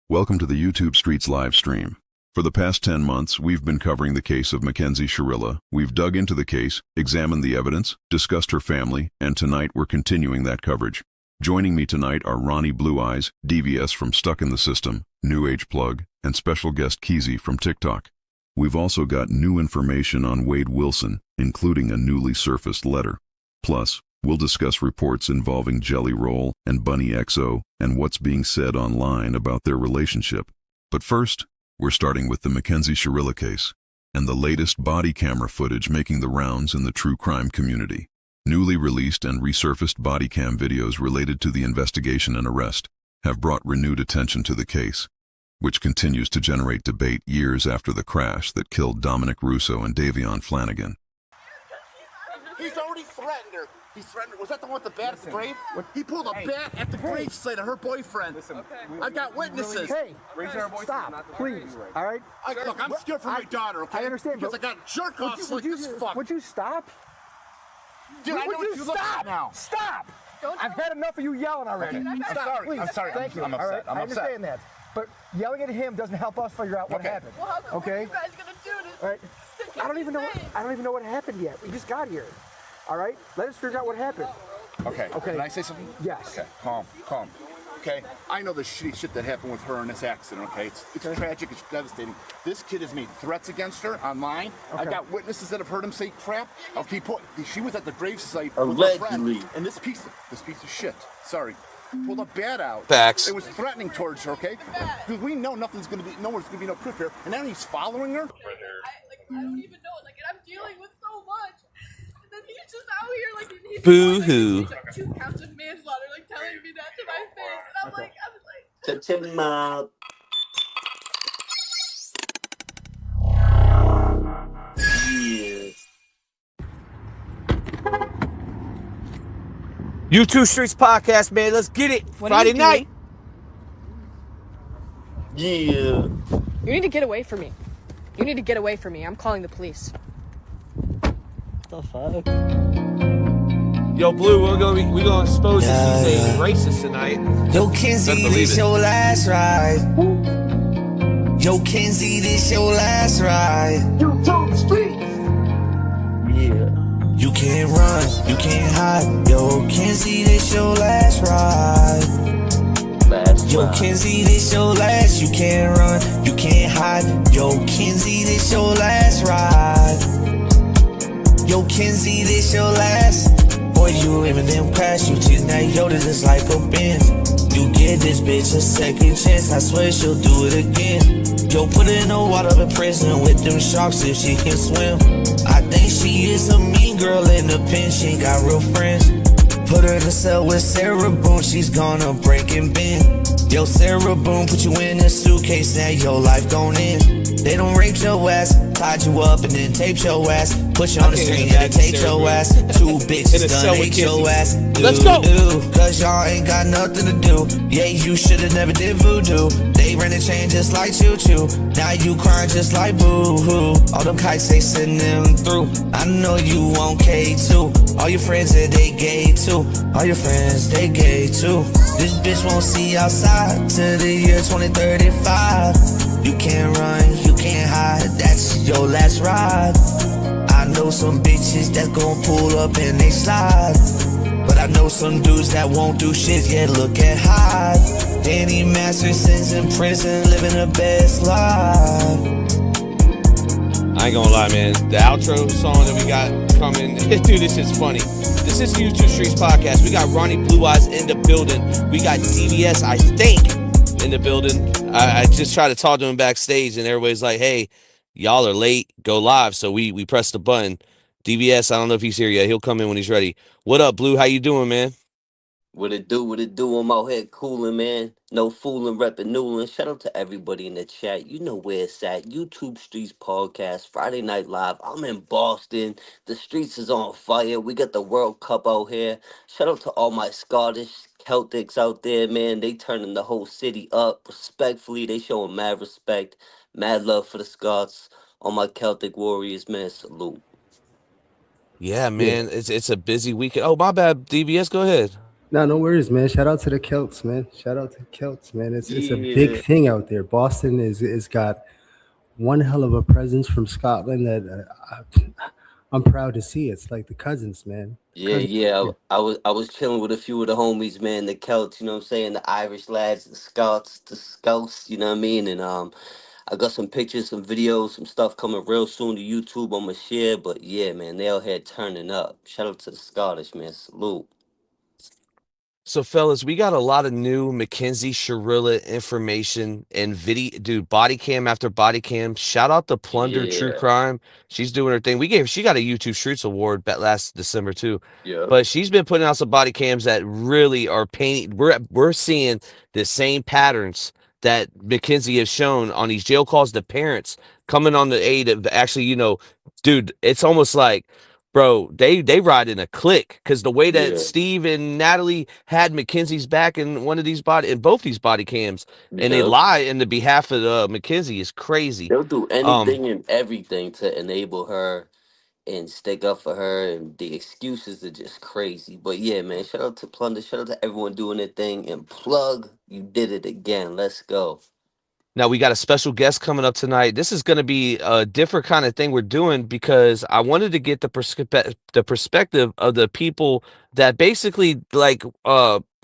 Welcome to the YouTube Streets live stream. For the past 10 months, we've been covering the case of Mackenzie Shirilla. We've dug into the case, examined the evidence, discussed her family, and tonight we're continuing that coverage. Joining me tonight are Ronnie Blue Eyes, DVS from Stuck in the System, New Age Plug, and special guest Keezy from TikTok. We've also got new information on Wade Wilson, including a newly surfaced letter. Plus, we'll discuss reports involving Jelly Roll and Bunny XO and what's being said online about their relationship. But first, we're starting with the Mackenzie Shirilla case and the latest body camera footage making the rounds in the true crime community. Newly released and resurfaced body cam videos related to the investigation and arrest have brought renewed attention to the case, which continues to generate debate years after the crash that killed Dominic Russo and Davion Flanagan. He's already threatened her. He threatened her. Was that the one with the bat at the grave? He pulled a bat at the grave site of her boyfriend. Listen, I got witnesses. Hey, stop, please. All right? Look, I'm scared for my daughter, okay? I understand. Because I got jerk-offs like this fuck. Would you stop? Dude, I know what you look at now. Stop! I've had enough of you yelling already. I'm sorry. Please. I'm sorry. Thank you. I'm upset. All right? I'm I upset. understand that. But yelling at him doesn't help us figure out what happened. Well, how okay? are you guys gonna do this? All right. I don't even know what happened yet. We just got here. All right? Let us figure out what happened. Okay. Okay. Can I say something? Yes. Okay. Calm. Okay. I know the shitty shit that happened with her in this accident. Okay. It's tragic. It's devastating. This kid has made threats against her online. Okay. I got witnesses that have heard him say crap. Okay. She was at the gravesite Allegedly. with her friend, and this piece of shit. Sorry. Pulled a bat out. Facts. It was threatening towards her. Okay. Because we know no one's gonna be no proof here, and now he's following her. I don't even know. Like, and I'm dealing with so much. And then he's just out here, like, he's Boo-hoo. like 2 counts of manslaughter, like, telling me that to my face. And I'm like, September. UTUBE Streets podcast, man. Let's get it. Friday night. Yeah. You need to get away from me. You need to get away from me. I'm calling the police. The fuck? Yo, Blue, we're gonna expose that she's a racist tonight. Yo, Kenzie, this your last ride. Yo, Kenzie, this your last ride. UTUBE Streets. Yeah. You can't run, you can't hide. Yo, Kenzie, this your last ride. Yo, Kenzie, this your last. You can't run, you can't hide. Yo, Kenzie, this your last ride. Yo, Kenzie, this your last. Boy, you Eminem crash. You cheating that Yoda just like a Benz. You give this bitch a second chance. I swear she'll do it again. Yo, put her in the water in prison with them sharks if she can swim. I think she is a mean girl in the pen. She ain't got real friends. Put her in the cell with Sarah Boone. She's gonna break and bend. Yo, Sarah Boone, put you in a suitcase, now your life gon' end. They don't rape your ass, tied you up and then taped your ass. Put you on the screen and take your ass. 2 bitches done hate your ass. Let's go. Cause y'all ain't got nothing to do. Yeah, you should've never did voodoo. They ran the chain just like choo-choo. Now you crying just like boo-hoo. All them kites they send them through. I know you want K2. All your friends said they gay too. All your friends, they gay too. This bitch won't see outside till the year 2035. You can't run, you can't hide. That's your last ride. I know some bitches that gon' pull up and they slide. But I know some dudes that won't do shit yet look at hide. Danny Masterson's in prison living the best life. I ain't gonna lie, man. The outro song that we got coming, dude, this is funny. This is the UTUBE Streets podcast. We got Ronnie Blue Eyes in the building. We got DVS, I think, in the building. I just tried to talk to him backstage, and everybody's like, "Hey, y'all are late. Go live." So we pressed the button. DVS, I don't know if he's here yet. He'll come in when he's ready. What up, Blue? How you doing, man? What it do? I'm out here cooling, man. No fooling, repping Newland. Shout out to everybody in the chat. You know where it's at. UTUBE Streets Podcast, Friday Night Live. I'm in Boston. The streets is on fire. We got the World Cup out here. Shout out to all my Scottish Celtics out there, man. They turning the whole city up. Respectfully, they showing mad respect. Mad love for the Scots. All my Celtic Warriors, man. Salute. Yeah, man. It's a busy weekend. Oh, my bad, DVS. Go ahead. No worries, man. Shout out to the Celts, man. Shout out to Celts, man. It's a big Yeah, thing out there. Boston is got one hell of a presence from Scotland that I'm proud to see. It's like the cousins, man. yeah, Cousins. yeah. I was chilling with a few of the homies, man. The Celts, you know what I'm saying? The Irish lads, the Scouts, you know what I mean? And I got some pictures, some videos, some stuff coming real soon to YouTube. I'ma share, but yeah, man, they out here turning up. Shout out to the Scottish, man. Salute. So, fellas, we got a lot of new Mackenzie Shirilla information and video. Dude, body cam after body cam. Shout out to Plunder True Yeah, Crime. She's doing her thing. She got a YouTube Streets Award bet last December too. yeah, But she's been putting out some body cams that really are painting. We're seeing the same patterns that Mackenzie has shown on these jail calls to parents coming on the aid of actually, dude, it's almost like, bro, they ride in a clique because the way that yeah, Steve and Natalie had Mackenzie's back in both these body cams, and they yeah. lie in the behalf of Mackenzie is crazy. They'll do Um, anything and everything to enable her and stick up for her, and the excuses are just crazy. But yeah, man, shout out to Plunder, shout out to everyone doing their thing, and Plug, you did it again. Let's go. Now we got a special guest coming up tonight. This is going to be a different kind of thing we're doing because I wanted to get the perspective of the people that basically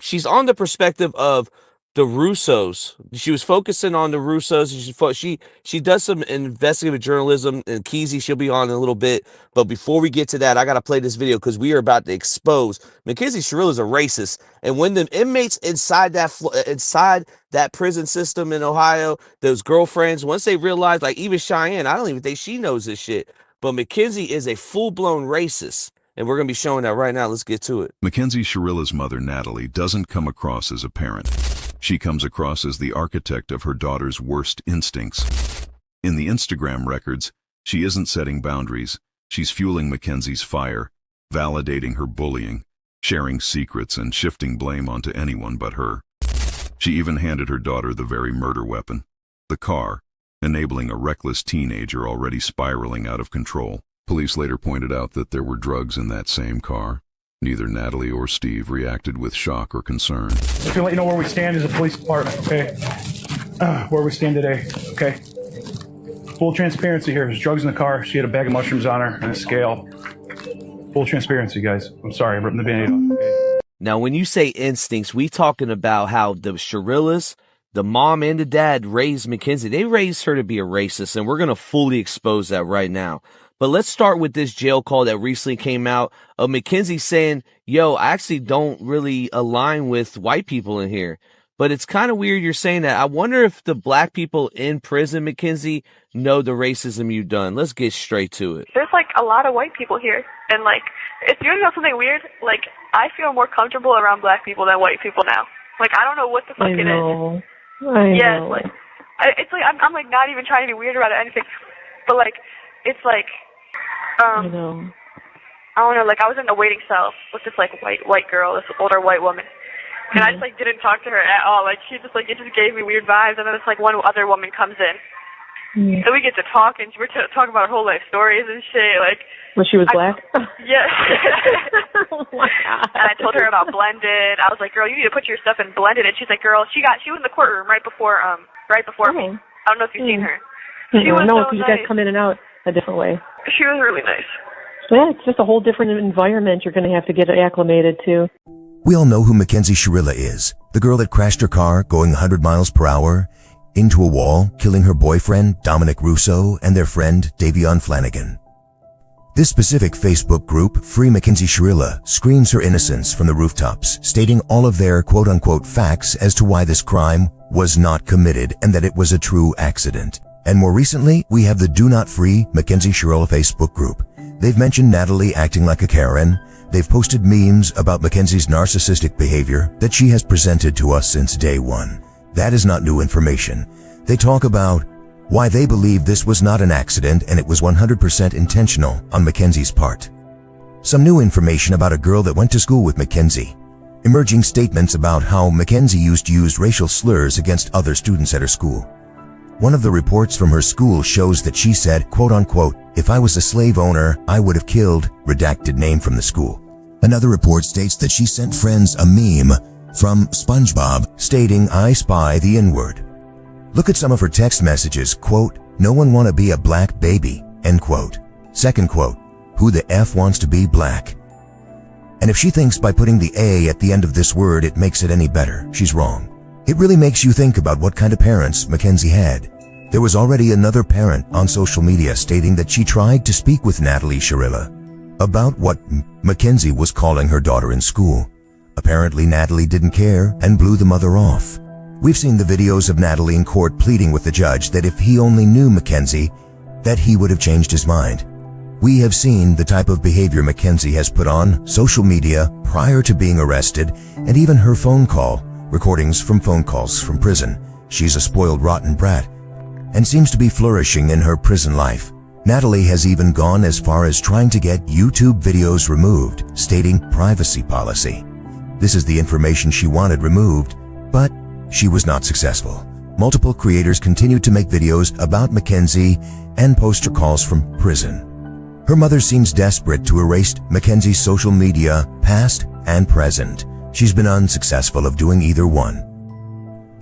she's on the perspective of the Russos. She was focusing on the Russos. She does some investigative journalism, and Keezy, she'll be on in a little bit. But before we get to that, I got to play this video because we are about to expose Mackenzie Shirilla is a racist. And when the inmates inside that prison system in Ohio, those girlfriends, once they realize, like even Cheyenne, I don't even think she knows this shit. But Mackenzie is a full-blown racist. And we're going to be showing that right now. Let's get to it. Mackenzie Shirilla's mother, Natalie, doesn't come across as a parent. She comes across as the architect of her daughter's worst instincts. In the Instagram records, she isn't setting boundaries. She's fueling Mackenzie's fire, validating her bullying, sharing secrets and shifting blame onto anyone but her. She even handed her daughter the very murder weapon, the car, enabling a reckless teenager already spiraling out of control. Police later pointed out that there were drugs in that same car. Neither Natalie or Steve reacted with shock or concern. Just to let you know where we stand as a police department, okay? Where we stand today, okay? Full transparency here. There's drugs in the car. She had a bag of mushrooms on her and a scale. Full transparency, guys. I'm sorry, I'm ripping the Band-Aid off, okay? Now, when you say instincts, we talking about how the Shirillas, the mom and the dad raised Mackenzie. They raised her to be a racist, and we're going to fully expose that right now. But let's start with this jail call that recently came out of Mackenzie saying, yo, I actually don't really align with white people in here. But it's kind of weird you're saying that. I wonder if the black people in prison, Mackenzie, know the racism you've done. Let's get straight to it. There's like a lot of white people here, and like, if you know something weird, like I feel more comfortable around black people than white people now. Like I don't know what the fuck it is. Yeah, like it's like I'm like not even trying to be weird about it or anything, but like it's like I don't know. Like I was in a waiting cell with this like white girl, this older white woman, and I just like didn't talk to her at all. Like she just like it just gave me weird vibes, and then it's like one other woman comes in. So we get to talk, and we're talking about our whole life stories and shit. Like when she was black. Yeah. Oh my God. And I told her about Blended. I was like, girl, you need to put your stuff in Blended. And she's like, girl, she was in the courtroom right before me. I don't know if you've seen her. She was no, so you nice. guys come in and out a different way. She was really nice. Yeah, it's just a whole different environment you're going to have to get acclimated to. We all know who Mackenzie Shirilla is, the girl that crashed her car going 100 miles per hour into a wall, killing her boyfriend, Dominic Russo, and their friend, Davion Flanagan. This specific Facebook group, Free Mackenzie Shirilla, screams her innocence from the rooftops, stating all of their quote-unquote facts as to why this crime was not committed and that it was a true accident. And more recently, we have the Do Not Free Mackenzie Shirilla Facebook group. They've mentioned Natalie acting like a Karen. They've posted memes about Mackenzie's narcissistic behavior that she has presented to us since day one. That is not new information. They talk about why they believe this was not an accident and it was 100% intentional on Mackenzie's part. Some new information about a girl that went to school with Mackenzie. Emerging statements about how Mackenzie used to use racial slurs against other students at her school. One of the reports from her school shows that she said, quote unquote, if I was a slave owner, I would have killed, redacted name from the school. Another report states that she sent friends a meme from SpongeBob stating, "I spy the N-word." Look at some of her text messages, quote, "No one wanna be a black baby," end quote. Second quote, "Who the F wants to be black?" And if she thinks by putting the A at the end of this word it makes it any better, she's wrong. It really makes you think about what kind of parents Mackenzie had. There was already another parent on social media stating that she tried to speak with Natalie Shirilla about what Mackenzie was calling her daughter in school. Apparently Natalie didn't care and blew the mother off. We've seen the videos of Natalie in court pleading with the judge that if he only knew Mackenzie, that he would have changed his mind. We have seen the type of behavior Mackenzie has put on social media prior to being arrested, and even her phone call, recordings from phone calls from prison. She's a spoiled rotten brat and seems to be flourishing in her prison life. Natalie has even gone as far as trying to get YouTube videos removed, stating privacy policy. This is the information she wanted removed, but she was not successful. Multiple creators continued to make videos about Mackenzie and post her calls from prison. Her mother seems desperate to erase Mackenzie's social media, past and present. She's been unsuccessful of doing either one.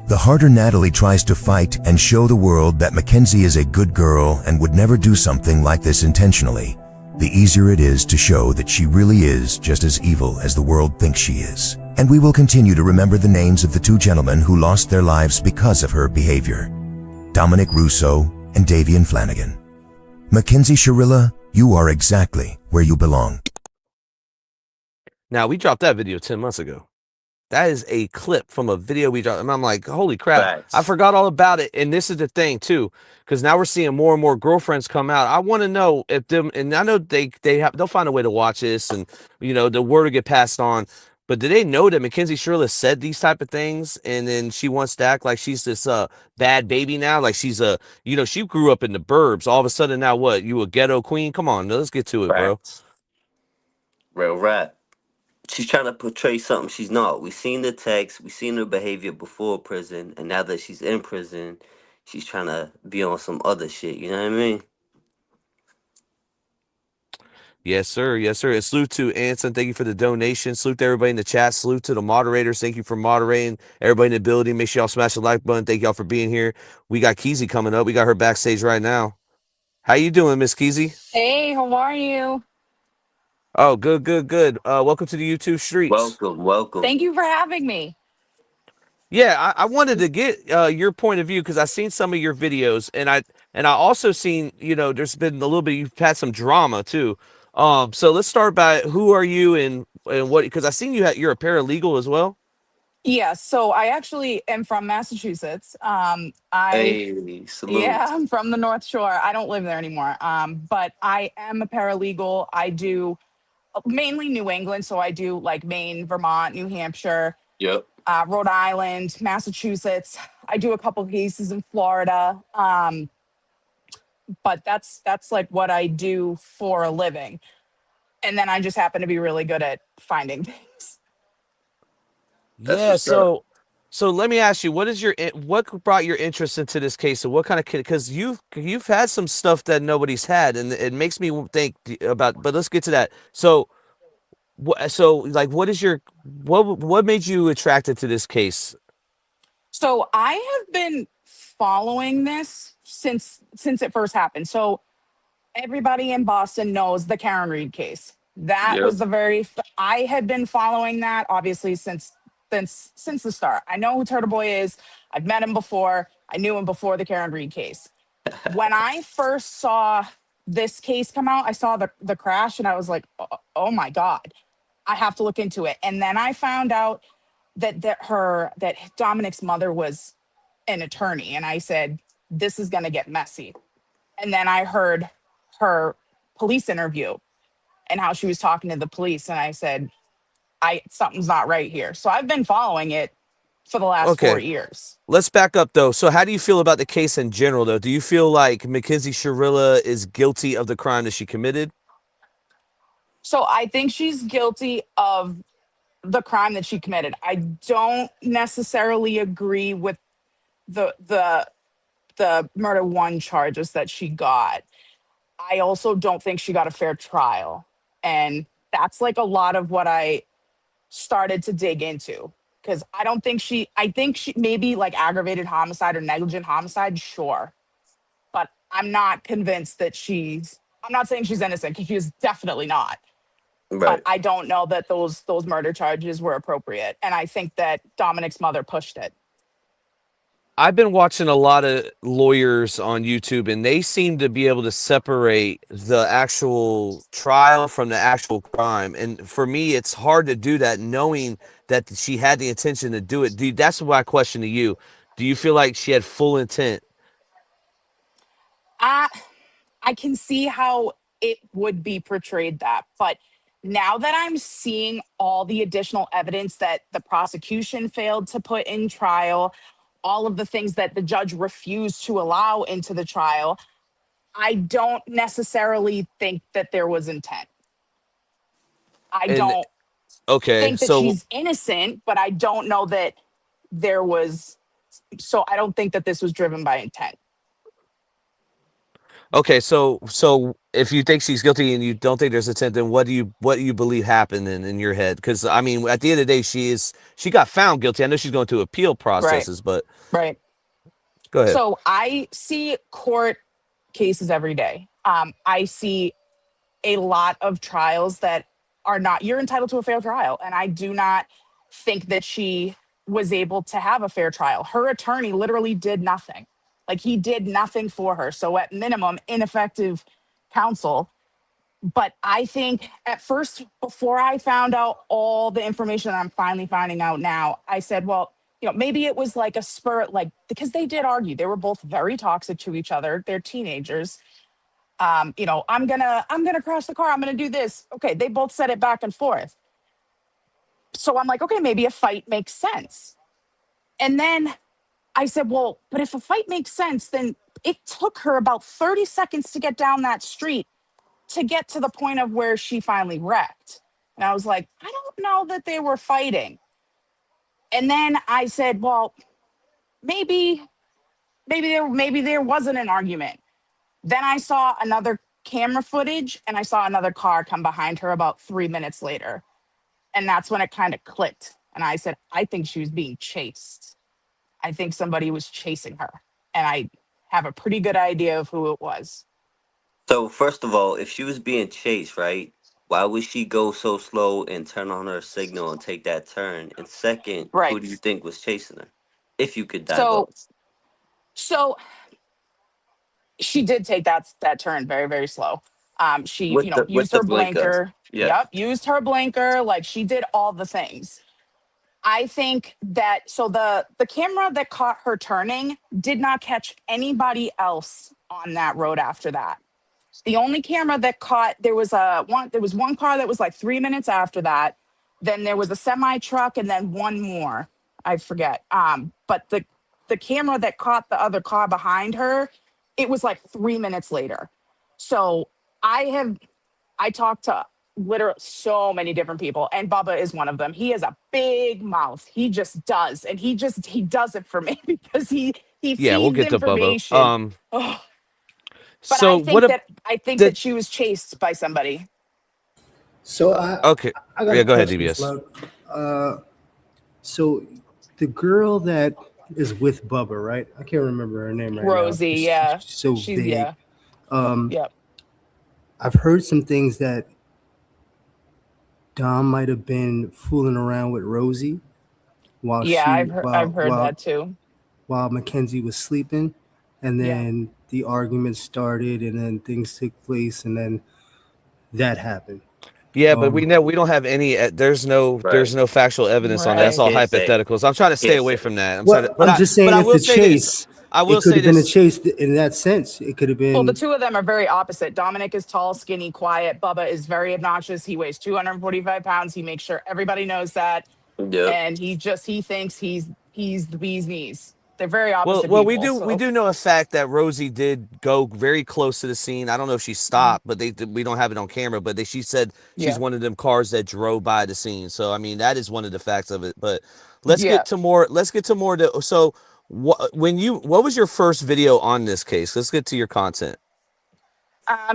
The harder Natalie tries to fight and show the world that Mackenzie is a good girl and would never do something like this intentionally, the easier it is to show that she really is just as evil as the world thinks she is. And we will continue to remember the names of the two gentlemen who lost their lives because of her behavior: Dominic Russo and Davian Flanagan. Mackenzie Shirilla, you are exactly where you belong. Now, we dropped that video 10 months ago. That is a clip from a video we dropped. And I'm like, holy crap, Facts. I forgot all about it. And this is the thing, too, because now we're seeing more and more girlfriends come out. I want to know if them, and I know they'll find a way to watch this and, the word will get passed on. But do they know that Mackenzie Shirilla said these type of things, and then she wants to act like she's this bad baby now? Like she's she grew up in the burbs. All of a sudden now what? You a ghetto queen? Come on, let's get to it, bro. Real rap. She's trying to portray something she's not. We've seen the text, we've seen her behavior before prison, and now that she's in prison, she's trying to be on some other shit. You know what I mean? Yes, sir. Yes, sir. And salute to Anson. Thank you for the donation. Salute to everybody in the chat. Salute to the moderators. Thank you for moderating. Everybody in the building, make sure y'all smash the like button. Thank y'all for being here. We got Keezy coming up. We got her backstage right now. How you doing, Miss Keezy? Hey, how are you? Oh, good, good, good. Welcome to the YouTube streets. Welcome. Thank you for having me. Yeah, I wanted to get your point of view because I've seen some of your videos, and I also seen there's been a little bit. You've had some drama too. So let's start by who are you and what? Because I seen you're a paralegal as well. Yeah, so I actually am from Massachusetts. Hey, salute. Yeah, I'm from the North Shore. I don't live there anymore. But I am a paralegal. I do mainly New England, so I do like Maine, Vermont, New Hampshire. Yep. Rhode Island, Massachusetts. I do a couple cases in Florida. But that's like what I do for a living. And then I just happen to be really good at finding things. Yeah, so let me ask you, what brought your interest into this case, and what kind of, because you've had some stuff that nobody's had, and it makes me think about. But let's get to that. So, what made you attracted to this case? So I have been following this since it first happened. So everybody in Boston knows the Karen Reed case. That was I had been following that obviously since the start. I know who Turtle Boy is. I've met him before. I knew him before the Karen Reed case. When I first saw this case come out, I saw the crash and I was like, oh my God, I have to look into it. And then I found out that Dominic's mother was an attorney. And I said, this is going to get messy. And then I heard her police interview and how she was talking to the police. And I said, something's not right here. So I've been following it for the last 4 years. Let's back up though. So how do you feel about the case in general though? Do you feel like Mackenzie Shirilla is guilty of the crime that she committed? So I think she's guilty of the crime that she committed. I don't necessarily agree with the murder one charges that she got. I also don't think she got a fair trial. And that's like a lot of what I started to dig into. Because I think she maybe like aggravated homicide or negligent homicide, sure. But I'm not convinced that I'm not saying she's innocent, because she is definitely not. But Right. I don't know that those murder charges were appropriate. And I think that Dominic's mother pushed it. I've been watching a lot of lawyers on YouTube, and they seem to be able to separate the actual trial from the actual crime. And for me, it's hard to do that, knowing that she had the intention to do it. Dude, that's my question to you. Do you feel like she had full intent? I can see how it would be portrayed that, but now that I'm seeing all the additional evidence that the prosecution failed to put in trial, all of the things that the judge refused to allow into the trial, I don't necessarily think that there was intent. I And don't okay, think that so she's innocent, but I don't know that there was, so I don't think that this was driven by intent. okay, so if you think she's guilty and you don't think there's intent, then what do you believe happened in your head? Because I mean, at the end of the day, she got found guilty. I know she's going through appeal Right. processes, but Right. go ahead. So I see court cases every day. I see a lot of trials that are not, you're entitled to a fair trial. And I do not think that she was able to have a fair trial. Her attorney literally did nothing. Like, he did nothing for her. So at minimum, ineffective counsel. But I think at first, before I found out all the information that I'm finally finding out now, I said, well, maybe it was like a spur, like, because they did argue. They were both very toxic to each other. They're teenagers. I'm gonna crash the car. I'm gonna do this. Okay, they both said it back and forth. So I'm like, okay, maybe a fight makes sense. And then I said, well, but if a fight makes sense, then it took her about 30 seconds to get down that street to get to the point of where she finally wrecked. And I was like, I don't know that they were fighting. And then I said, well, maybe there wasn't an argument. Then I saw another camera footage, and I saw another car come behind her about 3 minutes later. And that's when it kind of clicked. And I said, I think she was being chased. I think somebody was chasing her. And I have a pretty good idea of who it was. So first of all, if she was being chased, right, why would she go so slow and turn on her signal and take that turn? And second, who Right. do you think was chasing her? If you could So divulge. so she did take that turn very, very slow. She, With used the her blinker. blinker. Yeah. Yep, used her blinker. Like, she did all the things. I think that, so the camera that caught her turning did not catch anybody else on that road after that. The only camera that caught, there was one car that was like 3 minutes after that. Then there was a semi truck, and then one more. I forget. But the camera that caught the other car behind her, it was like 3 minutes later. So I talked to literally so many different people, and Bubba is one of them. He has a big mouth. He just does. And he does it for me because he Yeah, we'll feeds get to information. Bubba. Oh, but So what I think did that she was chased by somebody. So okay? I got Yeah, a go ahead, question, DBS. Flood. So the girl that is with Bubba, right? I can't remember her name right Rosie, now. yeah. So She's vague. yeah. Yep. I've heard some things that Dom might have been fooling around with Rosie while Yeah, she I've heard that too. while Mackenzie was sleeping, and then the argument started, and then things took place, and then that happened. Yeah, but we know we don't have any. There's no factual evidence on that. That's all hypotheticals. I'm trying to stay away from that. I'm just saying, but I if will the say chase, this. I will it could say have been a this. chase in that sense. It could have been. Well, the two of them are very opposite. Dominic is tall, skinny, quiet. Bubba is very obnoxious. He weighs 245 pounds. He makes sure everybody knows that. Yep. And he thinks he's the bee's knees. They're very opposite Well, people. we do know a fact that Rosie did go very close to the scene. I don't know if she stopped, but we don't have it on camera. But she said she's one of them cars that drove by the scene. So I mean, that is one of the facts of it. But let's get to more. So what was your first video on this case? Let's get to your content.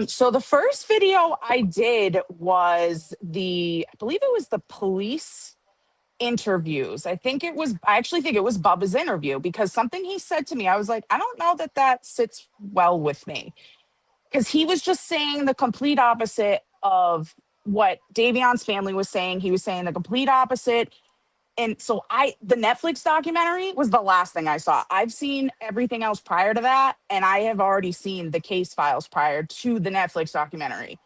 So the first video I did was I believe it was the police interviews. I actually think it was Bubba's interview because something he said to me, I was like, I don't know that sits well with me. Because he was just saying the complete opposite of what Davion's family was saying. He was saying the complete opposite. And so the Netflix documentary was the last thing I saw. I've seen everything else prior to that, and I have already seen the case files prior to the Netflix documentary.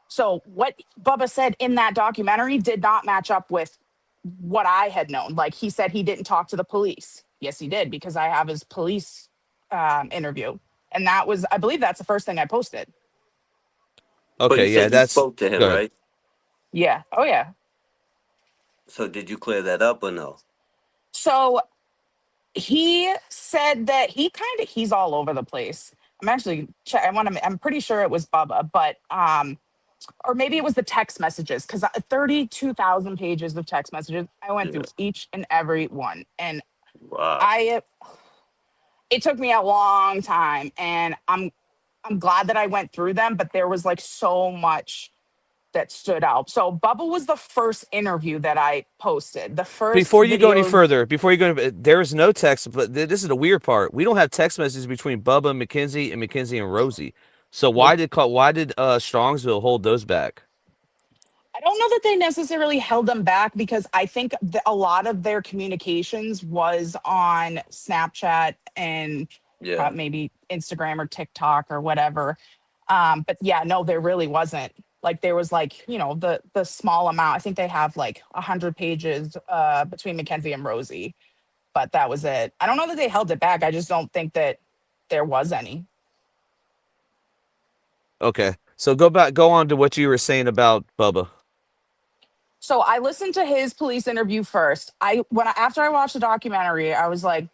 So what Bubba said in that documentary did not match up with what I had known. Like he said he didn't talk to the police. Yes, he did, because I have his police interview. And I believe that's the first thing I posted. But you Okay, yeah, said you that's spoke to him, good. right? Yeah. Oh, yeah. So did you clear that up or no? So he said that he's all over the place. I'm pretty sure it was Bubba, but or maybe it was the text messages, because 32,000 pages of text messages. I went through each and every one, and Wow. It took me a long time, and I'm glad that I went through them, but there was like so much that stood out. So Bubba was the first interview that I posted. The first Before you go any video. further, there is no text, but this is the weird part. We don't have text messages between Bubba, Mackenzie, and Rosie. So why did Strongsville hold those back? I don't know that they necessarily held them back, because I think a lot of their communications was on Snapchat and maybe Instagram or TikTok or whatever. But yeah, no, there really wasn't. Like there was like, the small amount. I think they have like 100 pages between Mackenzie and Rosie, but that was it. I don't know that they held it back. I just don't think that there was any. Okay, so go on to what you were saying about Bubba. So I listened to his police interview first. After I watched the documentary, I was like,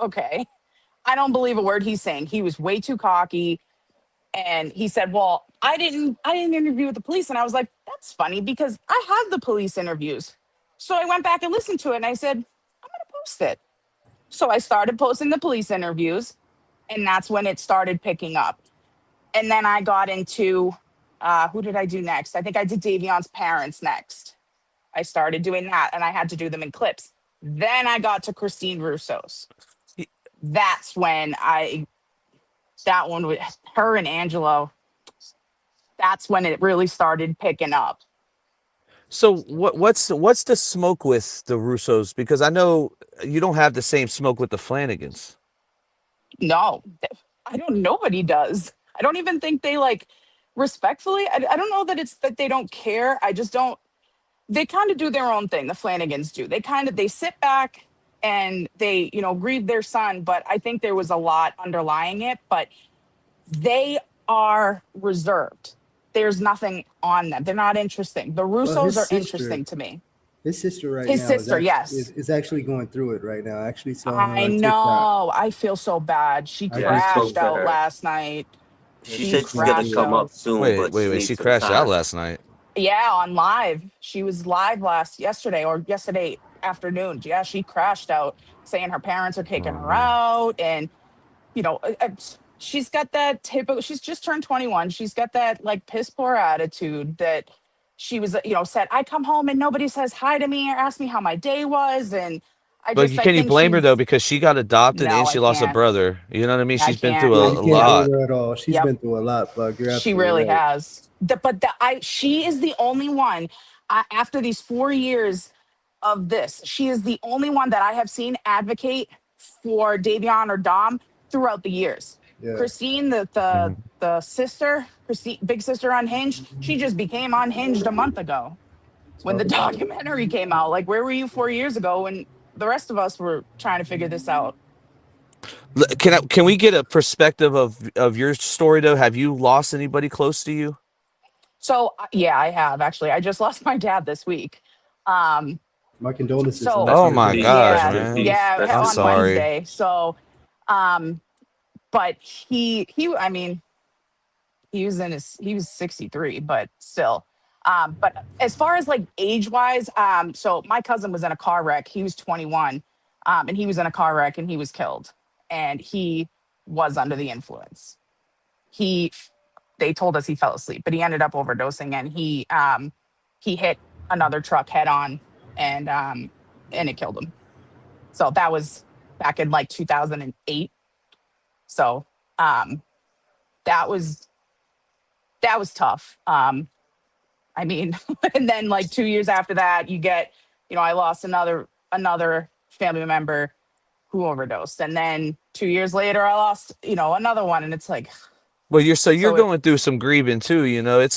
okay, I don't believe a word he's saying. He was way too cocky. And he said, well, I didn't interview with the police. And I was like, that's funny, because I have the police interviews. So I went back and listened to it, and I said, I'm going to post it. So I started posting the police interviews, and that's when it started picking up. And then I got into, who did I do next? I think I did Davion's parents next. I started doing that, and I had to do them in clips. Then I got to Christine Russo's. That's when that one with her and Angelo, that's when it really started picking up. So what's the smoke with the Russos? Because I know you don't have the same smoke with the Flanagans. No, nobody does. I don't even think they respectfully. I don't know that it's that they don't care. I just don't. They kind of do their own thing. The Flanagans do. They sit back and they, grieve their son. But I think there was a lot underlying it. But they are reserved. There's nothing on them. They're not interesting. The Russos are interesting to me. His sister is actually going through it right now. I actually saw her on TikTok. Know. I feel so bad. She crashed out last night. She said she's gonna come up soon. Wait. She crashed out last night. Yeah, on live. She was live yesterday afternoon. Yeah, she crashed out, saying her parents are kicking her out, and she's got that typical. She's just turned 21. She's got that piss poor attitude that she was, said, I come home and nobody says hi to me or ask me how my day was, and Can you blame her though, because she got adopted and she lost a brother? You know what I mean? She's been through a lot. At all. She's been through a lot, Bug. She really has. She is the only one after these 4 years of this. She is the only one that I have seen advocate for Davion or Dom throughout the years. Yeah. Christine, the sister, Christine, big sister unhinged. She just became unhinged a month ago when the documentary came out. Where were you 4 years ago when the rest of us were trying to figure this out? Can we get a perspective of your story though? Have you lost anybody close to you? So yeah, I have actually. I just lost my dad this week. My condolences. Oh my gosh, man. Yeah, I'm on sorry. Wednesday. So, but he was 63, but still. But as far as age wise, so my cousin was in a car wreck. He was 21, and he was in a car wreck and he was killed, and he was under the influence. they told us he fell asleep, but he ended up overdosing, and he hit another truck head on, and it killed him. So that was back in like 2008. So that was tough. I mean, and then like 2 years after that, you get, I lost another family member who overdosed, and then 2 years later, I lost, another one, and it's like, Well, you're so going through some grieving too,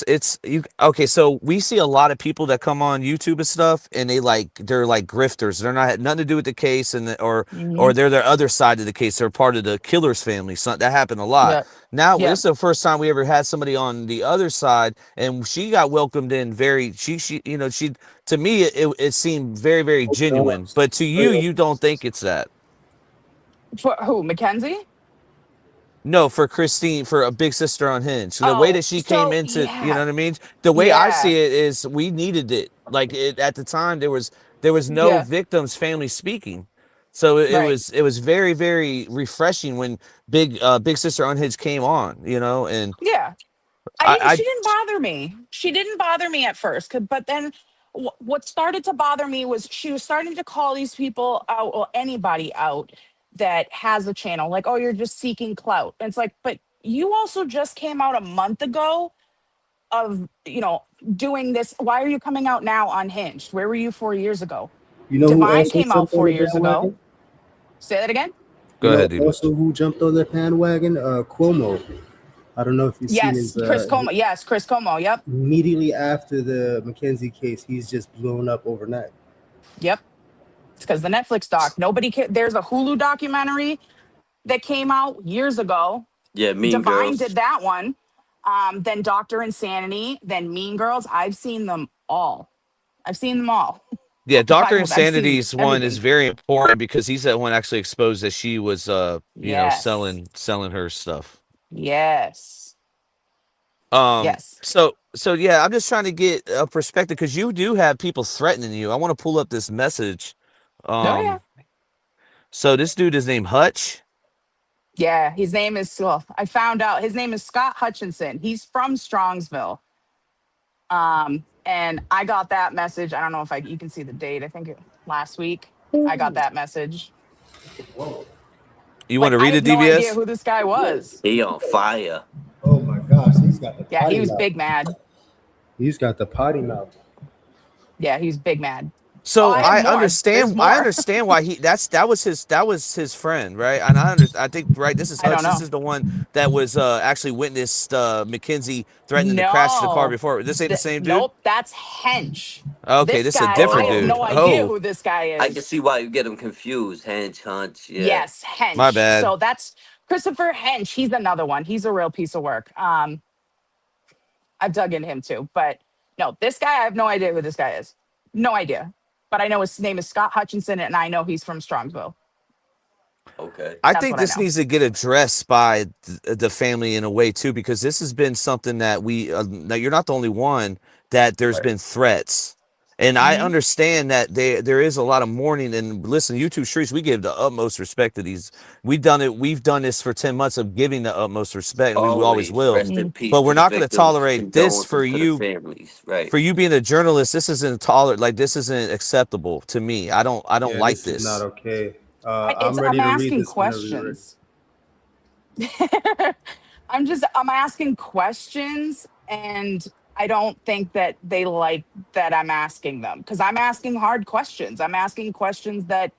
it's you okay, so we see a lot of people that come on YouTube and stuff, and they're like grifters. They're not had nothing to do with the case, and or Mhm. they're the other side of the case. They're part of the killer's family. So that happened a lot. Yeah, Now yeah, this is the first time we ever had somebody on the other side, and she got welcomed in very she to me it seemed very, very genuine. But to you, you don't think it's that. for who, Mackenzie? No, for Christine, for a big sister on Hinge. The way Oh, that she came so into, you know yeah, what I mean? The way I yeah, see it is we needed it. Like at the time there was no yeah, victim's family speaking. So right. it was very, very refreshing when big sister on Hinge came on, and Yeah. I She didn't bother me. She didn't bother me at first, but then what started to bother me was she was starting to call these people out, or anybody out that has a channel, like, oh, you're just seeking clout. And it's like, but you also just came out a month ago of, doing this. Why are you coming out now unhinged? Where were you 4 years ago? You know who Divine also came out jumped on 4 the years ago. bandwagon? Say that again. You go know ahead, Debo. also who jumped on the bandwagon? Cuomo. I don't know if you've seen Yes, his Chris Como. Yes, Chris Como. Yep. immediately after the Mackenzie case, he's just blown up overnight. Yep. It's because the Netflix doc. There's a Hulu documentary that came out years ago. Yeah, Mean Divine Girls. did that one. Then Doctor Insanity. Then Mean Girls. I've seen them all. I've seen them all. Yeah, Dr. I've seen Insanity's one is everything. very important because he's the one actually exposed that she was Yes. selling her stuff. Yes. Yes. So yeah, I'm just trying to get a perspective because you do have people threatening you. I want to pull up this message. Oh yeah. So this dude is named Hutch. Yeah. His name is. Well, I found out his name is Scott Hutchinson. He's from Strongsville. And I got that message. I don't know if you can see the date. I think last week I got that message. You want to I read had it, no idea DBS? who this guy was. He on fire. Oh my gosh, he's got the Yeah, potty he was mouth. big mad. He's got the potty mouth. Yeah, he was big mad. So I have I more. understand. There's more. I understand why that was his friend, right? And I think right. This is I Hutch. don't This know. is the one that was actually witnessed Mackenzie threatening to crash the car No. before. This ain't the same dude. Nope, that's Hench. Okay, This this is a guy, I different have dude. no idea Oh, who this guy I can is. see why you get him confused. Hench, hunch, yeah. Yes, my Hench. bad. So that's Christopher Hench. He's another one. He's a real piece of work. I've dug in him too. But no, this guy, I have no idea who this guy is. No idea. But I know his name is Scott Hutchinson, and I know he's from Strongsville. Okay. I That's think what I this know. needs to get addressed by the family in a way too, because this has been something that now you're not the only one that there's been threats. And I Hmm. understand that there is a lot of mourning. And listen, YouTube Streets, we give the utmost respect to these. We've done this for 10 months of giving the utmost respect, and we always Always will. rest in peace But to we're the not going to victims. tolerate this for Condolences to the you. families. Right. For you being a journalist, this isn't this isn't acceptable to me. I don't Yeah, like this is not this. okay. I'm I'm ready to read asking this whenever you're ready. questions. I'm asking questions, and I don't think that they like that I'm asking them, because I'm asking hard questions. I'm asking questions that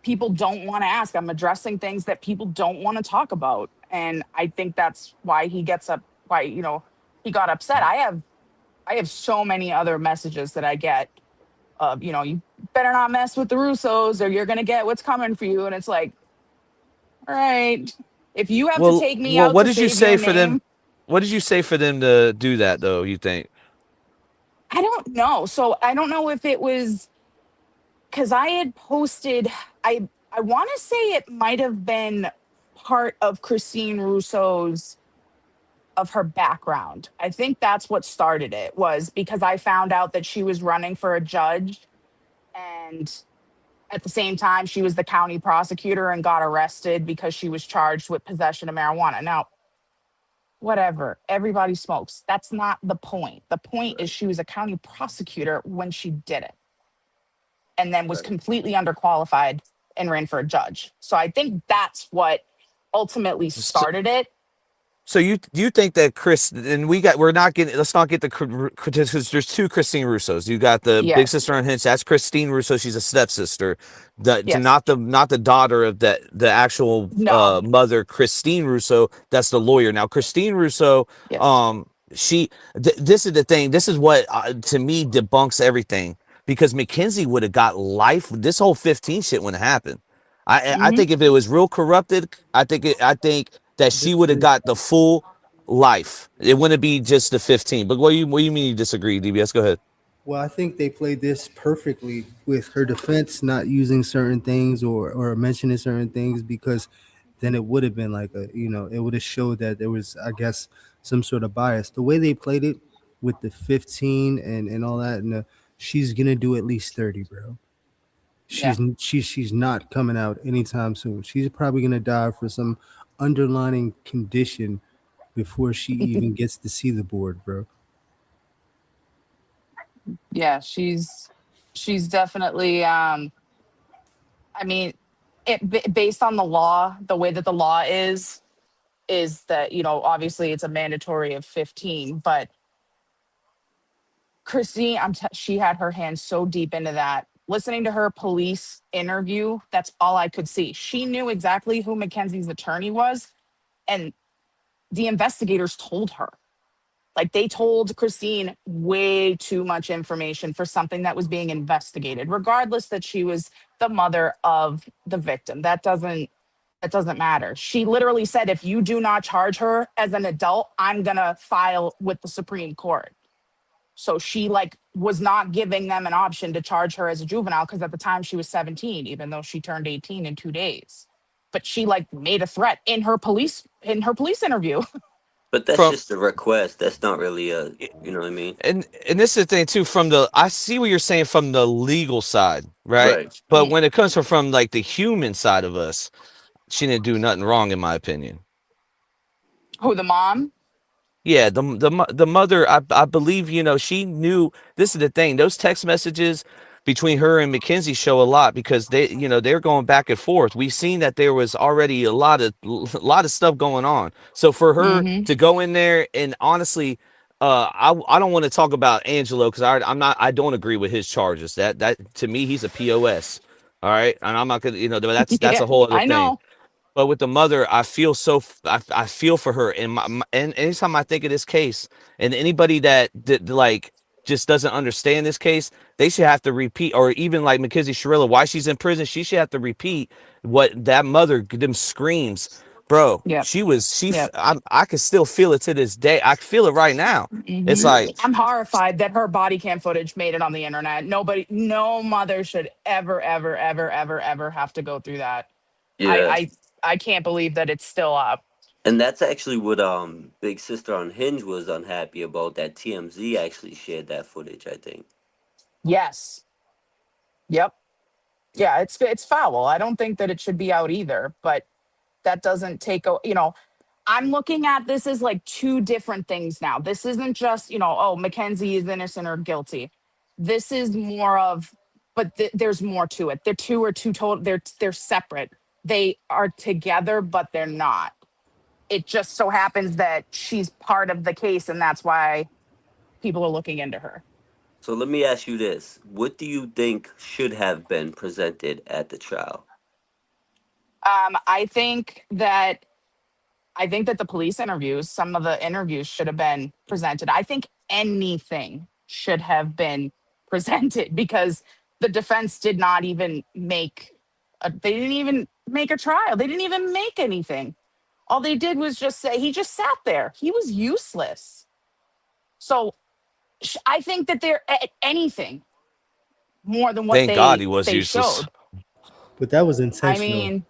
people don't want to ask. I'm addressing things that people don't want to talk about. And I think that's why he gets up, why, he got upset. I have so many other messages that I get of, you better not mess with the Russos or you're gonna get what's coming for you. And it's like, all right, if you have to take me Well, out what to did you save your say for them? name, What did you say for them to do that, though, you think? I don't know. So I don't know if it was because I had posted, I want to say it might have been part of Christine Russo's, of her background. I think that's what started it, was because I found out that she was running for a judge, and at the same time she was the county prosecutor and got arrested because she was charged with possession of marijuana. Now, whatever. Everybody smokes. That's not the point. The point is she was a county prosecutor when she did it, and then was completely underqualified and ran for a judge. So I think that's what ultimately started it. So you think that Chris, and we're not getting, let's not get the, because there's two Christine Russos. You got the big Yes. sister on Hinch, that's Christine Russo. She's a stepsister, Yes. not the daughter of the actual No. mother, Christine Russo. That's the lawyer. Now Christine Russo, Yes. this is the thing. This is what to me debunks everything, because Mackenzie would have got life. This whole 15 shit wouldn't happen. I Mm-hmm. think if it was real corrupted, I think that she would have got the full life. It wouldn't be just the 15. But what do you mean you disagree, DBS? Go ahead. Well, I think they played this perfectly with her defense not using certain things or mentioning certain things, because then it would have been like it would have showed that there was, I guess, some sort of bias. The way they played it with the 15 and all that, and she's gonna do at least 30, bro. Yeah. She's not coming out anytime soon. She's probably gonna die for some underlying condition before she even gets to see the board, bro. Yeah, she's definitely I mean, based on the law, the way that the law is that, obviously it's a mandatory of 15, but Christine, she had her hands so deep into that. Listening to her police interview, that's all I could see. She knew exactly who Mackenzie's attorney was, and the investigators told her. Like, they told Christine way too much information for something that was being investigated, regardless that she was the mother of the victim. That doesn't matter. She literally said, if you do not charge her as an adult, I'm gonna file with the Supreme Court. So she was not giving them an option to charge her as a juvenile, because at the time she was 17, even though she turned 18 in 2 days. But she made a threat in her police interview. But that's From just a request. That's not really a, you know what I mean? and this is the thing too. I see what you're saying from the legal side, right? Right. But when it comes from like the human side of us, she didn't do nothing wrong, in my opinion. Who, the mom? Yeah, the mother, I believe, she knew. This is the thing. Those text messages between her and Mackenzie show a lot, because they're going back and forth. We've seen that there was already a lot of stuff going on. So for her Mm-hmm. to go in there, and honestly, I don't want to talk about Angelo, because I don't agree with his charges. That to me, he's a POS. All right, and I'm not gonna, that's Yeah, a whole other I thing. know. But with the mother, I feel for her, and anytime I think of this case, and anybody that like just doesn't understand this case, they should have to repeat, or even like Mackenzie Shirilla, why she's in prison, she should have to repeat what that mother, them screams, bro. Yep. Yep. I can still feel it to this day. I feel it right now. It's Hmm. like, I'm horrified that her body cam footage made it on the internet. No mother should ever, ever, ever, ever, ever have to go through that. I, Yeah. I, I can't believe that it's still up. And that's actually what Big Sister on Hinge was unhappy about, that TMZ actually shared that footage, I think. Yes. Yep. Yeah, it's foul. I don't think that it should be out either, but that doesn't I'm looking at this as two different things now. This isn't just, oh, Mackenzie is innocent or guilty. This is more of, but there's more to it. The two are two total, they're separate. They are together, but they're not. It just so happens that she's part of the case, and that's why people are looking into her. So let me ask you this. What do you think should have been presented at the trial? I think that the police interviews, some of the interviews should have been presented. I think anything should have been presented, because the defense did not even they didn't even make a trial. They didn't even make anything. All they did was just say he just sat there. He was useless. So I think that they're anything more than what thank God he they was they useless. showed. But that was I intentional. mean,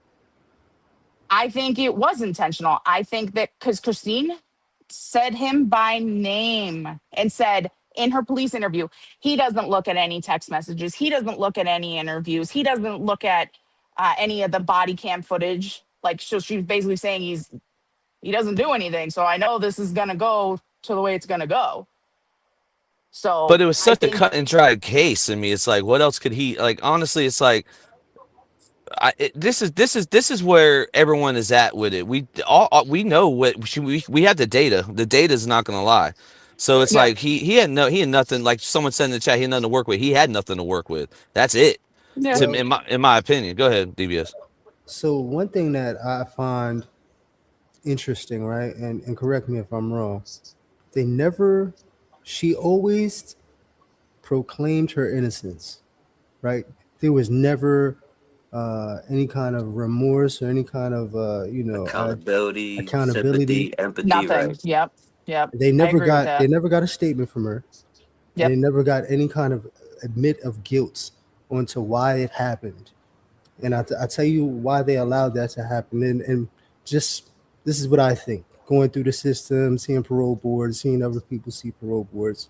I think it was intentional. I think that because Christine said him by name and said in her police interview, he doesn't look at any text messages. He doesn't look at any interviews. He doesn't look at any of the body cam footage. So she's basically saying he doesn't do anything. So I know this is going to go to the way it's going to go. So But it was I such a think, cut and dry case. I mean, it's like, what else could he like? Honestly, it's like, this is where everyone is at with it. We know what we have the data. The data is not going to lie. So it's yeah, like he had nothing. Like someone said in the chat, he had nothing to work with. He had nothing to work with. That's it. yeah, To Well, in my opinion. Go ahead, DBS. so one thing that I find interesting, right, and correct me if I'm wrong, they never, she always proclaimed her innocence, right? There was never any kind of remorse or any kind of Accountability, accountability. sympathy, empathy, nothing. right? Yep. Yep. They I never agree with got they that. never got a statement from her, and they Yep. never got any kind of admit of guilt onto why it happened. And I tell you why they allowed that to happen. And just this is what I think. Going through the system, seeing parole boards, seeing other people see parole boards,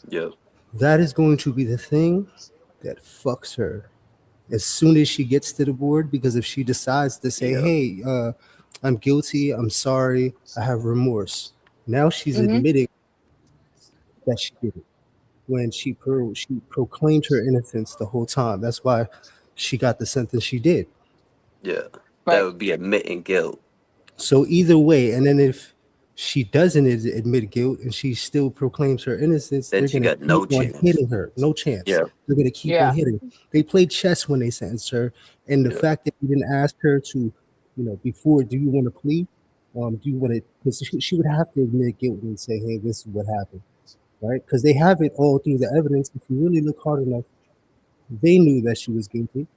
Yep. that is going to be the thing that fucks her as soon as she gets to the board. Because if she decides to say, Yep. hey, I'm guilty, I'm sorry, I have remorse, now she's Mm-hmm. admitting that she did it when she proclaimed her innocence the whole time. That's why she got the sentence she did. Yeah. That Right. would be admitting guilt. So either way, and then if she doesn't admit guilt and she still proclaims her innocence, Then they're she gonna got no keep on chance. hitting her. No chance. Yeah. They're gonna keep on Yeah. hitting. They played chess when they sentenced her, and the Yeah. fact that you didn't ask her to, before, do you want to plead? Do you want to? Because she would have to admit guilt and say, "Hey, this is what happened," right? Because they have it all through the evidence. If you really look hard enough, they knew that she was guilty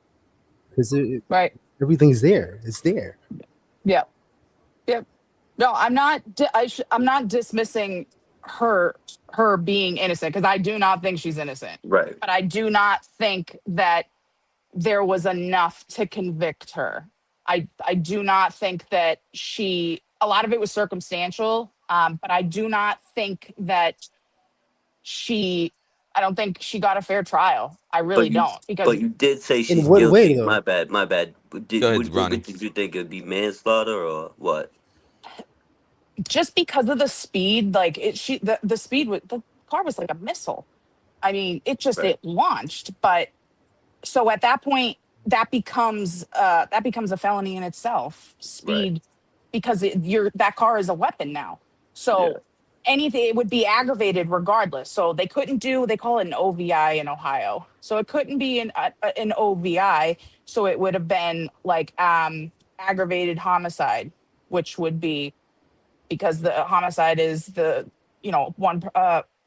because Right. everything's there. It's there. Yep. Yep. No, I'm not. I'm not dismissing her being innocent because I do not think she's innocent. Right. But I do not think that there was enough to convict her. I do not think that a lot of it was circumstantial, but I do not think that she, I don't think she got a fair trial. I really But you don't because but you did say In she's what way, guilty. though? My bad. My bad. Go ahead, Ronnie. What did you think? It'd be manslaughter or what? just because of the speed, like the speed with the car was like a missile. I mean, Right. it launched, but so at that point that becomes a felony in itself. Right. Speed, because that car is a weapon now. Yeah. So anything, it would be aggravated regardless. So they call it an OVI in Ohio. So it couldn't be an OVI. So it would have been like aggravated homicide, which would be because the homicide is the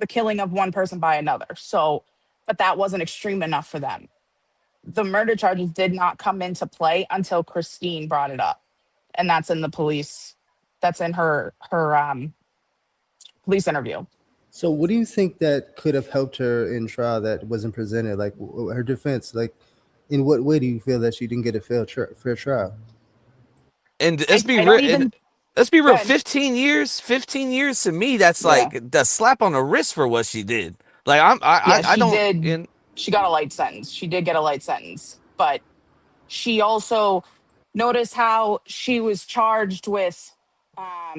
killing of one person by another. So, but that wasn't extreme enough for them. The murder charges did not come into play until Christine brought it up, and that's in the police. That's in her police interview. So, what do you think that could have helped her in trial that wasn't presented? Like her defense, like in what way do you feel that she didn't get a fair trial? And I don't even. let's be Go real. ahead. 15 years to me, that's Yeah, like the slap on the wrist for what she did. Like yeah. I She don't. did. She got a light sentence. She did get a light sentence, but she also notice how she was charged with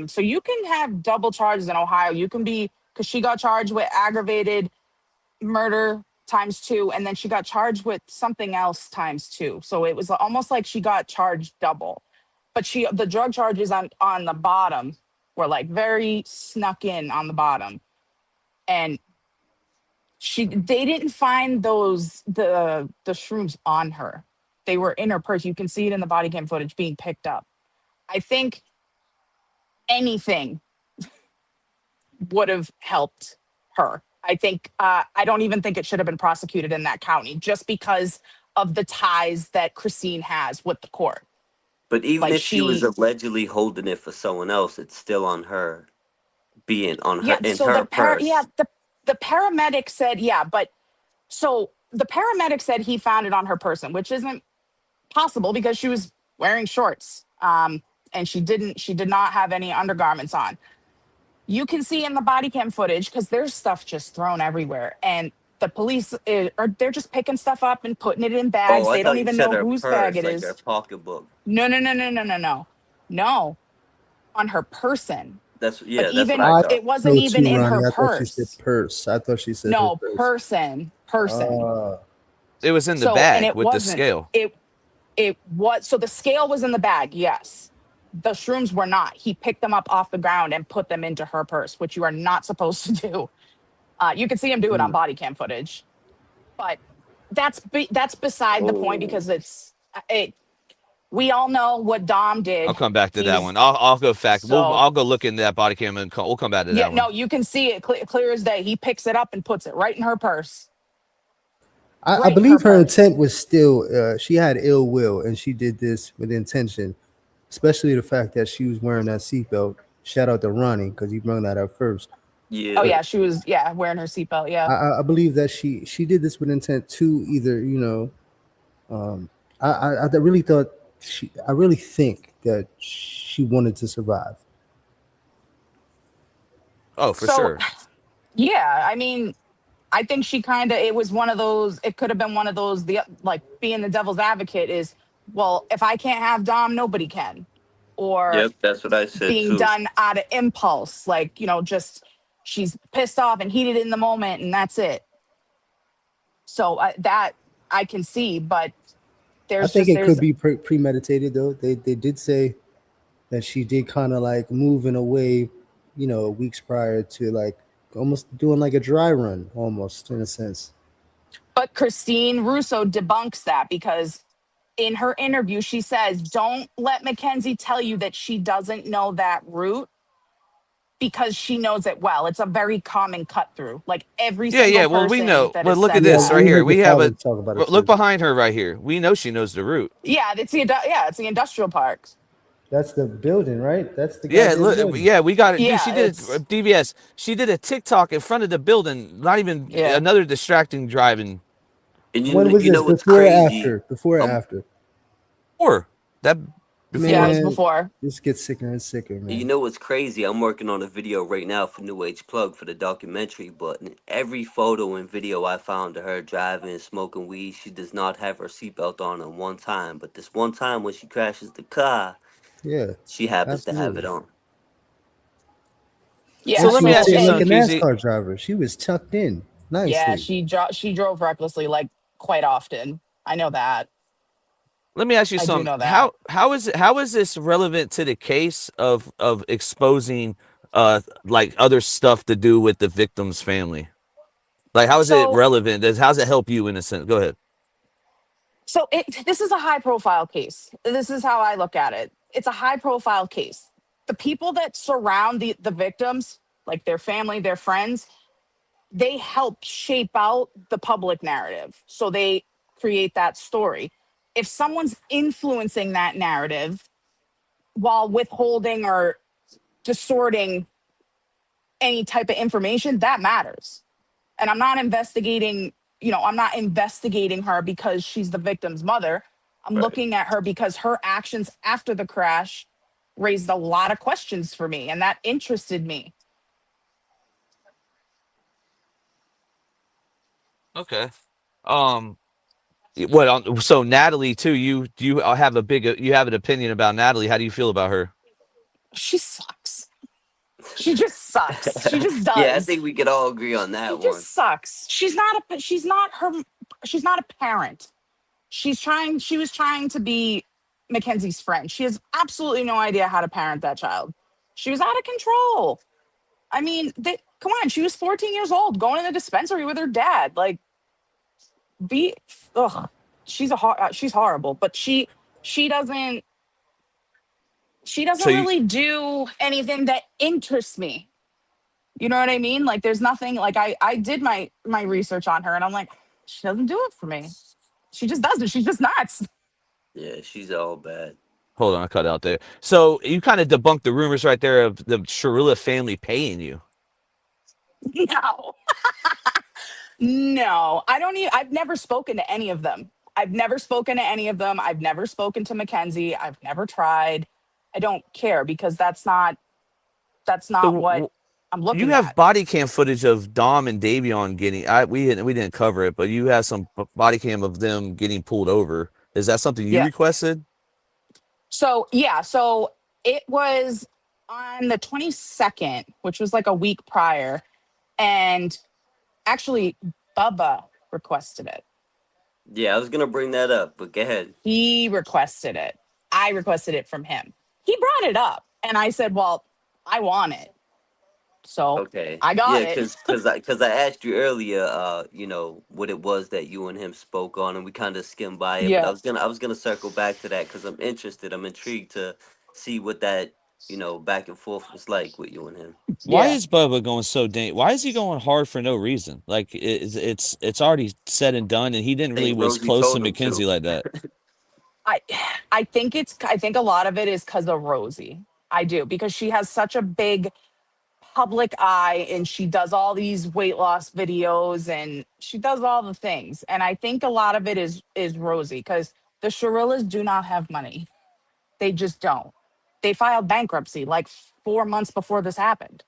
so you can have double charges in Ohio. You can be, because she got charged with aggravated murder times two, and then she got charged with something else times two. So it was almost like she got charged double. But the drug charges on the bottom were like very snuck in on the bottom. And they didn't find the shrooms on her. They were in her purse. You can see it in the body cam footage being picked up. I think anything would have helped her. I think I don't even think it should have been prosecuted in that county just because of the ties that Christine has with the court. But even Like if she was allegedly holding it for someone else, it's still on her, being on her yeah. in So her purse. the paramedic said but so the paramedic said he found it on her person, which isn't possible because she was wearing shorts. And she did not have any undergarments on. You can see in the body cam footage because there's stuff just thrown everywhere, and the police they're just picking stuff up and putting it in Oh, bags. I They don't thought you even said know her whose bag purse, it like her is. pocketbook. No. on her person. That's Like that's what even I I thought. it wasn't so even too, in her Ronnie. I thought she said purse. purse. I thought she said her No, purse. person. It was in the So, and bag it with the wasn't. scale. It was, so the scale was in the bag, yes. The shrooms were not. He picked them up off the ground and put them into her purse, which you are not supposed to do. You can see him do it on body cam footage, but that's beside the point because we all know what Dom I'll did. come back to that He's one. I'll go fact. so I'll go look into that body cam and we'll come back to yeah, that one. no, you can see it clear as day. He picks it up and puts it right in her purse. I Right in her believe her purse. intent was still she had ill will and she did this with intention, especially the fact that she was wearing that seatbelt. Shout out to Ronnie because he brought that up first. Yeah. Oh yeah, she was wearing her seatbelt. Yeah. I believe that she did this with intent to either I really thought I really think that she wanted to survive. Oh, for So sure. yeah, I mean, I think she kind of, it was one of those, it could have been one of those, the like being the devil's advocate is, well, if I can't have Dom, nobody can. Or Yep, that's what I said being too. done out of impulse, like, just she's pissed off and heated in the moment and that's it. So that I can see, but I there's think just, it there's, could be premeditated though. They did say that she did kind of like move in a way, weeks prior to like almost doing like a dry run, almost in a sense. but Christine Russo debunks that because in her interview, she says, don't let Mackenzie tell you that she doesn't know that route because she knows it well. It's a very common cut through. Like every Yeah. single Well, we person know. that But has look at said Yeah, this that. right we here. heard the We have a father talk about it look too. behind her right here. We know she knows the route. Yeah, it's the industrial parks. That's the building, right? That's the Yeah, goddamn look. building. Yeah, we got it, dude. Yeah, She did it. it's DVS. She did a TikTok in front of the building. Not even yeah. another distracting driving. And When was you this? know what's Before or crazy? after? Before or Um, after? Or that Yeah, it before. was Man, before. this gets sicker and sicker, You man. know what's crazy? I'm working on a video right now for New Age Plug for the documentary, but in every photo and video I found of her driving and smoking weed, she does not have her seatbelt on one time. But this one time when she crashes the car, Yeah, she happens to have it absolutely. on. So Yeah, let me She so ask you fit like and a something, QZ. NASCAR driver. She was tucked in yeah, nicely. she drove recklessly like quite often. I know that. Let me ask you I do something. know that. How is this relevant to the case of exposing like other stuff to do with the victim's family? Like how is it So relevant? How does it help you in a sense? Go ahead. this is a high profile case. This is how I look at it. It's a high profile case. The people that surround the victims, like their family, their friends, they help shape out the public narrative. So they create that story. If someone's influencing that narrative while withholding or distorting any type of information, that matters. And I'm not investigating her because she's the victim's mother. I'm Right. looking at her because her actions after the crash raised a lot of questions for me and that interested me. Okay. Um so Natalie too, you have you have an opinion about Natalie. How do you feel about her? She sucks. She just sucks. She just Yeah, I does. think we could all agree on She that one. just sucks. She's not a parent. She was trying to be Mackenzie's friend. She has absolutely no idea how to parent that child. She was out of control. I mean, come on, she was 14 years old going to the dispensary with her dad. Like be ugh, she's horrible, but she doesn't she So doesn't you really do anything that interests me. You know what I mean? Like there's nothing like I did my research on her and I'm like, she doesn't do it for me. She just doesn't. She's just nuts. Yeah, she's all bad. hold on, I cut out there. So you kind of debunked the rumors right there of the Shirilla family paying you. No. No. I've never spoken to any of them. I've never spoken to any of them. I've never spoken to Mackenzie. I've never tried. I don't care because that's not what So I'm you looking have at. body cam footage of Dom and Davion getting. We didn't cover it, but you have some body cam of them getting pulled over. Is that something you Yeah. requested? So, yeah, so it was on the 22nd, which was like a week prior, and actually Bubba requested it. Yeah, I was gonna bring that up, but go ahead. He requested it. I requested it from him. He brought it up, and I said, "Well, I want it, so Okay. I got Yeah, it." cause I asked you earlier, what it was that you and him spoke on, and we kind of skimmed by it. But Yeah, I was gonna circle back to that because I'm interested. I'm intrigued to see what that back and forth was like with you and him. Why yeah, is Bubba going so dang? Why is he going hard for no reason? Like it's already said and done, and he didn't I really think was Rosie close to told him to. Mackenzie like that. I, I think a lot of it is because of Rosie. I do because she has such a big public eye, and she does all these weight loss videos, and she does all the things. And I think a lot of it is Rosie because the Shirillas do not have money. They just don't. They filed bankruptcy like 4 months before this happened.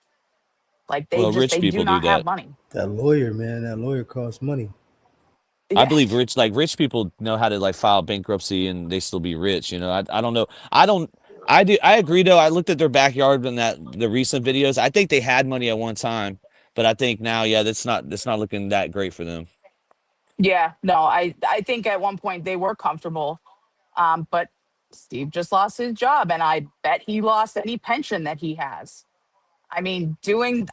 Like Well, rich they do people do not have that. money. That lawyer, man, that lawyer costs money. I Yeah. believe rich people know how to like file bankruptcy and they still be rich. I don't know. I don't. I agree though. I looked at their backyard in the recent videos. I think they had money at one time, but I think now, yeah, that's not looking that great for them. Yeah. No, I think at one point they were comfortable. But Steve just lost his job, and I bet he lost any pension that he has. I mean,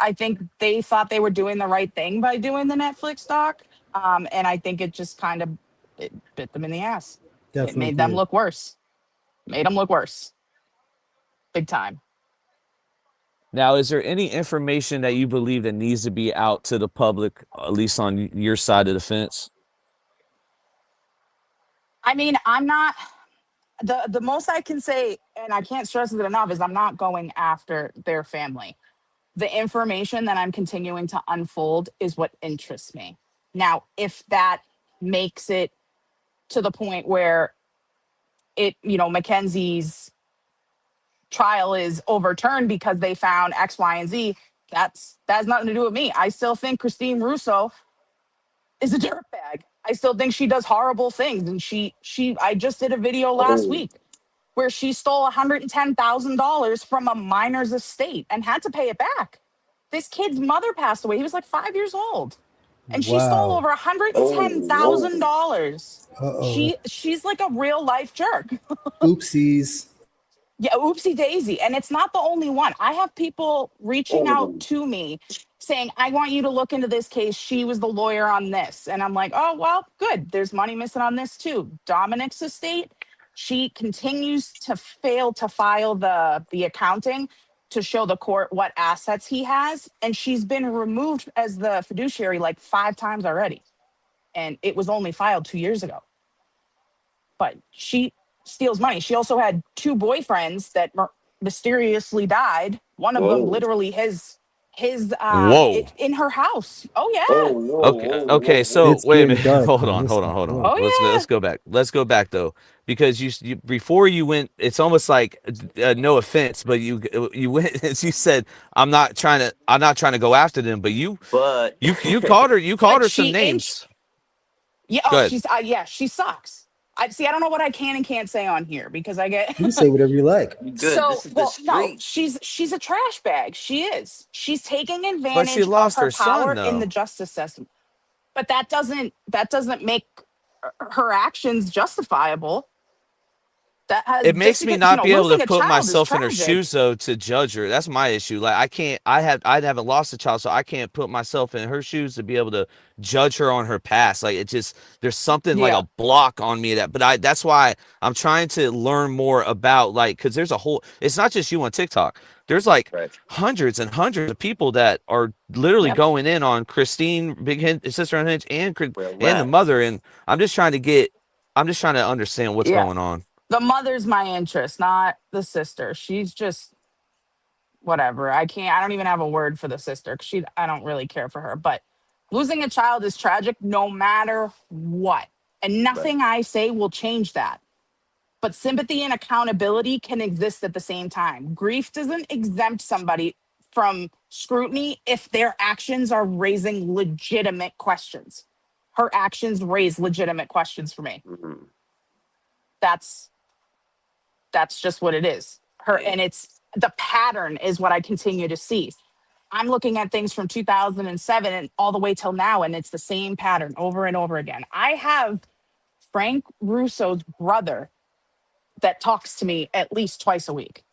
I think they thought they were doing the right thing by doing the Netflix doc. And I think it just kind of it bit them in the ass. It Definitely made them did. look worse. Made them look worse. Big time. Now, is there any information that you believe that needs to be out to the public, at least on your side of the fence? I mean, I'm not the most I can say, and I can't stress it enough, is I'm not going after their family. The information that I'm continuing to unfold is what interests me. Now, if that makes it to the point where Mackenzie's trial is overturned because they found X, Y, and Z, that has nothing to do with me. I still think Christine Russo is a dirtbag. I still think she does horrible things. And I just did a video last Oh, week where she stole $110,000 from a minor's estate and had to pay it back. This kid's mother passed away. He was like 5 years old. And she stole Wow. over oh, whoa. $110,000. Uh-oh. She's like a real life jerk. Oopsies. Yeah, oopsie daisy. And it's not the only one. I have people reaching out Oh, to me saying, I want you to look into this case. She was the lawyer on this. And I'm like, oh, well, good. There's money missing on this too. Dominic's estate, she continues to fail to file the accounting to show the court what assets he has. And she's been removed as the fiduciary like 5 times already. And it was only filed 2 years ago. But she steals money. She also had 2 boyfriends that mysteriously died. One of them whoa. literally Whoa. in her house. Oh Oh, yeah. whoa, Okay. whoa, Okay. whoa, So whoa. It's wait a getting minute. dark, Hold man. on. Hold on. Hold on. Whoa. Oh Let's go back. Let's go back though, because you before you went, it's almost like no offense, but you went as you said, I'm not trying to go after them, but But you called But her some she names. yeah, Go oh ahead. she's yeah, she sucks. I don't know what I can and can't say on here because I get You can say whatever you like. you good. so This is the well no, streets. she's a trash bag. She is. She's taking But she advantage of lost her her son power in the though. justice system. But that doesn't make her actions justifiable. That has It just makes me because not be able to losing a put child is myself in her tragic. shoes though to judge her. That's my issue. Like I haven't lost a child, so I can't put myself in her shoes to be able to judge her on her past. Like it just there's something like Yeah. a block on me that. But that's why I'm trying to learn more about like because there's a whole. It's not just you on TikTok. There's like Right. hundreds and hundreds of people that are literally Yep. going in on Christine, Sister Unhinged, Well, and the rats. mother. And I'm just trying to understand what's Yeah. going on. The mother's my interest, not the sister. She's just whatever. I don't even have a word for the sister because I don't really care for her. But losing a child is tragic no matter what. And Right. nothing I say will change that. But sympathy and accountability can exist at the same time. Grief doesn't exempt somebody from scrutiny if their actions are raising legitimate questions. Her actions raise legitimate questions for me. Mm-hmm. That's just what it is. Her Damn. and it's the pattern is what I continue to see. I'm looking at things from 2007 and all the way till now, and it's the same pattern over and over again. I have Frank Russo's brother that talks to me at least twice a week.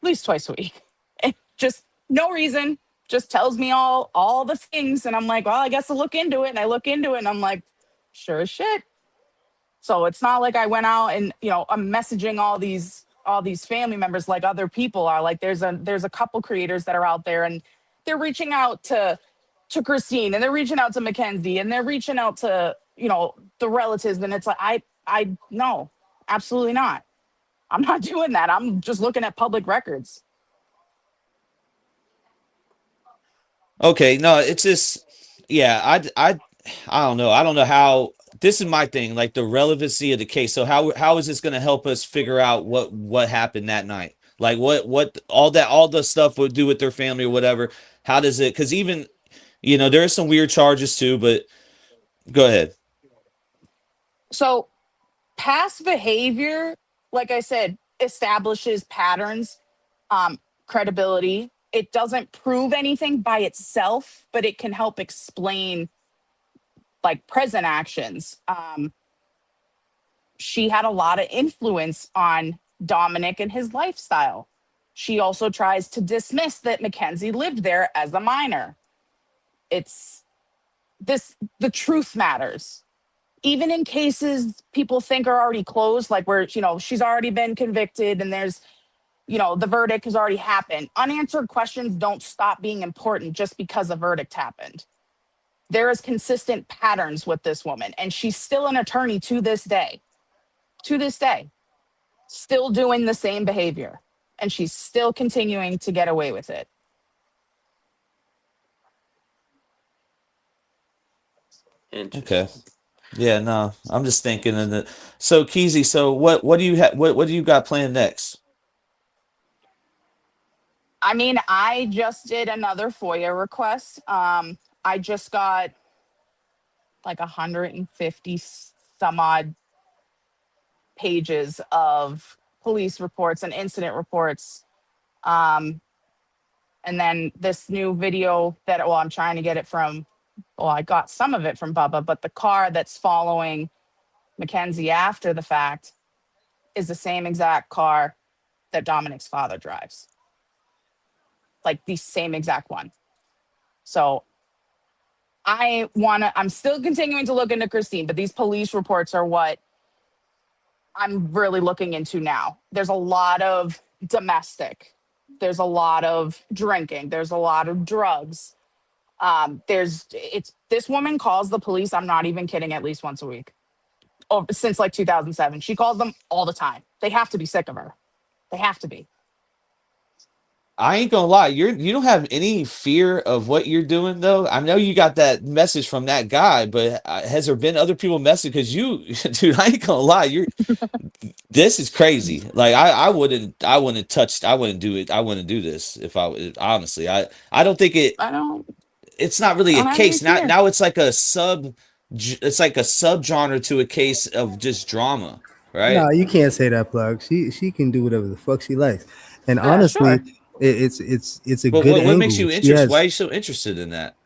At least twice a week. And just no reason, just tells me all the things. And I'm like, well, I guess I'll look into it. And I look into it and I'm like, sure as shit. So it's not like I went out and, I'm messaging all these family members like other people are. Like there's a couple creators that are out there and they're reaching out to Christine and they're reaching out to Mackenzie and they're reaching out to, the relatives. And it's like, I no, absolutely not. I'm not doing that. I'm just looking at public records. Okay, no, it's just, yeah, I don't know. I don't know how. This is my thing, like the relevancy of the case. So how is this going to help us figure out what happened that night? Like what all the stuff would do with their family or whatever. How does it? Because even there are some weird charges too. But go ahead. So past behavior, like I said, establishes patterns, credibility. It doesn't prove anything by itself, but it can help explain like present actions. She had a lot of influence on Dominic and his lifestyle. She also tries to dismiss that Mackenzie lived there as a minor. The truth matters. Even in cases people think are already closed, like where, she's already been convicted and there's, the verdict has already happened. Unanswered questions don't stop being important just because a verdict happened. There is consistent patterns with this woman, and she's still an attorney to this day. To this day, still doing the same behavior, and she's still continuing to get away with it. Okay. Yeah, no, I'm just thinking of the. So Keezy, so what do you what do you got planned next? I mean, I just did another FOIA request. I just got like 150 some odd pages of police reports and incident reports. And then this new video that, I'm trying to get it from, I got some of it from Bubba, but the car that's following Mackenzie after the fact is the same exact car that Dominic's father drives. Like the same exact one. So I'm still continuing to look into Christine, but these police reports are what I'm really looking into now. There's a lot of domestic. There's a lot of drinking. There's a lot of drugs. This woman calls the police, I'm not even kidding, at least once a week. Since like 2007. She calls them all the time. They have to be sick of her. They have to be. I ain't gonna lie, you don't have any fear of what you're doing though. I know you got that message from that guy, but has there been other people message? Because dude, I ain't gonna lie, this is crazy. Like I wouldn't do it. I wouldn't do this if honestly. I don't think it. It's not really a case now. It's like a subgenre to a case of just drama, right? No, you can't say that, Plug. She can do whatever the fuck she likes, and honestly. Sure. It's a good angle. What makes you interested? Why are you so interested in that?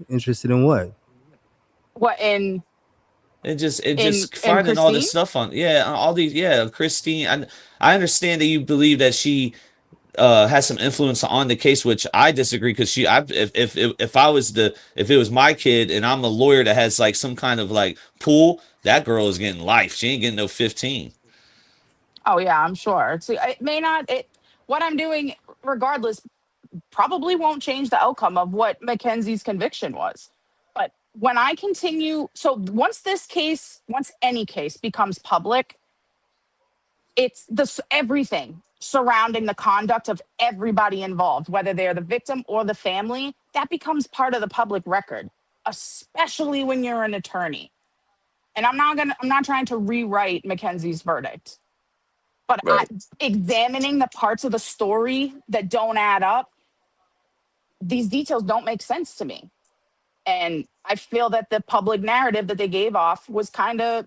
Interested in what? What in? Just finding all this stuff on all these Christine. I understand that you believe that she has some influence on the case, which I disagree because if it was my kid and I'm a lawyer that has like some kind of like pool, that girl is getting life. She ain't getting no 15. Oh yeah, I'm sure. So it may not. What I'm doing, regardless, probably won't change the outcome of what Mackenzie's conviction was. But when I continue, so once any case becomes public, it's everything surrounding the conduct of everybody involved, whether they're the victim or the family, that becomes part of the public record, especially when you're an attorney. And I'm not trying to rewrite Mackenzie's verdict. But right. Examining the parts of the story that don't add up, these details don't make sense to me. And I feel that the public narrative that they gave off was kind of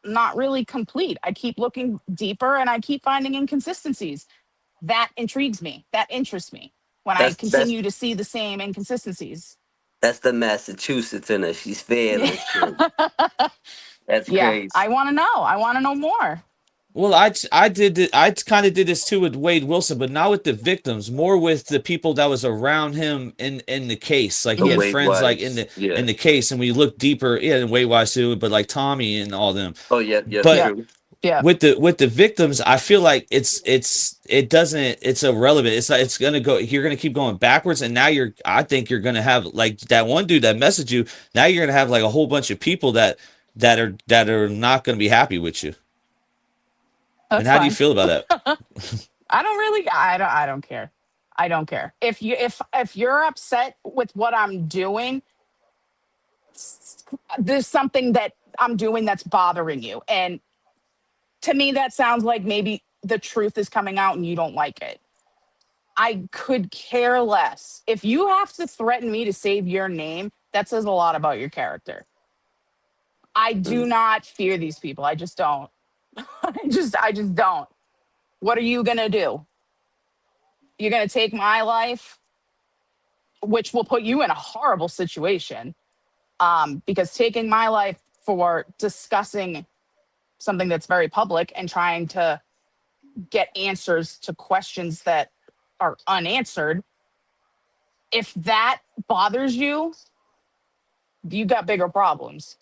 not really complete. I keep looking deeper and I keep finding inconsistencies. that intrigues me. That interests me when I That's continue to see the same inconsistencies. that's the Massachusetts in her. She's feeling shit. That's Yeah, crazy. I want to know. I want to know more. Well, I kind of did this too with Wade Wilson, but not with the victims, more with the people that was around him in the case. Like The he had Wade friends like wives. Yeah. in the case, and we look deeper, yeah, in Wade Wise too, but like Tommy and all them. Oh yeah, yeah, But Yeah, true. yeah. with the victims, I feel like it doesn't it's irrelevant. It's not it's gonna go you're gonna keep going backwards, and now I think you're gonna have like that one dude that messaged you. Now you're gonna have like a whole bunch of people that are not gonna be happy with you. And That's how do you fine. feel about that? I don't care. I don't care. If you're upset with what I'm doing, there's something that I'm doing that's bothering you. And to me that sounds like maybe the truth is coming out and you don't like it. I could care less. If you have to threaten me to save your name, that says a lot about your character. I do Mm. not fear these people. I just don't. I just don't. What are you going to do? You're going to take my life, which will put you in a horrible situation. Because taking my life for discussing something that's very public and trying to get answers to questions that are unanswered, if that bothers you, you got bigger problems.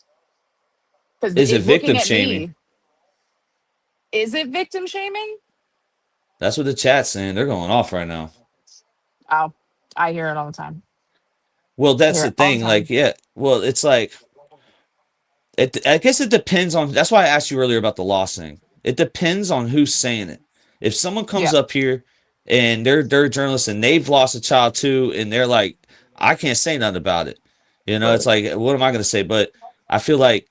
Because Is it looking victim at shaming? me, is it victim shaming? That's what the chat's saying. They're going off right now. Oh, I hear it all the time. Well, I that's hear the it all the thing. Like, time. yeah. Well, it's like I guess it depends on. That's why I asked you earlier about the loss thing. It depends on who's saying it. If someone comes Yeah. up here and they're journalists and they've lost a child too, and they're like, I can't say nothing about it. It's Right. like, what am I going to say? But I feel like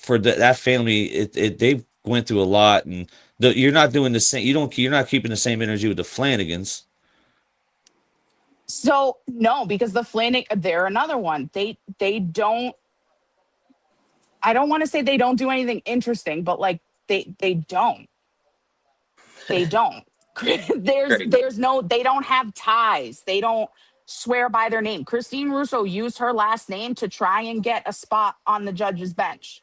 for that family, they've went through a lot, and you're not doing the same. You're not keeping the same energy with the Flanagans. So no, because the Flanagan, they're another one. They don't. I don't want to say they don't do anything interesting, but like they don't. They don't. Crazy. There's no. They don't have ties. They don't swear by their name. Christine Russo used her last name to try and get a spot on the judge's bench.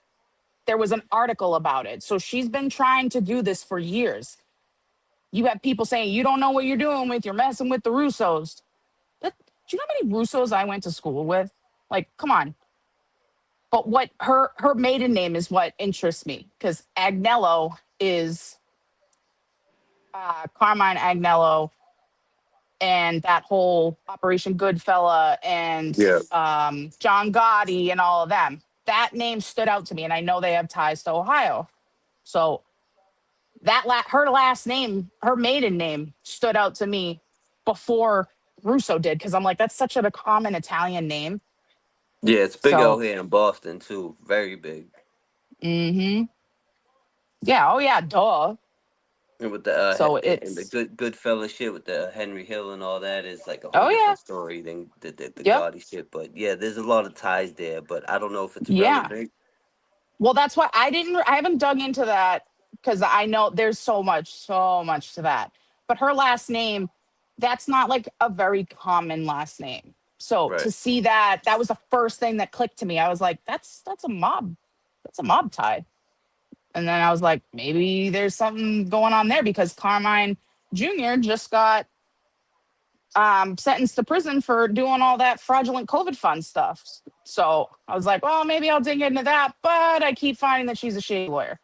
There was an article about it. So she's been trying to do this for years. You have people saying, you don't know what you're doing with, you're messing with the Russos. Do you know how many Russos I went to school with? Like, come on. But what her maiden name is what interests me, because Agnello is Carmine Agnello, and that whole Operation Goodfella and Yeah. John Gotti and all of them. That name stood out to me, and I know they have ties to Ohio. So her last name, her maiden name, stood out to me before Russo did, because I'm like, that's such a common Italian name. Yeah, it's big So, out here in Boston too. Very big. mm-hmm. Yeah, oh yeah, duh. And with the So and the it's, good fella shit with the Henry Hill and all that is like a whole oh yeah, different story than the yep, Gotti shit. But yeah, there's a lot of ties there. But I don't know if it's yeah. relevant. Well, that's why I haven't dug into that, because I know there's so much to that. But her last name, that's not like a very common last name. So Right. to see that, that was the first thing that clicked to me. I was like, that's a mob tie. And then I was like, maybe there's something going on there, because Carmine Jr. just got sentenced to prison for doing all that fraudulent COVID fund stuff. So I was like, well, maybe I'll dig into that. But I keep finding that she's a shady lawyer,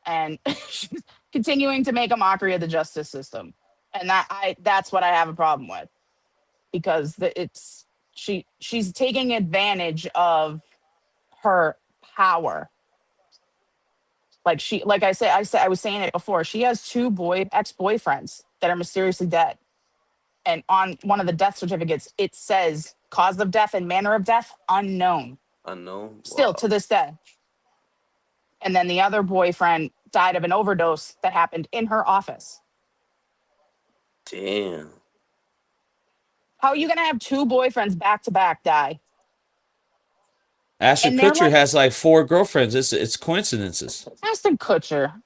and she's continuing to make a mockery of the justice system. And that's what I have a problem with, because she's taking advantage of her power. Like I was saying it before, she has two ex-boyfriends that are mysteriously dead. And on one of the death certificates, it says cause of death and manner of death unknown. Unknown. Still Wow. to this day. And then the other boyfriend died of an overdose that happened in her office. Damn. How are you gonna have two boyfriends back to back die? Ashton And they're Kutcher like has like 4 girlfriends. It's coincidences. Ashton Kutcher.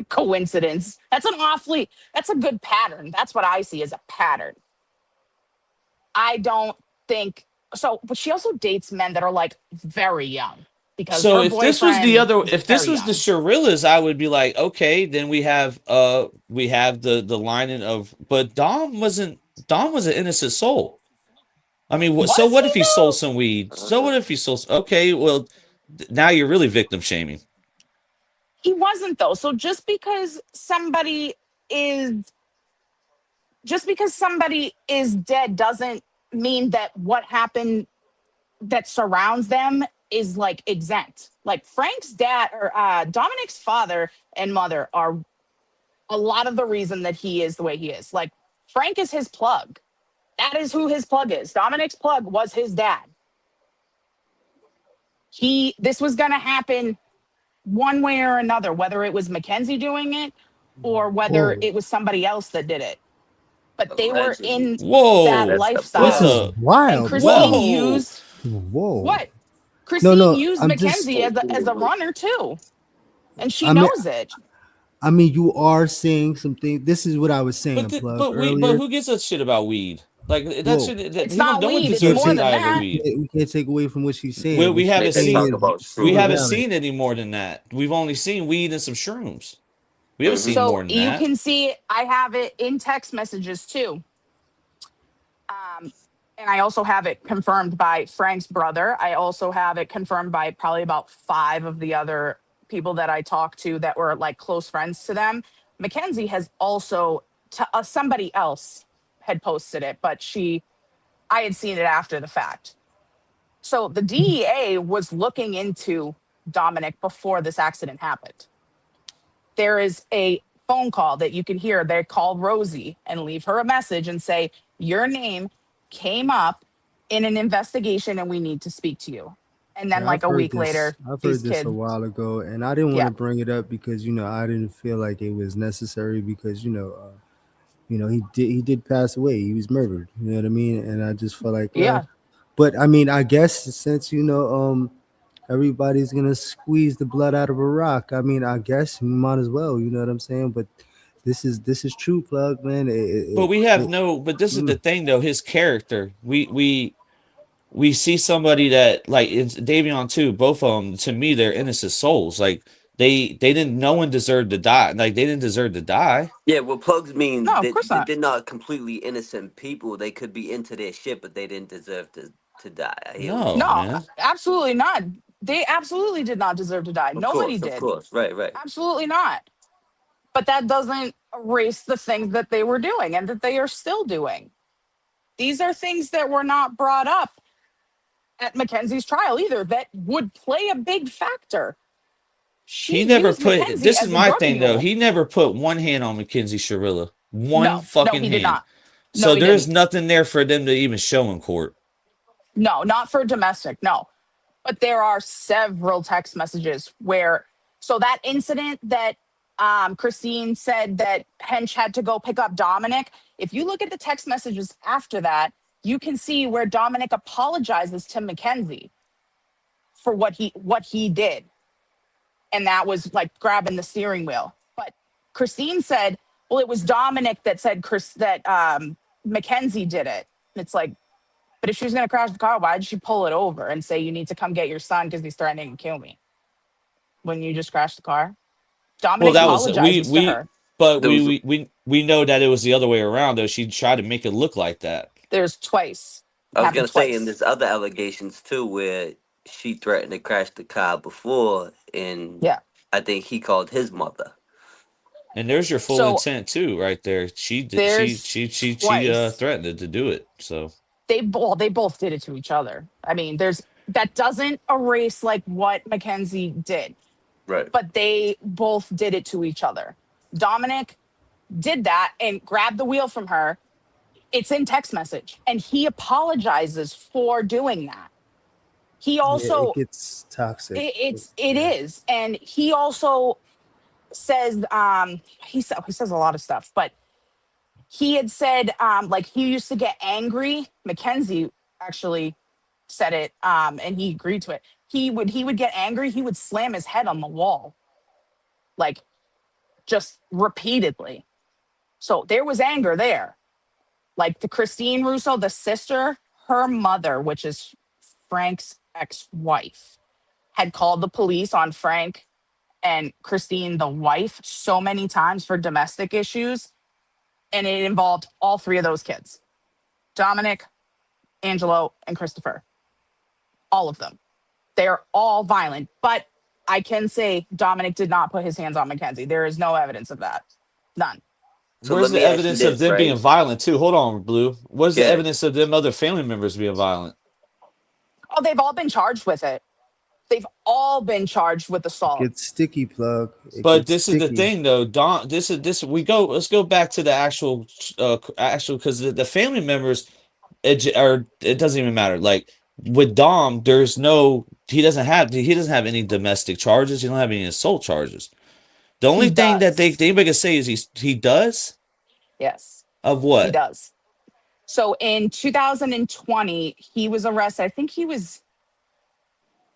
coincidence. That's a good pattern. That's what I see as a pattern. I don't think so, but she also dates men that are like very young because So her if this was the boyfriend other, is if this very was the young. Shirillas, I would be like, okay, then we have the lining of, but Dom was an innocent soul. I mean, so Was what he if he stole though? some weed? So what if he stole? Okay, well, now you're really victim shaming. He wasn't though. So is just because somebody is dead doesn't mean that what happened that surrounds them is like exempt. Like Frank's dad or Dominic's father and mother are a lot of the reason that he is the way he is. Like Frank is his plug. That is who his plug is. Dominic's plug was his dad. This was going to happen one way or another, whether it was Mackenzie doing it or whether Whoa, it was somebody else that did it. But they were Allegedly. in that Whoa, That's the what this lifestyle. is plan. the? And wild. Christine Wow. Whoa! used Whoa. what? No, Christine no. used I'm just. Mackenzie as a runner too. And she I mean, knows it. I mean, you are saying something. This is what I was saying, plug But earlier. who gives a shit about weed? Like that Whoa. should that, It's he don't. not No one weed, We it's can't deserves to more take. than die over that. weed. We can't take away from what she's We saying. What we she's haven't Let's saying talk seen is about we super haven't shrooms. valid. seen any more than that. We've only seen weed and some shrooms. We haven't Hmm. seen So more than you that. can see I have it in text messages too. And I also have it confirmed by Frank's brother. I also have it confirmed by probably about 5 of the other people that I talked to that were like close friends to them. Mackenzie has also, somebody else had posted it, but I had seen it after the fact. So the DEA was looking into Dominic before this accident happened. There is a phone call that you can hear. They call Rosie and leave her a message and say, your name came up in an investigation and we need to speak to you. And then Yeah, like a week later, I've these heard this a kids, while ago, and I didn't want yeah, to bring it up because I didn't feel like it was necessary because he did pass away. He was murdered. You know what I mean? And I just felt like, yeah, but I mean, I guess since everybody's gonna squeeze the blood out of a rock. I mean, I guess you might as well. You know what I'm saying? But this is true, plug, man. But we have no. But this is the Mm. thing, though. His character. We see somebody that like it's Davion too. Both of them, to me, they're innocent souls. Like they didn't. No one deserved to die. Like they didn't deserve to die. Yeah, what plugs means no, of that course not. they're not completely innocent people. They could be into their shit, but they didn't deserve to die. I hear what you're No, No, saying. man. absolutely not. They absolutely did not deserve to die. Nobody Of did. course, right, right. Absolutely not. But that doesn't erase the things that they were doing and that they are still doing. These are things that were not brought up at Mackenzie's trial either that would play a big factor. He She never used put. Mackenzie This is as a my drug thing, though. mule. He never put one hand on Mackenzie Shirilla. One No, fucking he did hand. not. No, So he there's didn't. nothing there for them to even show in court. No, not for domestic. No. But there are several text messages where, so that incident that Christine said that Hench had to go pick up Dominic, if you look at the text messages after that, you can see where Dominic apologizes to Mackenzie for what he did. And that was like grabbing the steering wheel. But Christine said, well, it was Dominic that said Mackenzie did it. It's like, but if she was going to crash the car, why did she pull it over and say, you need to come get your son because he's threatening to kill me? When you just crashed the car? Well, Dominic that was we apologizes to we. her. But There was we know that it was the other way around, though. She tried to make it look like that. There's twice. I It was happened gonna say, and twice. there's other allegations too where she threatened to crash the car before, and Yeah. I think he called his mother. And there's your full So intent too, right there. She did. there's She twice. threatened to do it. So They both did it to each other. I mean, that doesn't erase like what Mackenzie did, Right. but they both did it to each other. Dominic did that and grabbed the wheel from her. It's in text message, and he apologizes for doing that. He Yeah, it also gets toxic. it is, and he also says he says a lot of stuff, but he had said like he used to get angry. Mackenzie actually said it, and he agreed to it. He would get angry. He would slam his head on the wall, like just repeatedly. So there was anger there. Like the Christine Russo, the sister, her mother, which is Frank's ex-wife, had called the police on Frank and Christine, the wife, so many times for domestic issues. And it involved all three of those kids, Dominic, Angelo, and Christopher. All of them. They're all violent. But I can say Dominic did not put his hands on Mackenzie. There is no evidence of that. None. So Where's let the me ask you evidence of this, them being right? violent too? Hold on, Blue. Where's the Yeah. evidence of them other family members being violent? Oh, they've all been charged with it. They've all been charged with assault. Gets sticky, plug. It But gets this is the sticky. thing, though. Don, this let's go back to the actual because the family members, it doesn't even matter. Like with Dom, he doesn't have any domestic charges. He don't have any assault charges. The only He thing that does. anybody can say is he does. Yes, Of he what? does. So in 2020, he was arrested. I think he was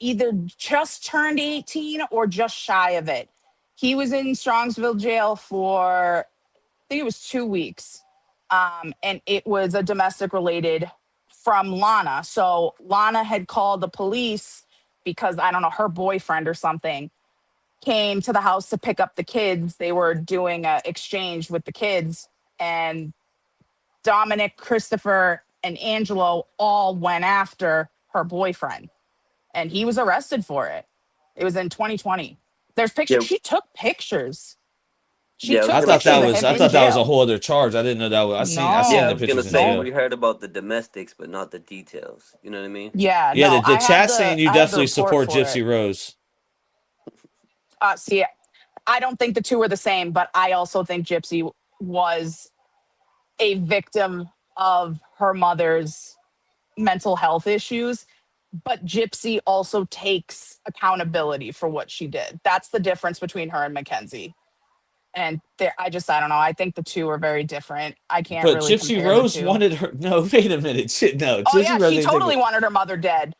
either just turned 18 or just shy of it. He was in Strongsville jail for, I think it was 2 weeks. And it was a domestic related from Lana. So Lana had called the police because, I don't know, her boyfriend or something came to the house to pick up the kids. They were doing an exchange with the kids. And Dominic, Christopher, and Angelo all went after her boyfriend. And he was arrested for it. It was in 2020. There's Yeah. pictures. She took pictures. She Yeah, I was took I gonna thought pictures that of say. was him I in thought that was a jail. whole other charge. I didn't know that was. I seen Yeah, I the No, was gonna pictures in say no. jail. we heard about the domestics, but not the details. You know what I mean? Yeah, Yeah, no. the chat saying you I have the definitely report support for it. Gypsy Rose. See, I don't think the two are the same, but I also think Gypsy was a victim of her mother's mental health issues. But Gypsy also takes accountability for what she did. That's the difference between her and Mackenzie. And I don't know. I think the two are very different. I can't But really Gypsy compare the Rose two. wanted her. No, wait a minute. Shit, no. Oh yeah, Gypsy Rose she didn't take totally it. wanted her mother dead,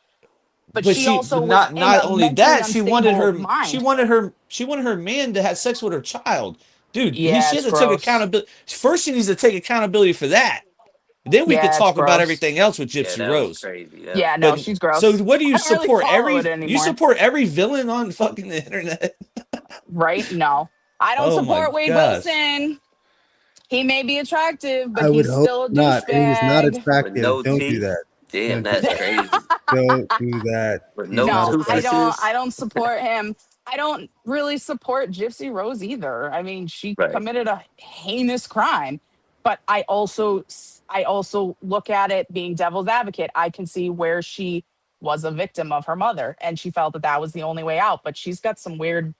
but But she also was not in not a only mentally that, unstable she mind. wanted her man to have sex with her child. Dude, he Yeah, should it's have took gross. accountability. First, she needs to take accountability for that. Then we could Yeah, it's talk about gross. everything else with Yeah, Gypsy that was Rose. crazy. That was Yeah, no, But she's so gross. what do you I don't really support? follow it You anymore. support every villain on fucking the internet? Right? No. I don't Oh my support Wade gosh. Wilson. He may be attractive, but I would he's hope still a not. He is not douchebag. with attractive. no Don't do teeth. that. Damn, Don't do that's that. crazy. Don't do that. With He's no not No, attractive. toothbrushes. I don't support him. I don't really support Gypsy Rose either. I mean, she Right. committed a heinous crime, but I also look at it being devil's advocate. I can see where she was a victim of her mother and she felt that that was the only way out, but she's got some weird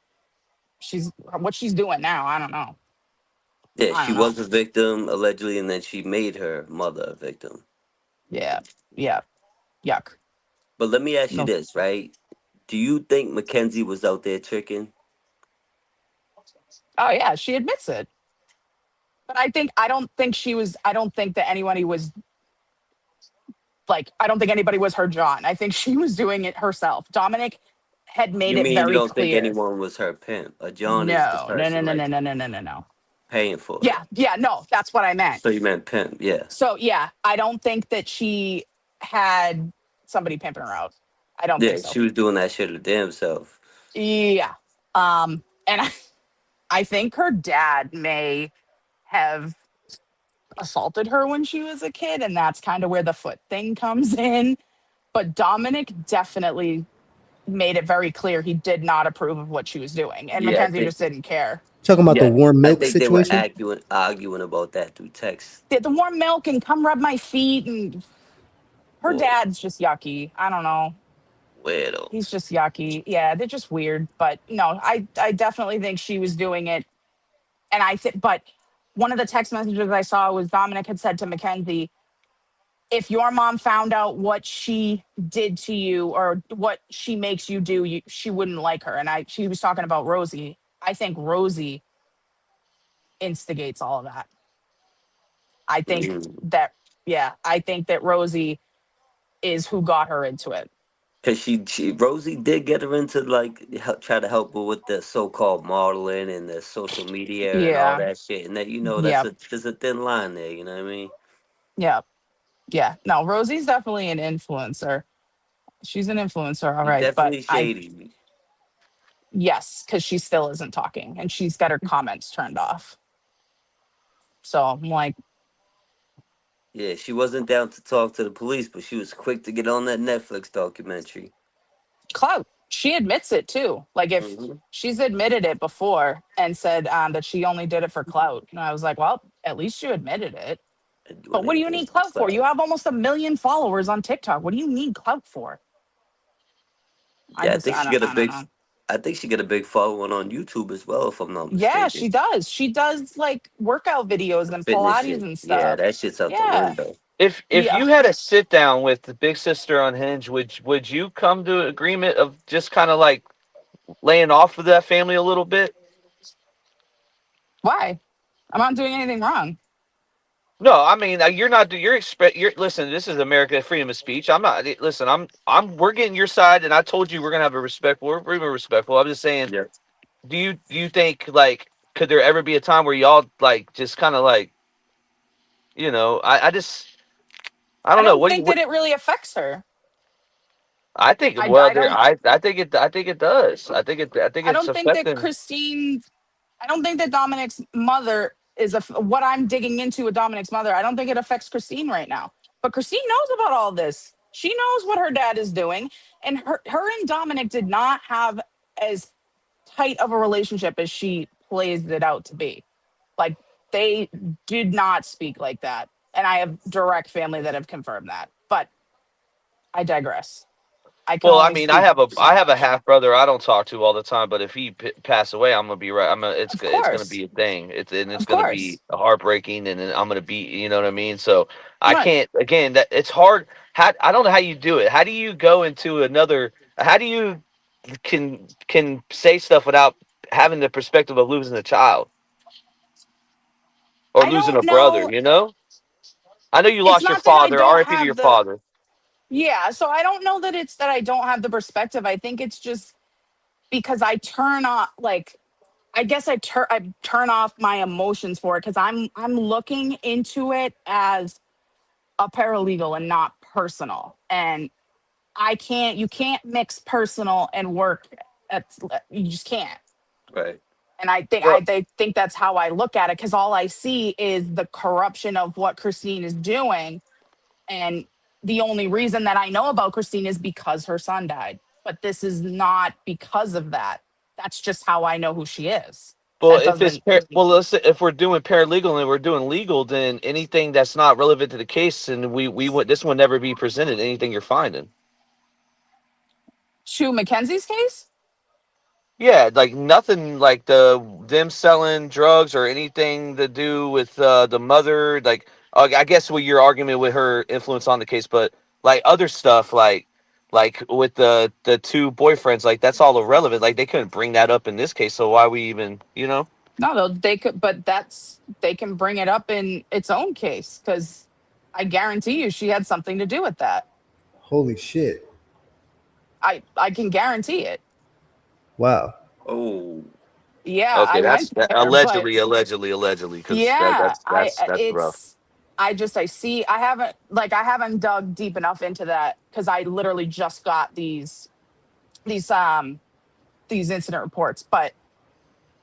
she's what she's doing now. I don't know. Yeah, I she don't know. was a victim allegedly, and then she made her mother a victim. Yeah. Yeah. Yuck. But let me ask you No. this, right? Do you think Mackenzie was out there tricking? Oh yeah, she admits it. But I don't think that anybody was like, I don't think anybody was her John. I think she was doing it herself. Dominic had made You it mean you very don't think clear. anyone was her pimp? A John is the No, no, no, person no, no, like no, no, no, no, no. paying for her. Yeah, yeah, no, that's what I meant. So you meant pimp, yeah. So yeah, I don't think that she had somebody pimping her out. I don't think Yeah, so. she was doing that shit her damn self. Yeah. And I think her dad may have assaulted her when she was a kid, and that's kind of where the foot thing comes in. But Dominic definitely made it very clear he did not approve of what she was doing, and Yeah, I Mackenzie think just didn't care. Talking about the yeah, warm I milk think they were situation. arguing about that through text. The warm milk and come rub my feet, and her Whoa, dad's just yucky. I don't know. weirdo. He's just yucky. Yeah, they're just weird. But no, I definitely think she was doing it, and but one of the text messages I saw was Dominic had said to Mackenzie, if your mom found out what she did to you or what she makes you do, she wouldn't like her. And she was talking about Rosie. I think Rosie instigates all of that. I think Mm. that, yeah, I think that Rosie is who got her into it. Cause Rosie did get her into try to help her with the so-called modeling and the social media and all Yeah. that shit, and that Yep. there's a thin line there. You know what I mean? Yep. Yeah. No, Rosie's definitely an influencer. She's an influencer, all She's right. But definitely shady. yes, because she still isn't talking and she's got her comments turned off. So I'm like, Yeah, she wasn't down to talk to the police, but she was quick to get on that Netflix documentary. clout. She admits it too. Like if Hmm. she's admitted it before and said that she only did it for clout. And I was like, well, at least you admitted it. But what do you need clout for? You have almost 1 million followers on TikTok. What do you need clout for? Yeah, I think she got a I don't big. know. I think she got a big following on YouTube as well, if I'm not Yeah, mistaken. she does. She does like workout videos and Fitness Pilates shit. and Yeah, stuff. that shit's out the Yeah. window. If Yeah. you had a sit down with the big sister on Hinge, would you come to an agreement of just kind of like laying off of that family a little bit? Why? I'm not doing anything wrong. No, I mean you're not. You're listen. This is America, freedom of speech. I'm not. Listen, We're getting your side, and I told you we're gonna have a respectful. We're being respectful. I'm just saying. Yeah. Do you think like could there ever be a time where y'all like just kind of like I I don't know. don't What do you? think that it really affects her. I think I, well I there don't I think it does. I think I it's don't think that affecting. I don't think that Dominic's mother what I'm digging into with Dominic's mother. I don't think it affects Christine right now. But Christine knows about all this. She knows what her dad is doing. And her and Dominic did not have as tight of a relationship as she plays it out to be. Like they did not speak like that. And I have direct family that have confirmed that. But I digress. I can Well, I only mean, I speak have a so I have a much. half brother I don't talk to all the time, but if he pass away, I'm gonna be right. Of It's gonna course. be a thing. It's Of gonna be course. heartbreaking, and then I'm gonna be, you know what I mean. So I Right. can't again. That it's hard. I don't know how you do it. How do you go into another? How do you can say stuff without having the perspective of losing a child or I losing a don't brother? know. You know. I know you It's lost your not that I father. don't R.I.P. to your have the father. yeah, so I don't know that it's that I don't have the perspective. I think it's just because I turn off like I guess I turn off my emotions for it because I'm looking into it as a paralegal and not personal. And I can't you can't mix personal and work. You just can't. Right. And Well, they think that's how I look at it because all I see is the corruption of what Christine is doing. And the only reason that I know about Christine is because her son died. But this is not because of that. That's just how I know who she is. Well, That doesn't let's say if we're doing paralegal and we're doing legal, then anything that's not relevant to the case, and we would this would never be presented. Anything you're finding, to Mackenzie's case? yeah, like nothing like them selling drugs or anything to do with the mother. Like I guess what your argument with her influence on the case, but like other stuff, like with the two boyfriends, like that's all irrelevant. Like they couldn't bring that up in this case, so why we even, you know? No, they could, but they can bring it up in its own case because I guarantee you she had something to do with that. Holy shit. I can guarantee it. Wow. Oh. Yeah, Okay, I that's went there, but allegedly, because yeah, that's rough. I haven't dug deep enough into that because I literally just got these um these incident reports, but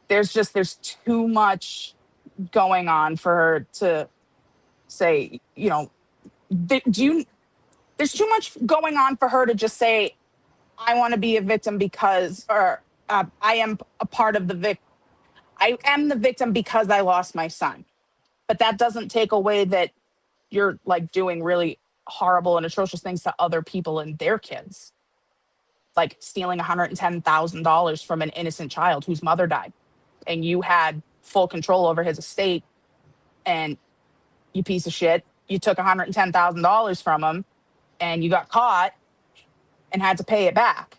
there's too much going on for her to say, do you there's too much going on for her to just say I want to be a victim because or I am a part of I am the victim because I lost my son. But that doesn't take away that you're like doing really horrible and atrocious things to other people and their kids. Like stealing $110,000 from an innocent child whose mother died. And you had full control over his estate. And you piece of shit, you took $110,000 from him and you got caught and had to pay it back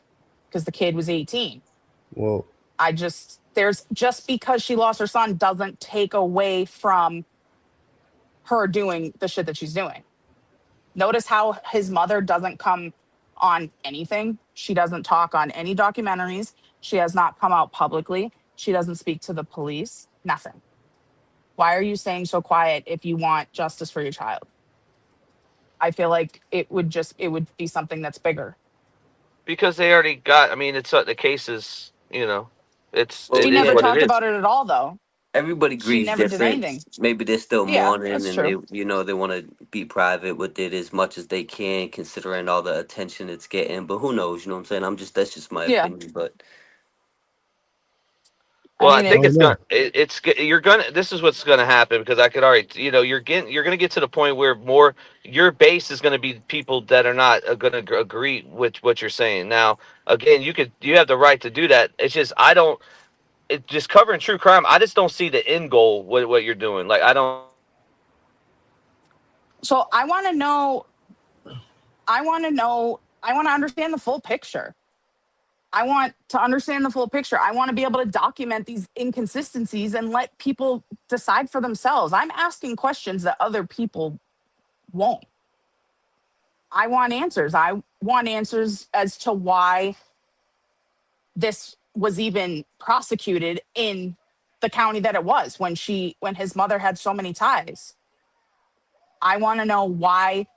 because the kid was 18. Whoa. There's just because she lost her son doesn't take away from her doing the shit that she's doing. Notice how his mother doesn't come on anything. She doesn't talk on any documentaries. She has not come out publicly. She doesn't speak to the police. Nothing. Why are you staying so quiet if you want justice for your child? I feel like it would be something that's bigger. Because they already got. I mean, it's the case is. Well, She it is never what it talked is. about it at all, though. Everybody She grieves never did different. anything. Maybe they're still Yeah, mourning, that's and true. they want to be private with it as much as they can, considering all the attention it's getting. But who knows? You know what I'm saying? That's just my Yeah. opinion. But I Well, I mean, think don't it's know. gonna. You're gonna. This is what's gonna happen because I could already. You're gonna get to the point where your base is gonna be people that are not gonna agree with what you're saying. Now, again, you have the right to do that. It's just I don't. It just covering true crime. I just don't see the end goal with what you're doing. Like I don't. so I want to know. I want to know. I want to understand the full picture. I want to understand the full picture. I want to be able to document these inconsistencies and let people decide for themselves. I'm asking questions that other people won't. I want answers. I want answers as to why this was even prosecuted in the county that it was when his mother had so many ties. I want to know why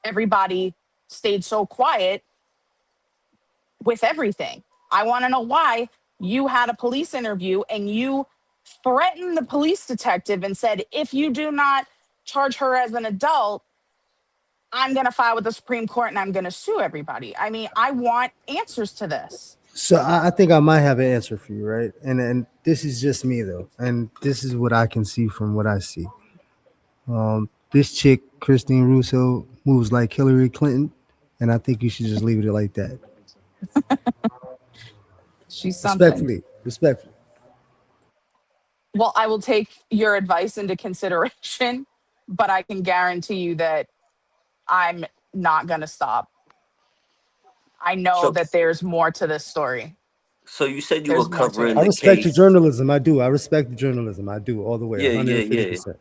everybody stayed so quiet with everything. I want to know why you had a police interview and you threatened the police detective and said, if you do not charge her as an adult, I'm going to file with the Supreme Court and I'm going to sue everybody. I mean, I want answers to this. So I think I might have an answer for you, right? And this is just me though, and this is what I can see from what I see. This chick, Christine Russo, moves like Hillary Clinton, and I think you should just leave it like that. She's something. Respectfully. Well, I will take your advice into consideration, but I can guarantee you that I'm not going to stop. I know So that there's more to this story. so you said you were There's more to covering I it. the respect your case. journalism. I do. I respect the journalism. I do all the way, Yeah, yeah, yeah. 150%.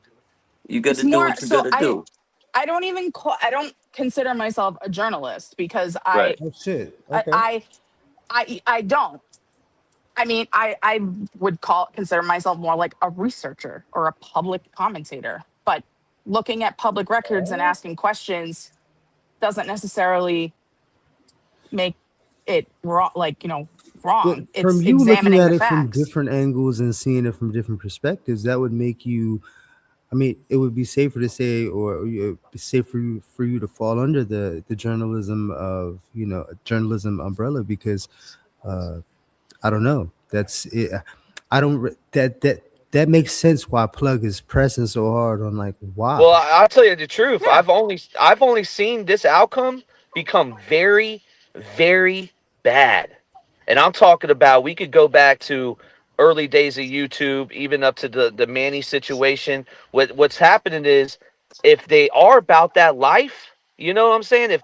You got It's to do more what you got so to do. I don't consider myself a journalist because Right. Oh shit. I Okay. I I don't. I mean, I would consider myself more like a researcher or a public commentator, but looking at public records and asking questions doesn't necessarily make it wrong, But wrong. from It's you looking examining at the it from facts. different angles and seeing it from different perspectives, that would make you. I mean, it would be safer to say, or safe for you to fall under the journalism of journalism umbrella because I don't know. That's it. I don't that makes sense why Plug is pressing so hard on like Well, why. I'll tell you the truth. Yeah. I've only seen this outcome become very, very bad. And I'm talking about we could go back to early days of YouTube, even up to the Manny situation. What's happening is if they are about that life, you know what I'm saying?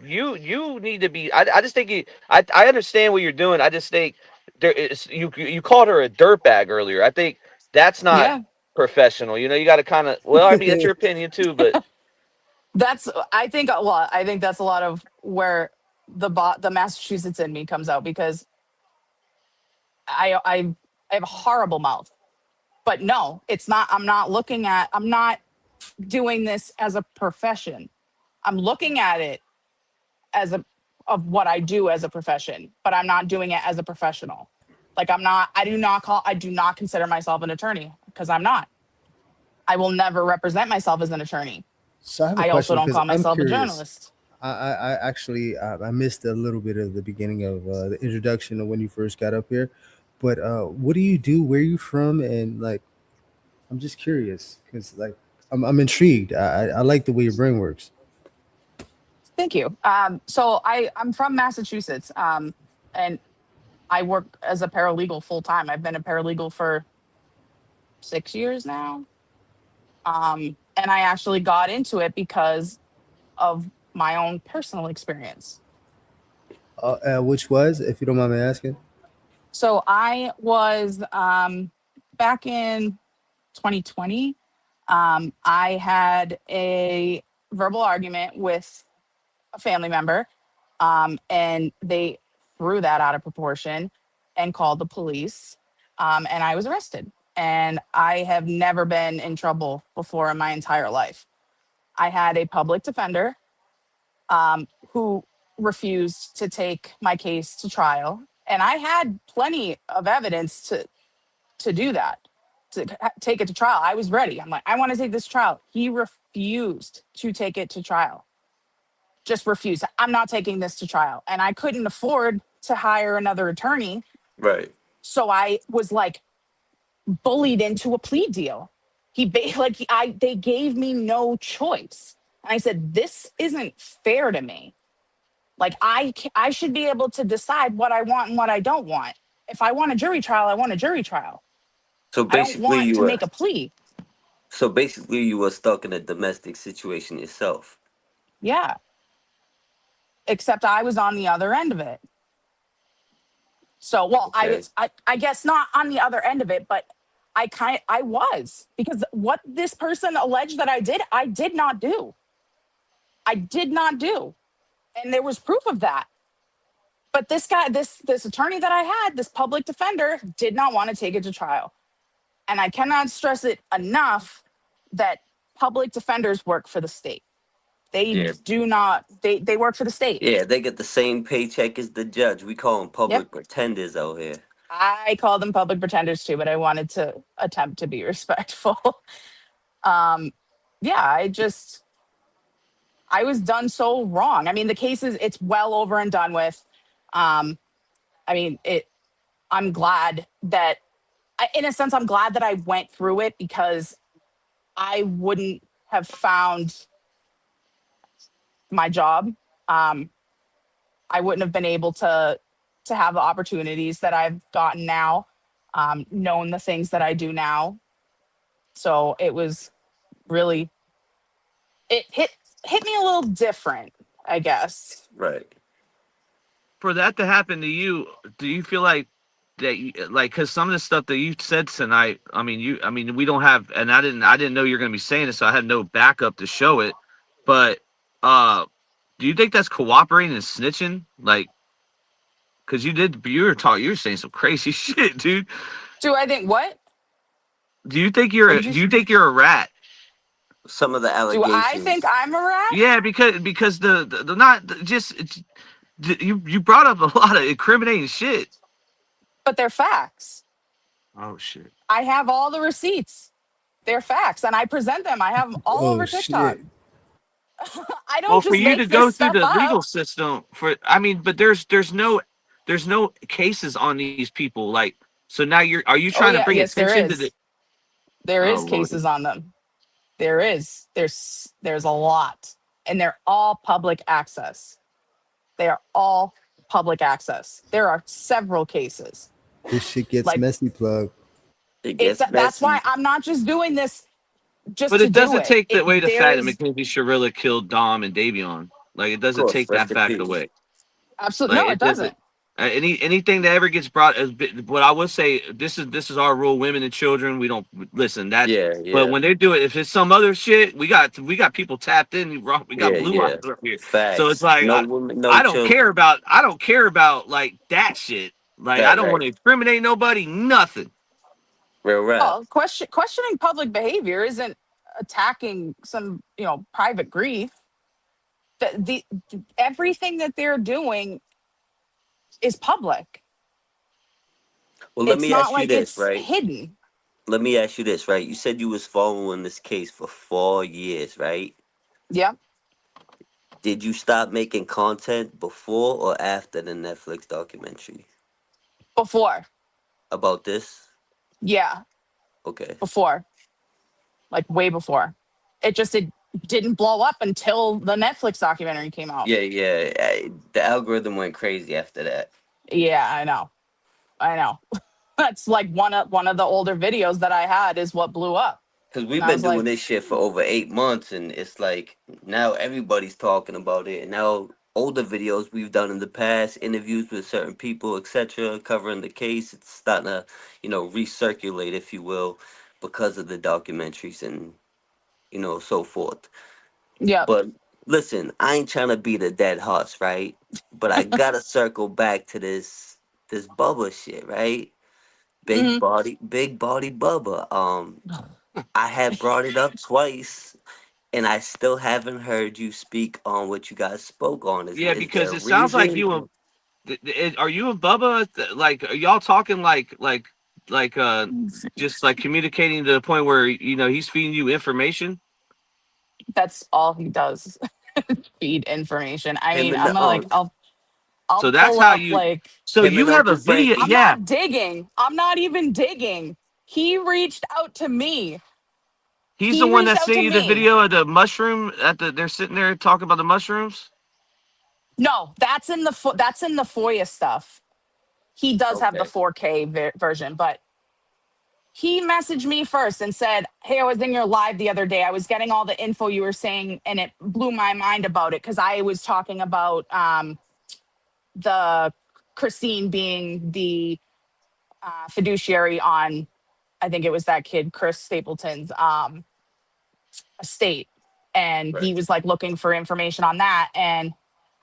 You need to be. I just think I understand what you're doing. I just think you called her a dirtbag earlier. I think that's not Yeah. professional. You got to kind of. Well, I mean that's your opinion too, but I think that's a lot of where the Massachusetts in me comes out because I have a horrible mouth. But no, it's not. I'm not doing this as a profession. I'm looking at it as of what I do as a profession, but I'm not doing it as a professional. Like I do not consider myself an attorney because I'm not. I will never represent myself as an attorney. So I have a I also question don't because call I'm myself a curious. journalist. I actually I missed a little bit of the beginning of the introduction of when you first got up here, but what do you do? Where are you from? And like, I'm just curious because like I'm intrigued. I like the way your brain works. Thank you. So I'm from Massachusetts, and I work as a paralegal full time. I've been a paralegal for 6 years now. And I actually got into it because of my own personal experience. Which was, if you don't mind me asking. So I was back in 2020. I had a verbal argument with a family member, And they threw that out of proportion and called the police. And I was arrested. And I have never been in trouble before in my entire life. I had a public defender who refused to take my case to trial. And I had plenty of evidence to do that, to take it to trial. I was ready. I'm like, I want to take this to trial. He refused to take it to trial. Just refused. I'm not taking this to trial. And I couldn't afford to hire another attorney. Right. So I was like bullied into a plea deal. They gave me no choice. And I said, this isn't fair to me. Like I should be able to decide what I want and what I don't want. If I want a jury trial, I want a jury trial. So I don't basically, want to make a plea. you were stuck in a domestic situation yourself. Yeah. Except I was on the other end of it. So, well, Okay. I guess not on the other end of it, but I was, because what this person alleged that I did not do. I did not do. And there was proof of that. But this guy, this attorney that I had, this public defender, did not want to take it to trial. And I cannot stress it enough that public defenders work for the state. They Yeah. do not, they work for the state. Yeah, they get the same paycheck as the judge. We call them public Yep. pretenders out here. I call them public pretenders too, but I wanted to attempt to be respectful. Yeah, I was done so wrong. I mean, the case it's well over and done with. I mean, I'm glad that, in a sense, I'm glad that I went through it, because I wouldn't have found my job. I wouldn't have been able to have the opportunities that I've gotten now, known the things that I do now. So it was really, it hit me a little different, I guess. Right. For that to happen to you, do you feel like that, because some of the stuff that you said tonight, I mean, we don't have, and I didn't know you're going to be saying this, so I had no backup to show it. But do you think that's cooperating and snitching? Like, because you were saying some crazy shit, dude. Do I think what? Do you think you're a rat? Some of the Do allegations. I think I'm a rat? Yeah, because the not just you brought up a lot of incriminating shit. But they're facts. Oh shit. I have all the receipts. They're facts, and I present them. I have them all over TikTok. Shit. I don't Well, just for you make to this go through stuff the up. legal system but there's no cases on these people. Like, so now are you trying to bring yes, there attention to is. the? There Oh, is cases on them. There is. There's a lot, and they're all public access. They are all public access. There are several cases. This shit gets Like, messy, plug. It gets That's messy. why I'm not just doing this just But to it do doesn't it. take away the There fact that is Mackenzie Shirilla killed Dom and Davion. Like, it doesn't Of course, take rest that in fact peace. away. absolutely Like, no, it doesn't. Anything that ever gets brought, what I would say, this is our rule: women and children. We don't listen. That, Yeah. but when they do it, if it's some other shit, we got people tapped in. We got blue eyes up here. Facts. So it's like No women, no I don't children. care about like that shit. Like, I don't want to incriminate nobody. Nothing. Real rap. Well, questioning public behavior isn't attacking some, private grief. The everything that they're doing is public. Well, let It's me not ask you like this, it's right? hidden. Let me ask you this, right? You said you was following this case for 4 years, right? Yeah. Did you stop making content before or after the Netflix documentary Before. about this? Yeah. Okay. Before. Like way before. It didn't blow up until the Netflix documentary came out. Yeah. The algorithm went crazy after that. Yeah, I know. That's like one of the older videos that I had is what blew up. Because we've And I been was doing like, this shit for over 8 months, and it's like now everybody's talking about it. And now older videos we've done in the past, interviews with certain people, etc., covering the case, it's starting to, recirculate, if you will, because of the documentaries and, so forth. yeah. But Listen, I ain't trying to beat a dead horse, right? But I gotta circle back to this Bubba shit, right? Hmm. Big body Bubba. I had brought it up twice, and I still haven't heard you speak on what you guys spoke on. Yeah, Is there because a it sounds like reason? you and are you and Bubba like are y'all talking like just like communicating to the point where he's feeding you information? That's all he does. Feed information. I Him mean, and I'm the gonna like I'll So that's pull how up you. like So him you and have a Uncle video, I'm Frankie. yeah. not digging. I'm not even digging. He reached out to me. He's the He one reached that out sent to you the me. video of the mushroom they're sitting there talking about the mushrooms. No, that's in the FOIA stuff. He does have the Okay. 4K version, but he messaged me first and said, "Hey, I was in your live the other day. I was getting all the info you were saying, and it blew my mind about it because I was talking about the Christine being the fiduciary on, I think it was that kid Chris Stapleton's estate, and he Right. was like looking for information on that, and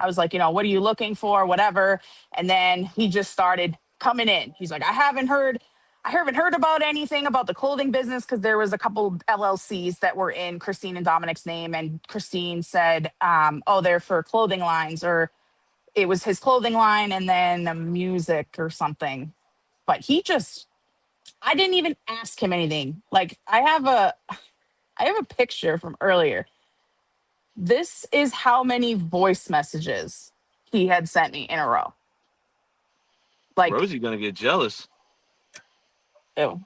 I was like, what are you looking for, whatever. And then he just started coming in. He's like, I haven't heard about anything about the clothing business because there was a couple LLCs that were in Christine and Dominic's name, and Christine said, oh, they're for clothing lines, or it was his clothing line and then music or something. But I didn't even ask him anything. Like I have a picture from earlier. This is how many voice messages he had sent me in a row. Like, Rosie gonna get jealous. ew,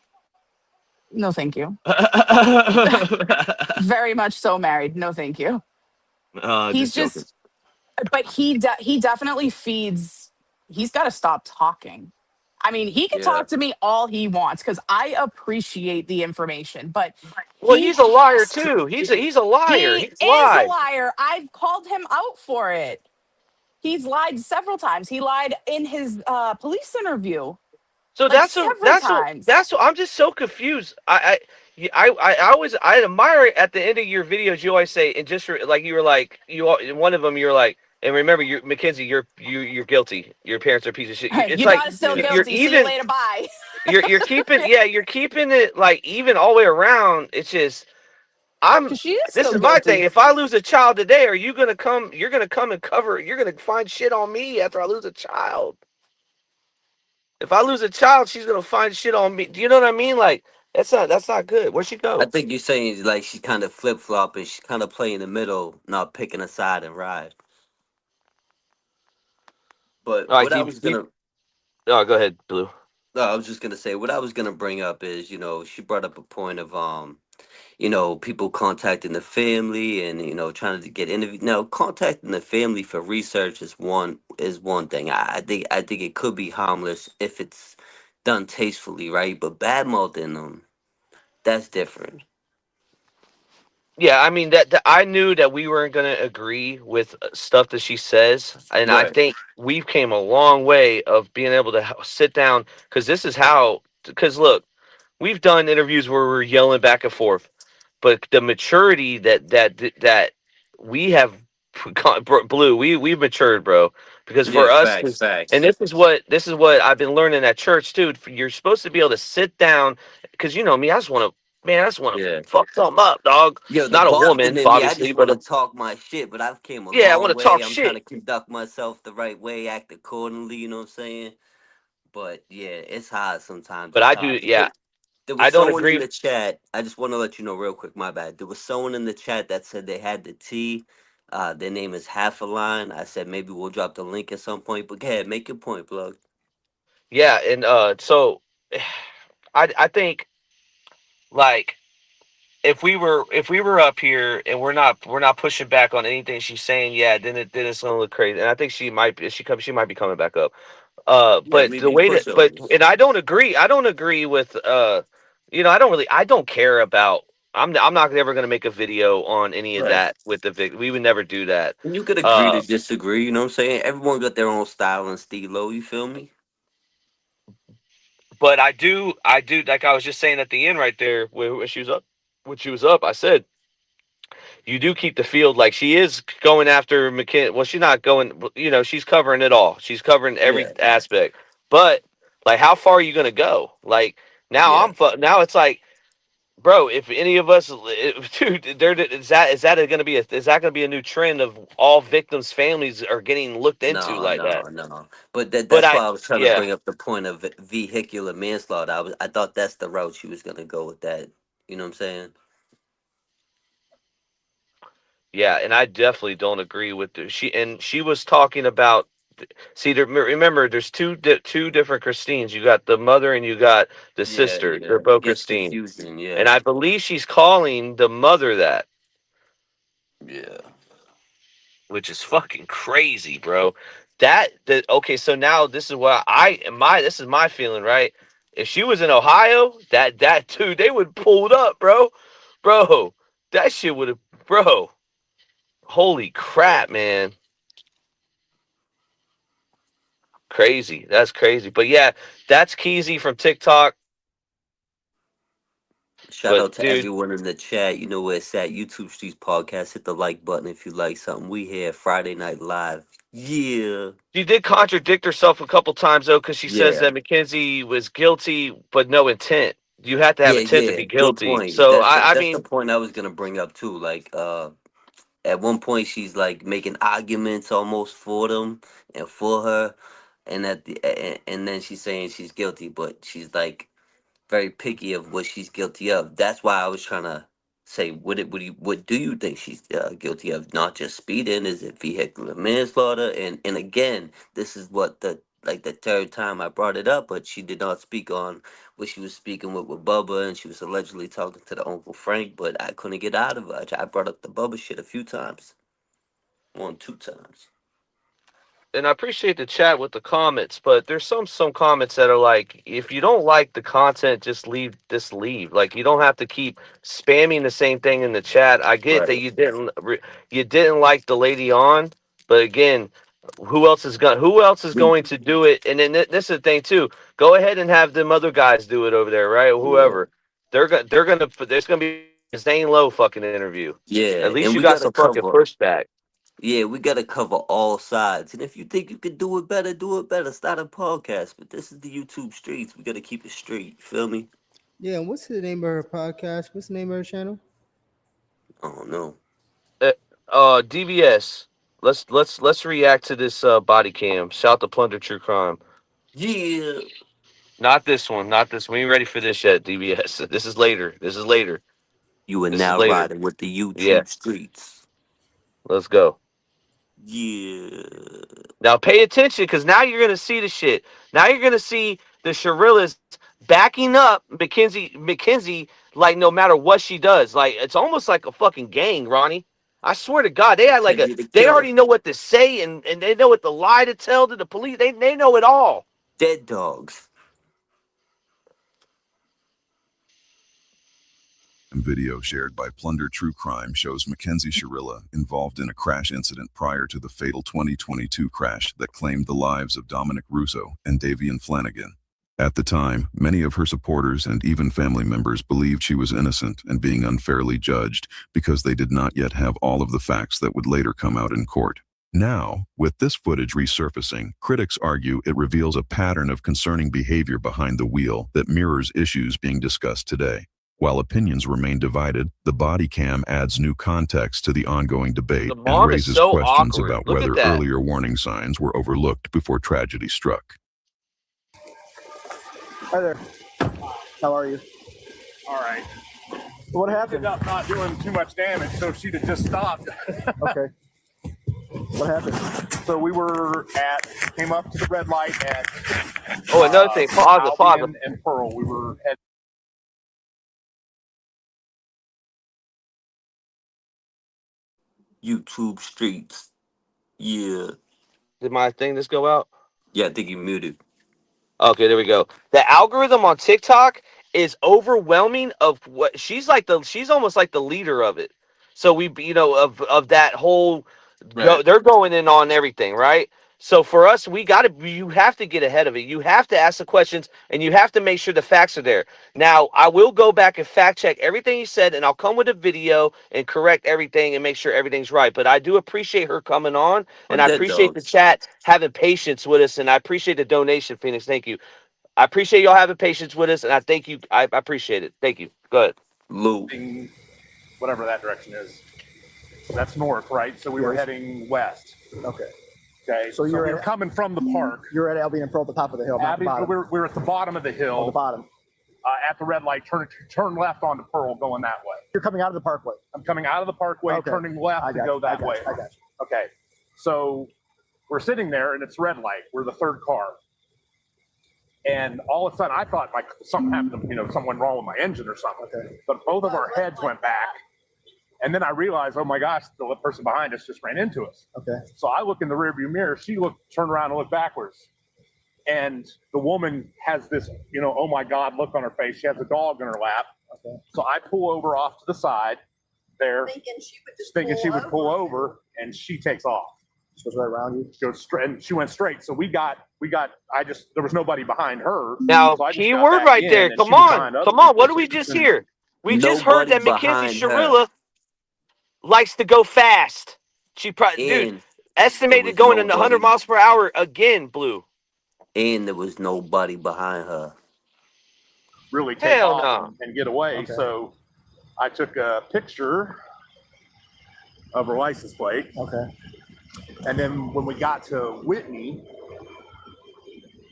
no, thank you. Very much so married. No, thank you. He's Just joking. just, but he definitely feeds. He's got to stop talking. I mean, he can Yeah. talk to me all he wants because I appreciate the information, but Well, he he's a liar has to. too. He's a liar. He He's is a lied. liar. I've called him out for it. He's lied several times. He lied in his police interview, So like that's what several that's what times. that's what I'm just so confused. I always I admire it at the end of your videos. You always say, and just like you were like in one of them you're like, and remember, you Mackenzie, you're guilty. Your parents are a piece of shit. It's Your like daughter's still Yeah. you're guilty. See you even later. Bye. you're keeping it like even all the way around. It's just I'm. Because she is This still is my thing. guilty. If I lose a child today, are you gonna come? You're gonna come and cover. You're gonna find shit on me after I lose a child. If I lose a child, she's gonna find shit on me. Do you know what I mean? Like that's not good. Where'd she I go? think you're saying like she kind of flip flopping. She kind of play in the middle, not picking a side and ride. But All right, what I was gonna, oh, go ahead, Blue. no, I was just gonna say what I was gonna bring up is she brought up a point of people contacting the family and trying to get interview. Now contacting the family for research is one thing. I think it could be harmless if it's done tastefully, right? But bad mouthing them, that's different. Yeah, I mean that I knew that we weren't gonna agree with stuff that she says, and I Right. think we've came a long way of being able to sit down because this is how. Because look, we've done interviews where we're yelling back and forth, but the maturity that we have Blue, we've matured, bro. Because Yeah, for us, facts, and facts. this is what I've been learning at church too. You're supposed to be able to sit down because you know me. I just want to Yeah. fuck something up, dog. Yo, the Not a Boston woman, in me, I obviously, just want but to talk my shit, but I've came a yeah, I long want to way. talk I'm trying shit. to conduct myself the right way, act accordingly, you know what I'm saying? But yeah, it's hard sometimes. But It's I do, hard. yeah. There was I don't someone in agree. the chat. I just want to let you know real quick, my bad. There was someone in the chat that said they had the tea. Their name is Half a Line. I said maybe we'll drop the link at some point, but go ahead, make your point, plug. Yeah, and so I think like if we were up here and we're not pushing back on anything she's saying, yeah, then it's gonna look crazy. And I think she might be coming back up. Yeah, But the maybe way that pushovers. and I don't agree with I don't care about. I'm not ever gonna make a video on any of Right. that with the we would never do that. And you could agree Uh, to disagree, you know what I'm saying? Everyone got their own style and stilo, you feel me? but I do like I was just saying at the end right there when she was up, I said you do keep the field. Like, she is going after Mackenzie. Well, she's not going. She's covering it all. She's covering every Yeah, aspect. But like, how far are you gonna go? Like now, yeah. now it's like, bro, if any of us, dude, is that going to be a new trend of all victims' families are getting looked into No, like no, that? no. But But that's why I was trying to yeah, bring up the point of vehicular manslaughter. I thought that's the route she was gonna go with that. You know what I'm saying? yeah, and I definitely don't agree with she was talking about. See, remember, there's two different Christines. You got the mother and you got the Yeah, sister. They're yeah. both Gets Christine, confusing. and Yeah, I believe she's calling the mother that, yeah. which is fucking crazy, bro. Okay, so now this is what this is my feeling, right? If she was in Ohio, that dude, they would pulled up, bro. That shit would have, bro. Holy crap, man, crazy. That's crazy. But yeah, that's Keezy from TikTok. Shout But out to dude, everyone in the chat. You know where it's at. YouTube Streets Podcast. Hit the like button if you like something. We here Friday Night Live. Yeah, she did contradict herself a couple times though, because she says yeah, that Mackenzie was guilty but no intent. You have to have yeah, intent to yeah. be Good guilty. point. So I That's the mean, point I was gonna bring up too. Like, at one point she's like making arguments almost for them and for her, and and then she's saying she's guilty, but she's like very picky of what she's guilty of. That's why I was trying to say, what do you think she's guilty of? Not just speeding, is it vehicular manslaughter? And again, this is what the third time I brought it up, but she did not speak on what she was speaking with Bubba, and she was allegedly talking to the Uncle Frank, but I couldn't get out of her. I brought up the Bubba shit a few times, one, two times. and I appreciate the chat with the comments, but there's some comments that are like, if you don't like the content, just leave. Just leave. Like, you don't have to keep spamming the same thing in the chat. I get that Right. you didn't like the lady on, but again, who else is We, going to do it? And then this is the thing too. Go ahead and have them other guys do it over there, right? yeah. Whoever they're gonna there's gonna be a Zane Lowe fucking interview. At Yeah, least and you we got gotta some fucking cover. pushback. Yeah, we gotta cover all sides. And if you think you could do it better, do it better. Start a podcast. But this is the YouTube streets. We gotta keep it straight. You feel me? Yeah, and what's the name of her podcast? What's the name of her channel? I don't know. uh, DVS. Let's react to this body cam. Shout to Plunder True Crime. Yeah. Not this one. Not this one. We ain't ready for this yet, DVS. This is later. This is later. You are This is now later. riding with the Yeah. YouTube streets. Let's go. Yeah. Now pay attention, because now you're gonna see the shit. Now you're gonna see the Shirillas backing up Mackenzie, like, no matter what she does. Like, it's almost like a fucking gang, Ronnie. I swear to God, they had like Mackenzie the they killer. already know what to say, and they know what to lie to tell to the police. They know it all. Dead dogs. Video shared by Plunder True Crime shows Mackenzie Shirilla involved in a crash incident prior to the fatal 2022 crash that claimed the lives of Dominic Russo and Davian Flanagan. At the time, many of her supporters and even family members believed she was innocent and being unfairly judged because they did not yet have all of the facts that would later come out in court. Now, with this footage resurfacing, critics argue it reveals a pattern of concerning behavior behind the wheel that mirrors issues being discussed today. While opinions remain divided, the body cam adds new context to the ongoing debate The and mom is raises so questions awkward. about Look at whether that. earlier warning signs were overlooked before tragedy struck. Hi there. How are you? All right. What happened? Ended up not doing too much damage, so she'd have just stopped. Okay. What happened? So we came up to the red light at Oh, another thing. Pause it. Albion and Pearl. We were heading. YouTube streets. Yeah. Did my thing just go out? Yeah, I think you muted. Okay, there we go. The algorithm on TikTok is overwhelming of what she's almost like the leader of it. So of that whole Right. they're going in on everything, right? So for us, you have to get ahead of it. You have to ask the questions, and you have to make sure the facts are there. Now, I will go back and fact check everything you said, and I'll come with a video and correct everything and make sure everything's right. But I do appreciate her coming on, and I appreciate the chat having patience with us, and I appreciate the donation, Phoenix. Thank you. I appreciate y'all having patience with us, and I thank you. I appreciate it. Thank you. Go ahead. Lou. Whatever that direction is. That's north, right? So we were heading west. Okay. Okay. So we were coming from the park. You're at Albion and Pearl at the top of the hill, not the bottom. We're at the bottom of the hill. Oh, the bottom. At the red light, turn left onto Pearl, going that way. You're coming out of the parkway. I'm coming out of the parkway, turning left to go that way. I got you. Okay. So we're sitting there, and it's red light. We're the third car. And all of a sudden, I thought like something happened, something went wrong with my engine or something. Okay. But both of our heads went back. And then I realized, oh my gosh, the person behind us just ran into us. Okay. So I look in the rearview mirror. She turned around and looked backwards. And the woman has this, oh my God, look on her face. She has a dog in her lap. Okay. So I pull over off to the side there, thinking she would pull over, and she takes off. She goes right around you. Goes straight, and she went straight. So there was nobody behind her. Now, so key word right there. Come on. What did we just hear? We just heard that Mackenzie Shirilla likes to go fast. She probably, estimated going in 100 miles per hour again, Blue. And there was nobody behind her. Really take off and get away. Okay. So I took a picture of her license plate. Okay. And then when we got to Whitney,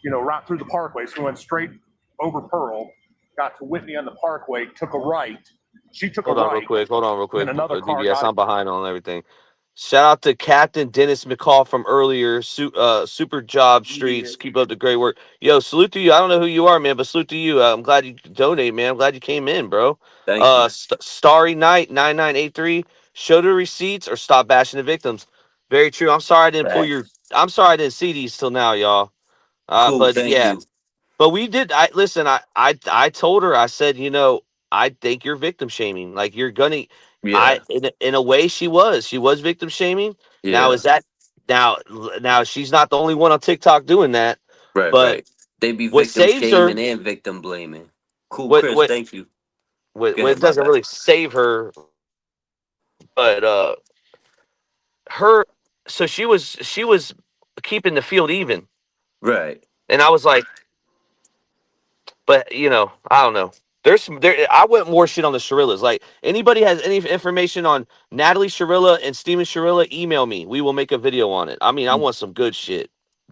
right through the parkway, so we went straight over Pearl, got to Whitney on the parkway, took a right. She took a right. Hold on real quick. And another car DBS, I'm behind on everything. Shout out to Captain Dennis McCall from earlier. Super job streets. Keep up the great work. Yo, salute to you. I don't know who you are, man, but salute to you. I'm glad you donated, man. I'm glad you came in, bro. Thank you. Starry Night 9983. Show the receipts or stop bashing the victims. Very true. I'm sorry I didn't I'm sorry I didn't see these till now, y'all. Cool, but thank yeah. you. But we did. I told her. I said, I think you're victim shaming. Like you're gonna. Yeah. In a way, she was victim shaming. Yeah. Now is that now she's not the only one on TikTok doing that. Right. But right. They be what victim saves shaming her, and victim blaming. Cool, Chris. Thank you. It doesn't really save her, but her. So she was keeping the field even. Right. And I was like, but I don't know. I went more shit on the Shirillas. Like anybody has any information on Natalie Shirilla and Steven Shirilla, email me. We will make a video on it. I mean, I want some good shit.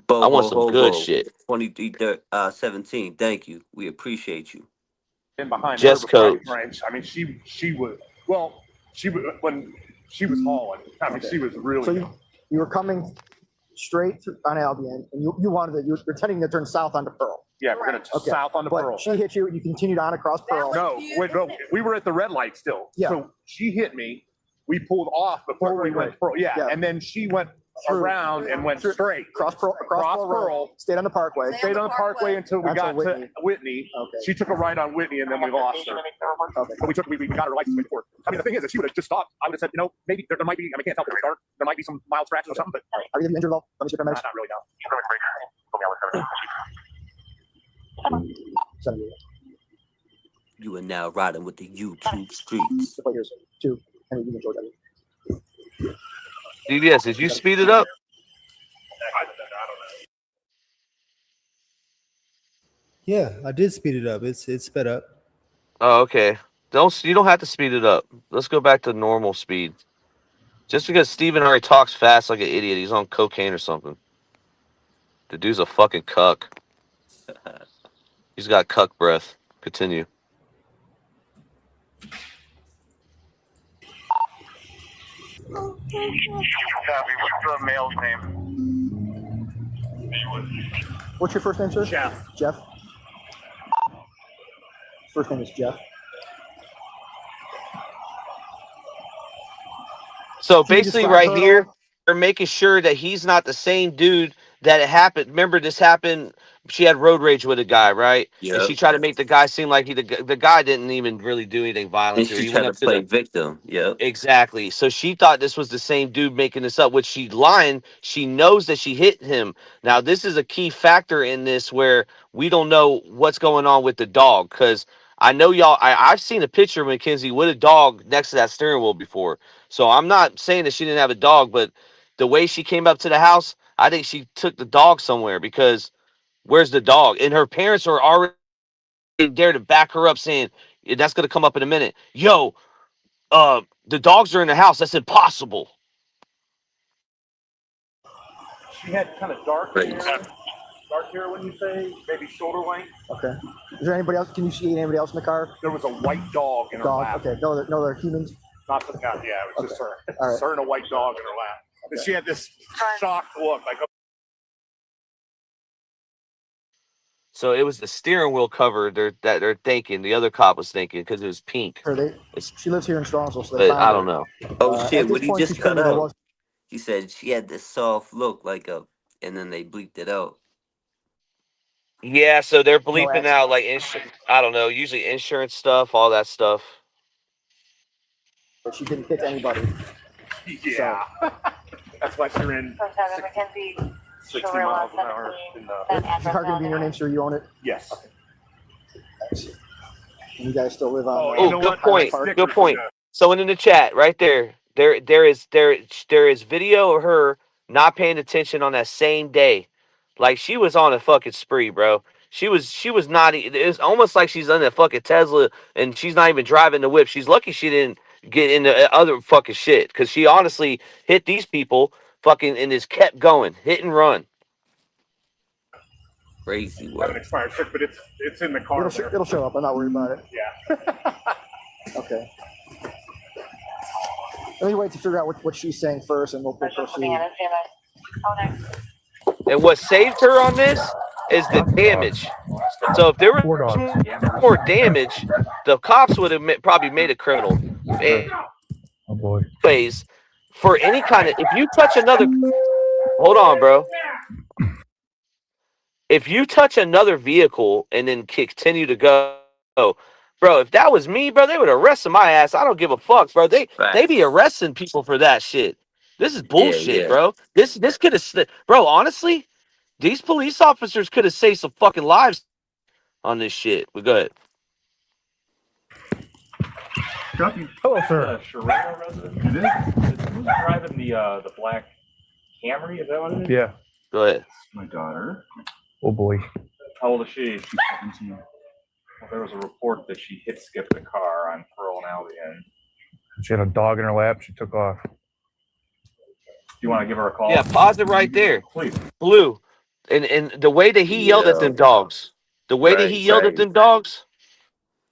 I want some good shit. 2317. Thank you. We appreciate you. And behind Jess her, Coates. I mean, she was when she was hauling. I mean, she was really. So you were coming straight on Albion, and you were intending to turn south onto Pearl. Yeah, we're going to south onto Pearl. She hit you, and you continued on across Pearl. No, we were at the red light still. Yeah. So she hit me. We pulled off before we went to Pearl. Yeah, and then she went around and went straight. Across Pearl. Stayed on the parkway. Stayed on the parkway until we got Whitney. to Whitney. Okay. She took a right on Whitney, and then we lost her. Okay. But we got her license plate for it. I mean, the thing is, if she would have just stopped, I would have said, maybe there might be. I mean, I can't tell from the start. There might be some mild scratches or something. But Are you injured at all? Let me see if I not really. No. You are now riding with the YouTube streets. Here's 2. And you enjoyed that. DBS, did you speed it up? Yeah, I did speed it up. It's sped up. Oh, okay. You don't have to speed it up. Let's go back to normal speed. Just because Steven already talks fast like an idiot, he's on cocaine or something. The dude's a fucking cuck. He's got cuck breath. Continue. What's the male's name? What's your first name, sir? Jeff. Jeff. First name is Jeff. So basically right here, they're making sure that he's not the same dude that it happened. Remember, this happened. She had road rage with a guy, right? And she tried to make the guy seem like the guy didn't even really do anything violent And to her. she He tried went to up to play the victim. Yep. exactly. So she thought this was the same dude making this up, which she lying. She knows that she hit him. Now, this is a key factor in this where we don't know what's going on with the dog because I know y'all. I've seen a picture of Mackenzie with a dog next to that steering wheel before. So I'm not saying that she didn't have a dog, but the way she came up to the house, I think she took the dog somewhere because where's the dog? And her parents are already there to back her up saying, "Yeah, that's going to come up in a minute. Yo, the dogs are in the house. That's impossible." She had kind of dark Right. hair. Dark hair, when you say? Maybe shoulder length. Okay. Is there anybody else? Can you see anybody else in the car? There was a white dog in her lap. Okay. No, they're humans. Not the cat. Yeah, it was just her. All right. Her and a white dog in her lap. And she had this shocked look, like, So it was the steering wheel cover that they're thinking. The other cop was thinking because it was pink. She lives here in Strongsville, so they found I her. don't know. Oh shit! At What this he point, just she's cut claiming there out? was. He said she had this soft look, like a, and then they bleeped it out. Yeah, so they're No bleeping accident. out like I don't know, usually insurance stuff, all that stuff. But she didn't hit anybody. yeah. That's why you're in 60 miles an hour. In Is the car going to be in your name, sir? You own it? yes. Thanks. And you guys still live on? Oh, good point. Good point. Someone in the chat right there. There is video of her not paying attention on that same day. Like she was on a fucking spree, bro. She was not. It's almost like she's in a fucking Tesla and she's not even driving the whip. She's lucky she didn't get into other fucking shit because she honestly hit these people fucking and just kept going, hit and run. Crazy I have an expired stick, but it's in the car. It'll show up. I'm not worried about it. Yeah. Okay. Let me wait to figure out what she's saying first, and we'll proceed. And what saved her on this is the damage. So if there was more damage, the cops would have probably made a criminal. Oh boy. Anyways, for any kind of, if you touch another, hold on, bro. If you touch another vehicle and then continue to go, bro, if that was me, bro, they would arrest my ass. I don't give a fuck, bro. They be arresting people for that shit. This is bullshit, bro. This could have, bro. Honestly, these police officers could have saved some fucking lives on this shit. But go ahead. Hello, sir. Shirilla resident. Who's driving the black Camry? Is that what it is? Yeah. Go ahead. My daughter. Oh boy. How old is she? She's 17. Well, there was a report that she hit skipped the car on Pearl and Albion. She had a dog in her lap. She took off. Do you want to give her a call? Yeah, pause it right there. Please. Blue. And the way that he yelled at them dogs. The way that he yelled at them dogs.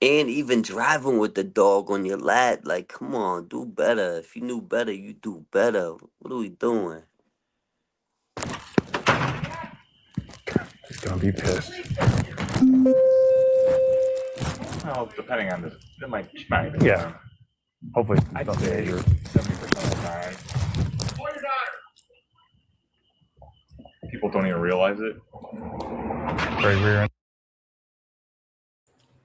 And even driving with the dog on your lap, like, come on, do better. If you knew better, you do better. What are we doing? She's gonna be pissed. Well, depending on this, it might. She might. Yeah. Hopefully, I'd nothing say major. 70% of the time. People don't even realize it. Very rear.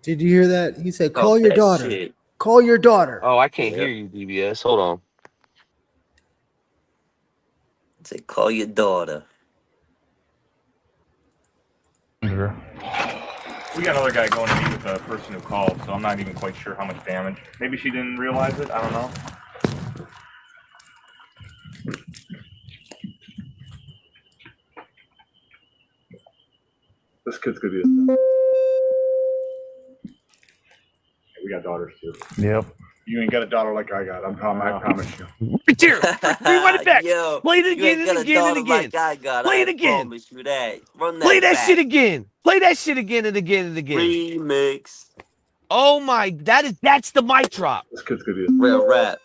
Did you hear that? He said, "Call your that daughter. shit. Call your daughter." Oh, I can't hear you, DBS. Hold on. Say, call your daughter. We got another guy going to meet with the person who called, so I'm not even quite sure how much damage. Maybe she didn't realize it. I don't know. This kid's gonna be. We got daughters too. Yep. You ain't got a daughter like I got. I promise you. Right there. Rewind it back. Yo, Play it you again ain't got and a again and daughter again. like I got. Play I it again. promise you that. Run that Play that back. shit again. Play that shit again and again and again. Remix. Oh my, that's the mic drop. This kid's gonna be Real rap.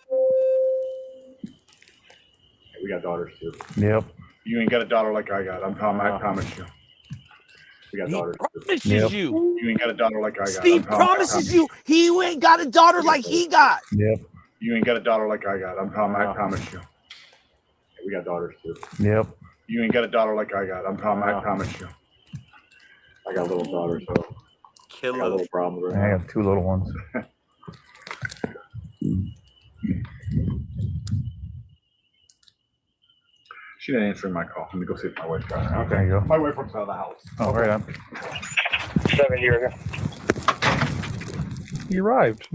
We got daughters too. Yep. You ain't got a daughter like I got. I promise you. We got daughters too. Promises you. You ain't got a daughter like I got. Steve promises you he ain't got a daughter like he got. Yep. You ain't got a daughter like I got. I promise you. We got daughters too. Yep. You ain't got a daughter like I got. I promise you. I got a little daughter, so I got Killer. little problems right I now. have 2 little ones. She didn't answer my call. Let me go see if my wife got it. Okay. There you go. My wife works out of the house. Oh, right on. 7 years ago. He arrived.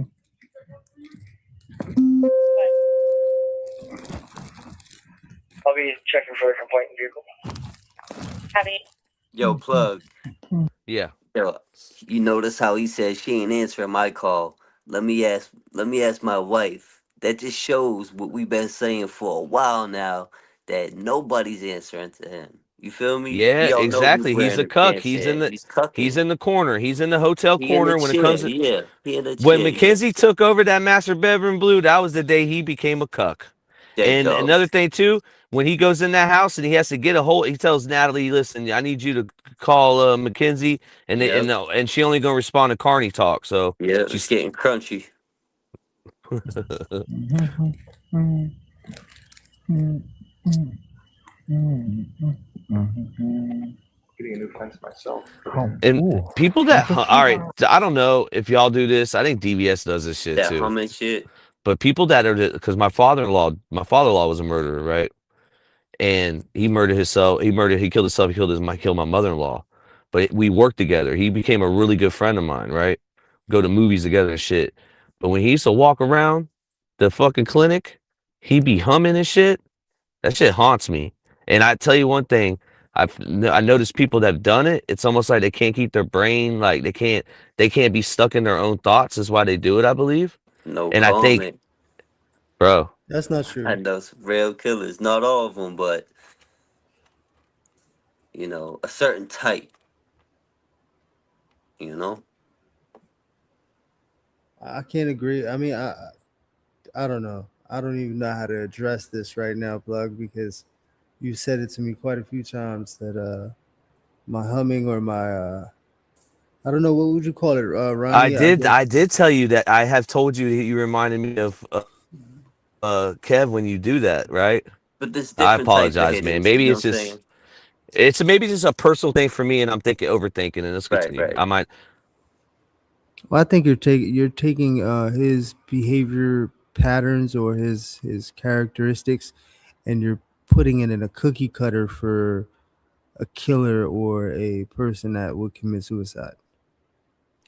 I'll be checking for a complaint vehicle. Heavy. Yo, plug. Yeah. Yo, you notice how he said she ain't answering my call. Let me ask my wife. That just shows what we've been saying for a while now, that nobody's answering to him. You feel me? Yeah, We all know who's exactly. He's wearing a the cuck. pants here. He's He's cucking. in the corner. He's in the hotel He in the corner when it chair. comes to Yeah, he in the when chair. Yeah. Mackenzie took over that master bedroom blue, that was the day he became a cuck. There you And go. another thing too, when he goes in that house and he has to get a hold, he tells Natalie, "Listen, I need you to call Mackenzie," and they, Yep. and she only gonna respond to Carney talk. So Yeah, it's she's getting crunchy. Getting a new fence myself. And people that all right, I don't know if y'all do this. I think DVS does this shit That too. humming shit. But people that are because my father-in-law was a murderer, right? And he murdered himself. He killed himself. He killed my mother-in-law. But we worked together. He became a really good friend of mine, right? Go to movies together and shit. But when he used to walk around the fucking clinic, he be humming and shit. That shit haunts me. And I tell you one thing, I noticed people that have done it. It's almost like they can't keep their brain, like they can't be stuck in their own thoughts. Is why they do it, I believe. No And I think, comment. bro, That's not I true. know some real killers. Not all of them, but you know, a certain type. You know. I can't agree. I mean, I don't know. I don't even know how to address this right now, Plug, because you said it to me quite a few times that my humming or my I don't know, what would you call it, Ronnie? I did tell you that I have told you that you reminded me of Kev when you do that, right? But there's I different types of apologize, man. hitters. You Maybe know it's what I'm just saying? maybe just a personal thing for me, and I'm overthinking. And let's Right, continue. right. I might. Well, I think you're taking his behavior patterns or his characteristics, and you're putting it in a cookie cutter for a killer or a person that would commit suicide.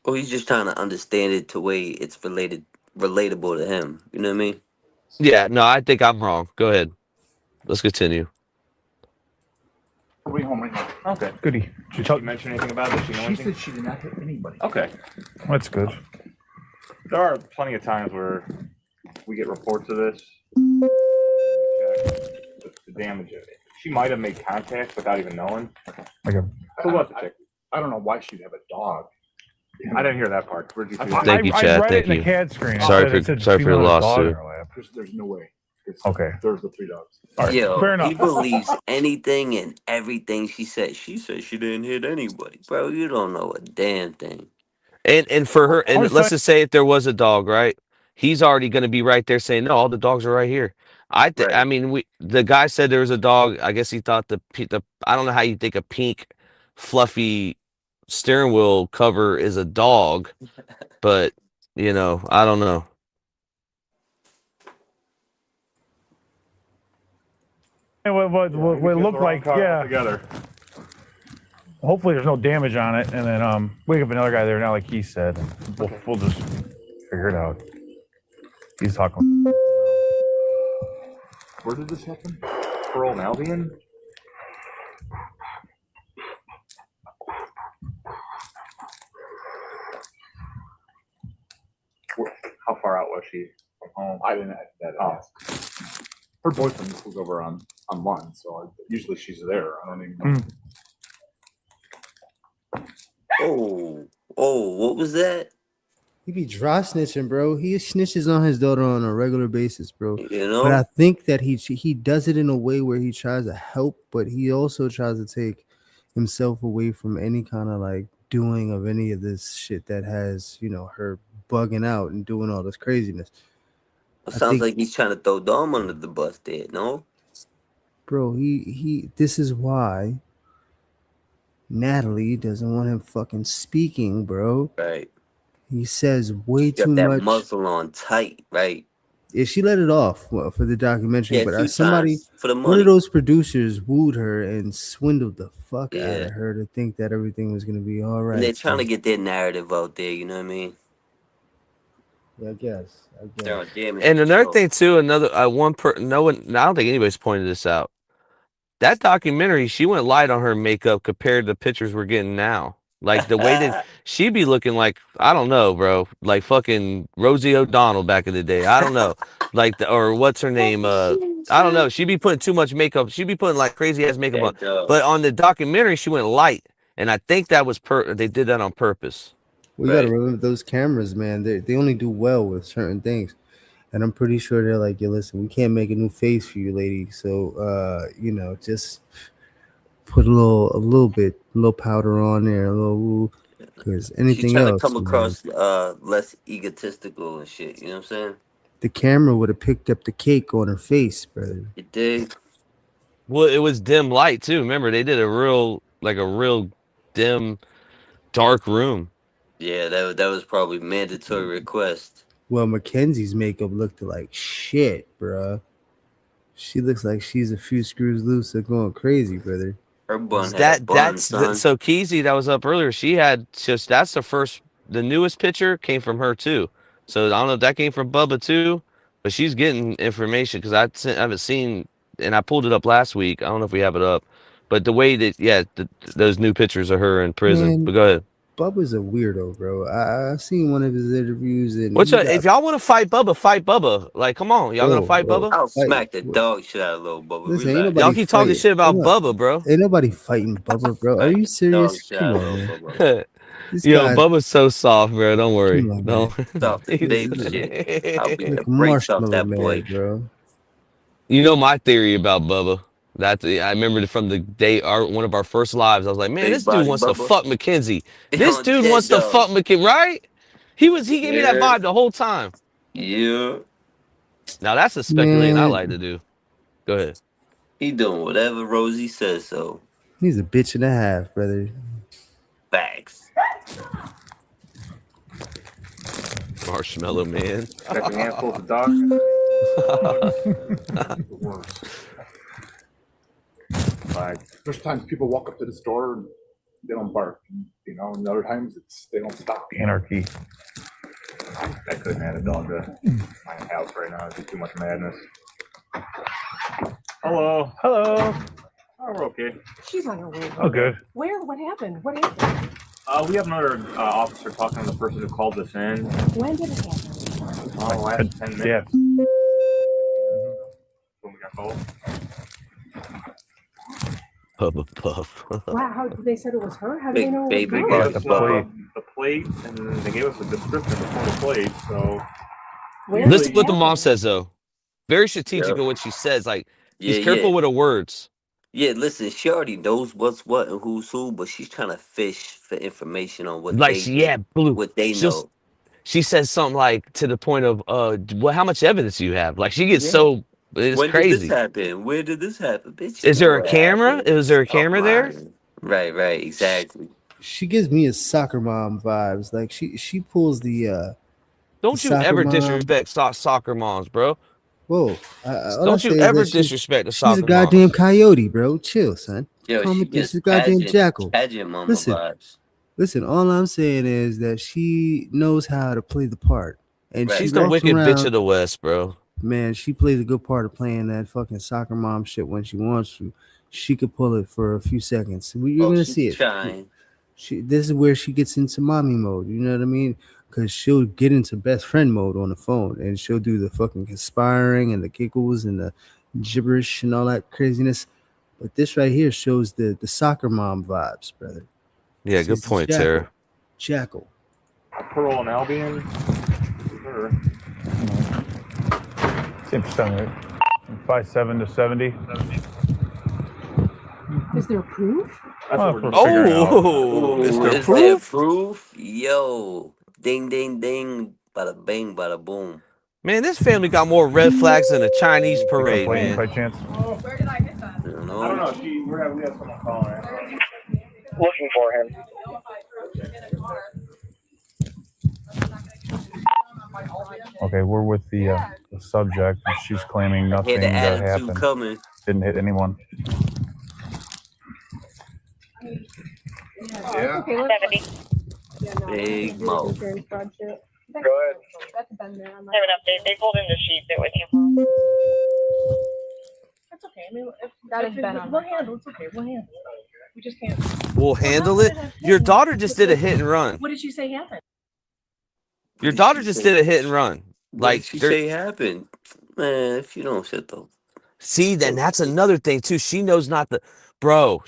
Or he's just trying to understand it to way it's relatable to him. You know what I mean? Yeah, no, I think I'm wrong. Go ahead. Let's continue. Way home right now. Okay. Goody. Did she mention anything about this? You know She anything? said she did not hit anybody. Okay. That's good. There are plenty of times where we get reports of this. Check the damage of it. She might have made contact without even knowing. Like a, So we'll have to check. I don't know why she'd have a dog. I didn't hear that part. Where'd you see that? Thank you, I Chad. read Thank it in you. the CAD screen. Sorry It said for your female had a loss, dog in too. her lap. There's no way. Okay. There's the 3 dogs. All right. Yo, Fair enough. he believes anything and everything she said. She said she didn't hit anybody. Bro, you don't know a damn thing. And for her, I and was let's telling- just say if there was a dog, right? He's already going to be right there saying, "No, all the dogs are right here." Right. I mean, the guy said there was a dog. I guess he thought the I don't know how you think a pink, fluffy steering wheel cover is a dog, but you know, I don't know. What it looked like, yeah. Together. Hopefully there's no damage on it, and then wake up another guy there now, like he said. We'll just figure it out. He's talking. Where did this happen? Pearl and Albion? How far out was she from home? I didn't ask. Her boyfriend was over on lunch, so usually she's there. I don't even know. Oh, what was that? He be dry snitching, bro. He snitches on his daughter on a regular basis, bro. You know? But I think that he does it in a way where he tries to help, but he also tries to take himself away from any kind of like doing of any of this shit that has, you know, her bugging out and doing all this craziness. It sounds like he's trying to throw Dom under the bus there, no? bro, this is why Natalie doesn't want him fucking speaking, bro. Right. He says way She too got that much. muzzle on tight, right? Yeah, she let it off for the documentary, Yeah, a but few somebody, times for the one of money. those producers wooed her and swindled the fuck out Yeah. of her to think that everything was gonna be all And they're right. trying So, to get their narrative out there, you know what I mean? yeah, I guess. They're on damage And another control. thing too, another no one, I don't think anybody's pointed this out. That documentary, she went light on her makeup compared to the pictures we're getting now. Like the way that she be looking like, I don't know, bro, like fucking Rosie O'Donnell back in the day. I don't know, like or what's her name? I don't know. She be putting too much makeup. She be putting like crazy ass makeup on. But on the documentary, she went light, and I think that was they did that on purpose. well, you got to remember those cameras, man. They only do well with certain things, and I'm pretty sure they're like, "Yeah, listen, we can't make a new face for you, lady. So, just put a little powder on there, a little, because She anything trying to else, come man, across less egotistical and shit, you know what I'm saying? the camera would have picked up the cake on her face, brother. It did. Well, it was dim light too. Remember, they did a real dim, dark room. Yeah, that was probably mandatory request. Well, Mackenzie's makeup looked like shit, bruh. She looks like she's a few screws loose and going crazy, brother. Her bun had a bun, son. So Keezy that was up earlier. She had that's the newest picture came from her too. So I don't know if that came from Bubba too, but she's getting information because I haven't seen, and I pulled it up last week. I don't know if we have it up, but the way that those new pictures of her in prison. Man, but go ahead. Bubba's a weirdo, bro. I seen one of his interviews, and If y'all want to fight Bubba, fight Bubba. Like, come on, y'all gonna fight Bubba? I'll smack the dog shit out of little Bubba. Listen, ain't Relax. nobody Y'all keep talking shit about Bubba, bro. Ain't nobody fighting Bubba, bro. Are you serious? Dog shit Come out on, of man. little Bubba. This Yo, guy, Bubba's so soft, bro. Don't worry. Come on, No. Soft as baby shit. I'll beat the like brakes off marshmallow that man, boy. bro. You know my theory about Bubba. I remember from the day one of our first lives. I was like, man, Big this dude body wants to Bubba. fuck Mackenzie. This On dude dead wants to dog. fuck Mackenzie, right? He gave me that Yeah. vibe the whole time. Yeah. Now that's the speculating I Man. like to do. Go ahead. He doing whatever Rosie says so. He's a bitch and a half, brother. Facts. Marshmallow man. Checking handfuls of dogs. The worst. Like, there's times people walk up to this door and they don't bark, and other times they don't stop. Anarchy. I couldn't add a dog to my house right now. It'd be too much madness. Hello. Hello. Oh, we're okay. She's on her way. Oh, good. Where? What happened? What happened? We have another officer talking to the person who called us in. When did it happen? Last 10 minutes. Yeah. When we got called. Bubba Puff. Wow, how they said it was her? How did Big they know baby it They was gave her? us the plate, and then they gave us a description before the plate. So Where Listen did to what it the mom happen? says though. Very strategic Yep. in what she says. Like, Yeah, he's careful yeah. with her words. Yeah, listen, she already knows what's what and who's who, but she's trying to fish for information on what Like, they Blue. what they She'll- know. She says something like to the point of, well, how much evidence do you have? Like, she gets Yeah. so it's When crazy. did this happen? Where did this happen? Bitch, you Is know there a what camera? happened. Is there a Stop camera there? lying. Right, exactly. She gives me a soccer mom vibes. Like she pulls the Don't the you soccer ever mom. disrespect soccer moms, bro. Whoa! All I Don't say you is ever that disrespect the she's soccer a goddamn moms. coyote, bro. Chill, son. Yo, Calm she it down. gets She's a goddamn jackal. pageant mama Listen, vibes. listen. All I'm saying is that she knows how to play the part, and Right. she She's the walks wicked bitch around. of the West, bro. Man, she plays a good part of playing that fucking soccer mom shit when she wants to. She could pull it for a few seconds. You're gonna see She's it. trying. This is where she gets into mommy mode. You know what I mean? Because she'll get into best friend mode on the phone, and she'll do the fucking conspiring and the giggles and the gibberish and all that craziness. But this right here shows the soccer mom vibes, brother. Yeah, good She's a point, jackal. Tara. Jackal. Pearl and Albion. Sure. Same percent, right? 5'7" to 70. Is there proof? That's what we're Oh, figuring out. Ooh, is there is proof? there proof? Yo, ding, ding, ding, bada bing, bada boom. Man, this family got more red flags than a Chinese Think I'm parade, playing man. by chance. Where did I get that? I don't know. We have someone calling her. Looking for him. Okay, we're with the subject. She's claiming I hear nothing the attitude happened. coming. Didn't hit anyone. Yeah. Big mouth. Go ahead. I have an update. They pulled in the sheet that with you. That's okay. I mean, we'll handle it. It's okay. We'll handle it. We just can't. We'll handle it. Your daughter just did a hit and run. What did she say happened? Your daughter just did a hit and run. What did she say happened? Man, if you don't shut the... See, then that's another thing too. She knows not the... Bro,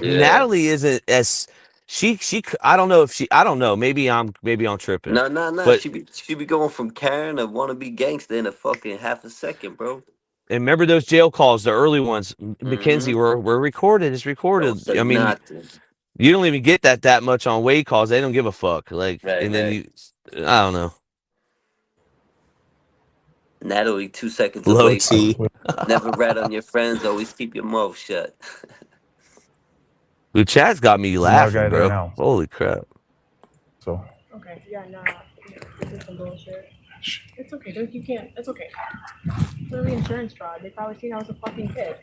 Natalie isn't as... She I don't know if she... I don't know. Maybe I'm tripping. No. But, She be going from Karen to wannabe gangster in a fucking half a second, bro. and remember those jail calls, the early ones, Mackenzie, were recorded. It's recorded. I mean, nothing. you don't even get that much on Wade calls. They don't give a fuck. Like, Right, then you... I don't know. Natalie, 2 seconds Low away. T. Never rat on your friends. Always keep your mouth shut. The chat's got me laughing, guy there bro. now. Holy crap. So. Okay. Yeah. No. This is some bullshit. It's okay. You can't. It's okay. It's really insurance fraud. They probably seen I was a fucking kid.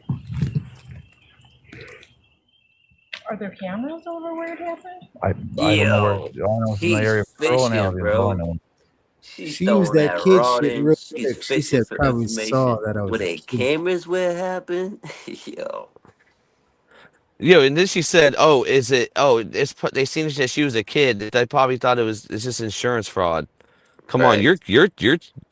Are there cameras over where it happened? I don't know where. I don't know if it's in the area of Pearl and Albion, but I know. She used that kid shit real quick. She fishing said for probably information. saw that I was Were a there kid. cameras where it happened? Yo, and then she said, "Oh, is it? Oh, it's they seen that she was a kid. They probably thought it's just insurance fraud." Come on, you're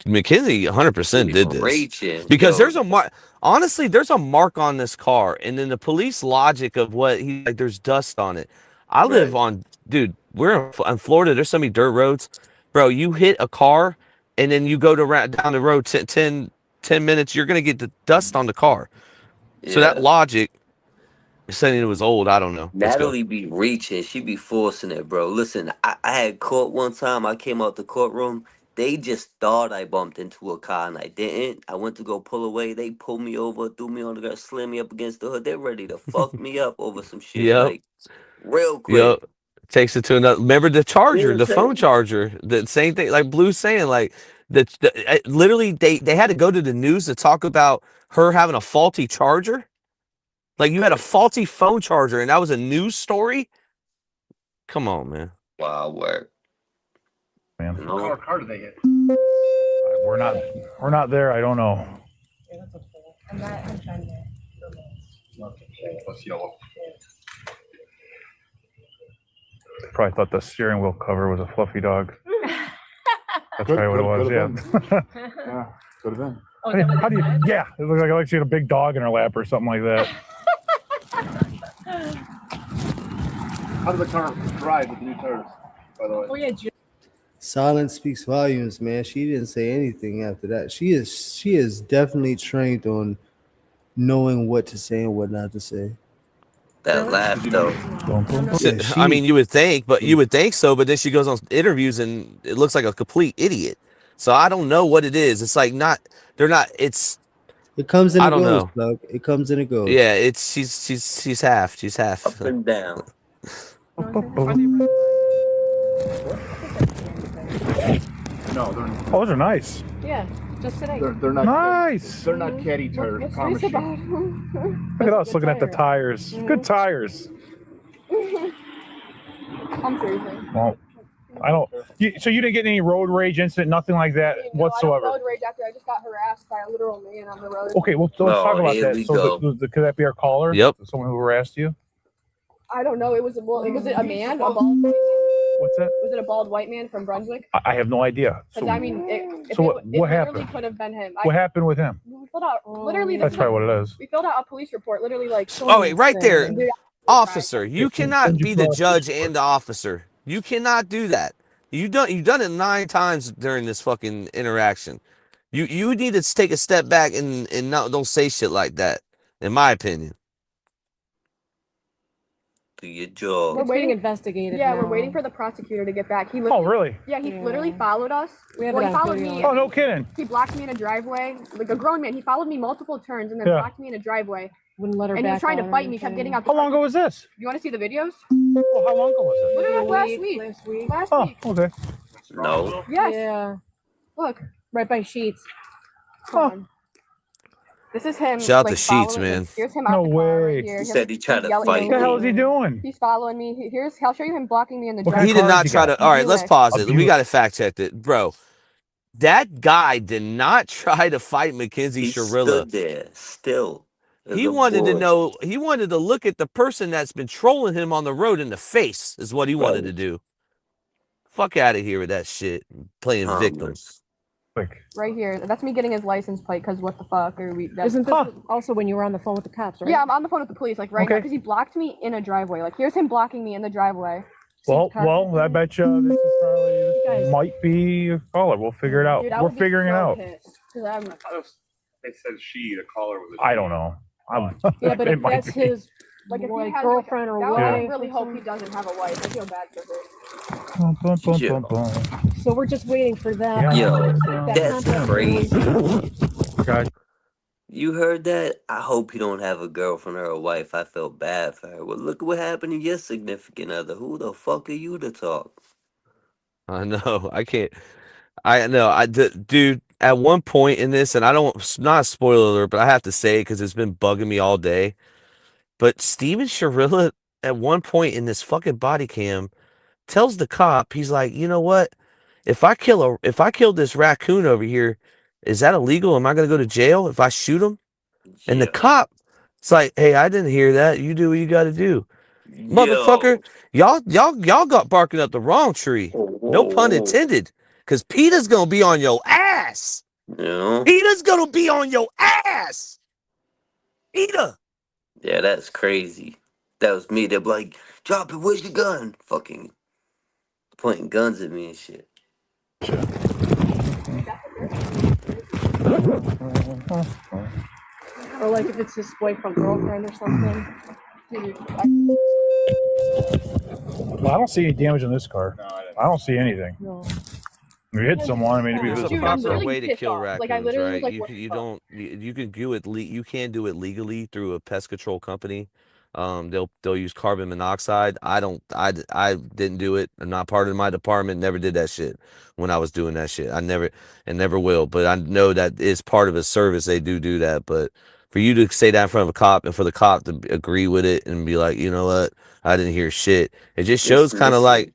Mackenzie 100% did this Reaching, because yo. there's a mark. Honestly, there's a mark on this car, and then the police logic of what he like. There's dust on it. I live on, dude. We're in Florida. There's so many dirt roads, bro. You hit a car, and then you go down the road 10 minutes. You're gonna get the dust on the car. So that logic. Saying it was old, I don't know. Natalie be reaching. She be forcing it, bro. Listen, I had court one time. I came out the courtroom. They just thought I bumped into a car, and I didn't. I went to go pull away. They pulled me over, threw me on the ground, slammed me up against the hood. They're ready to fuck me up over some shit, Yep. like, real quick. Yep. Takes it to another. Remember the charger, the phone charger. The same thing, like Blue's saying, like literally they had to go to the news to talk about her having a faulty charger. Like you had a faulty phone charger, and that was a news story. Come on, man. Wild work, man. What color car did they hit? We're not there. I don't know. I'm trying to. Plus yellow. They probably thought the steering wheel cover was a fluffy dog. That's probably what it was. Yeah. Yeah, could have been. How do you? Yeah, it looks like she had a big dog in her lap or something like that. How did the car drive with the new tires, by the way? Oh yeah. Silence speaks volumes, man. She didn't say anything after that. She is definitely trained on knowing what to say and what not to say. That laugh, though. I mean, you would think, so. But then she goes on interviews, and it looks like a complete idiot. So I don't know what it is. It's like they're not. It comes and I it don't goes, know. Doug. It comes and it goes. Yeah, she's half. She's half. Up and down. No, they're. Oh, those are nice. Yeah, just today. They're not nice. They're not caddy tires. What's Promise nice you. about them? Look at us looking at the tires. Good tires. I'm freezing. Well, I don't. So you didn't get any road rage incident, nothing like that whatsoever. I road rage after I just got harassed by a literal man on the road. Okay, well, so let's talk about that. So could that be our caller? Yep. Someone who harassed you? I don't know. Was it a man? A bald white man? What's that? Was it a bald white man from Brunswick? I have no idea. Because I mean, it what literally happened? could have been him. What happened with him? We filled out literally. That's probably what it is. We filled out a police report, literally like. Oh wait, right there, officer. You cannot be the judge and the officer. You cannot do that. You've done it 9 times during this fucking interaction. You need to take a step back and don't say shit like that. In my opinion. Do your job. We're waiting investigated. Yeah, we're waiting for the prosecutor to get back. He really? Yeah, he literally followed us. He followed me. Oh, no kidding. He blocked me in a driveway, like a grown man. He followed me multiple turns and then blocked me in a driveway. Wouldn't let her And he was back trying out to or fight me, kept getting out the How long ago was this? You want to see the videos? Well, how long ago was it? Look at Maybe last a week. Last week. Last Oh, week. okay. No. Yes. Yeah. Look. Right by Sheets. Come on. This is him. Shout out like, to Sheets, following- man. like, here's him out No the car right way. here. He Him- said he tried to yelling fight at What the hell is me. he doing? He's following me. Here's. I'll show you him blocking me in the What driveway. kind He of did cars not you try got? to. All right, let's Buick. pause A it. We Buick. got to fact check it, bro. That guy did not try to fight Mackenzie He Shirilla. stood there still as He a wanted to boy. know. He wanted to look at the person that's been trolling him on the road in the face. Is what he wanted to Right. do. Fuck out of here with that shit. Playing victim. Harmless. Quick. Right here. That's me getting his license plate. Cause what the fuck are we? That's, Isn't this also when you were on the phone with the cops, right? Yeah, I'm on the phone with the police like right now Okay. because he blocked me in a driveway. Like here's him blocking me in the driveway. Well, I bet you this is probably guys- might be a caller. We'll figure it out. Dude, I We're would be figuring it so out. pissed, 'cause I'm- They said she, the caller was a I don't know. Yeah, but it if might that's be. his Like if he like has girlfriend or like, wife. I really hope he doesn't have a wife. I feel bad for her. Bum, bum, bum, Yeah. bum, bum. So we're just waiting for that. Yeah. Yo, that that's contact crazy. God. You heard that? I hope you don't have a girlfriend or a wife. I felt bad for her. Well, look what happened to your significant other. Who the fuck are you to talk? I know. I can't. I know. Dude. At one point in this, and I don't. Not a spoiler alert, but I have to say it because it's been bugging me all day. But Steven Shirilla, at one point in this fucking body cam, tells the cop, he's like, you know what? If I kill this raccoon over here, is that illegal? Am I gonna go to jail if I shoot him? And the Yeah. cop, it's like, hey, I didn't hear that. You do what you got to do, motherfucker. Y'all got barking up the wrong tree. No pun intended. Cause Peter's gonna be on your ass. Yeah. Peter's gonna be on your ass. Peter. Yeah, that's crazy. That was me. They're like, drop it. Where's your gun? Fucking pointing guns at me and shit. Or like if it's his wife or girlfriend or something. Dude, Well, I don't see any damage on this car. I don't see anything. no. We hit someone. I mean, it'd be There's a Dude, I'm proper really way to pissed kill off. raccoons, Like, I literally was right? like, what the You fuck? don't. You can do it. You can do it legally through a pest control company. They'll use carbon monoxide. I didn't do it. I'm not part of my department. Never did that shit when I was doing that shit. I never will. But I know that it's part of a service. They do that. But for you to say that in front of a cop and for the cop to agree with it and be like, you know what, I didn't hear shit. It just shows kind of like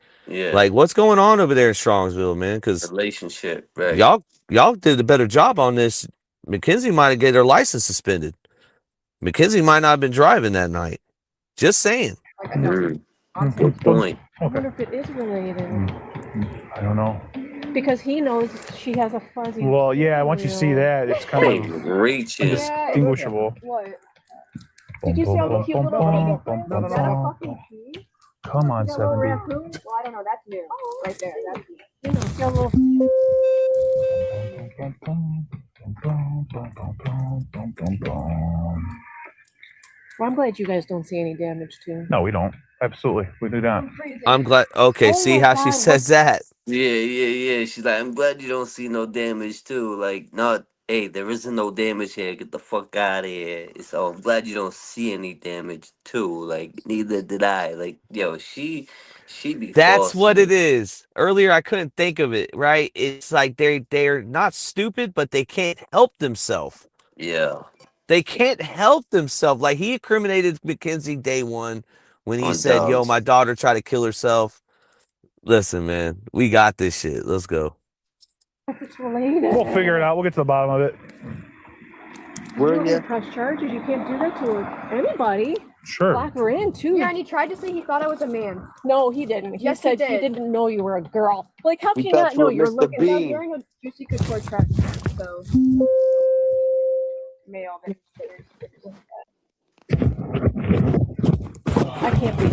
what's going on over there in Strongsville, man. Because relationship, right? Y'all did a better job on this. Mackenzie might have get her license suspended. Mackenzie might not have been driving that night. Just saying. Good point. I wonder if it is related. I don't know. Because he knows she has a fuzzy. Well, yeah. Once you see that, it's kind of Reaching. indistinguishable. What? Did you see all the cute little fucking keys? Come on, 7B. Well, I don't know. That's new. Right there. That's new. You know, see all Well, I'm glad you guys don't see any damage too. No, we don't. Absolutely, we do not. I'm glad. Okay, see how she says that. Yeah. She's like, I'm glad you don't see no damage too. Like, no, hey, there isn't no damage here. Get the fuck out of here. So I'm glad you don't see any damage too. Like, neither did I. Like, yo, she be. That's false. what it is. Earlier, I couldn't think of it. Right? It's like they're not stupid, but they can't help themselves. Yeah. They can't help themselves. Like he incriminated Mackenzie day one when he On said, "Yo, dogs. my daughter tried to kill herself." Listen, man, we got this shit. Let's go. If it's related. We'll figure it out. We'll get to the bottom of it. You don't need to press charges. You can't do that to anybody. Sure. Lock her in too. Yeah, and he tried to say he thought I was a man. No, he didn't. He Yes, said he he did. didn't know you were a girl. Like, how can He you thought not you know were you're Mr. looking? I'm Bean. wearing a Juicy Couture track, so male. I can't be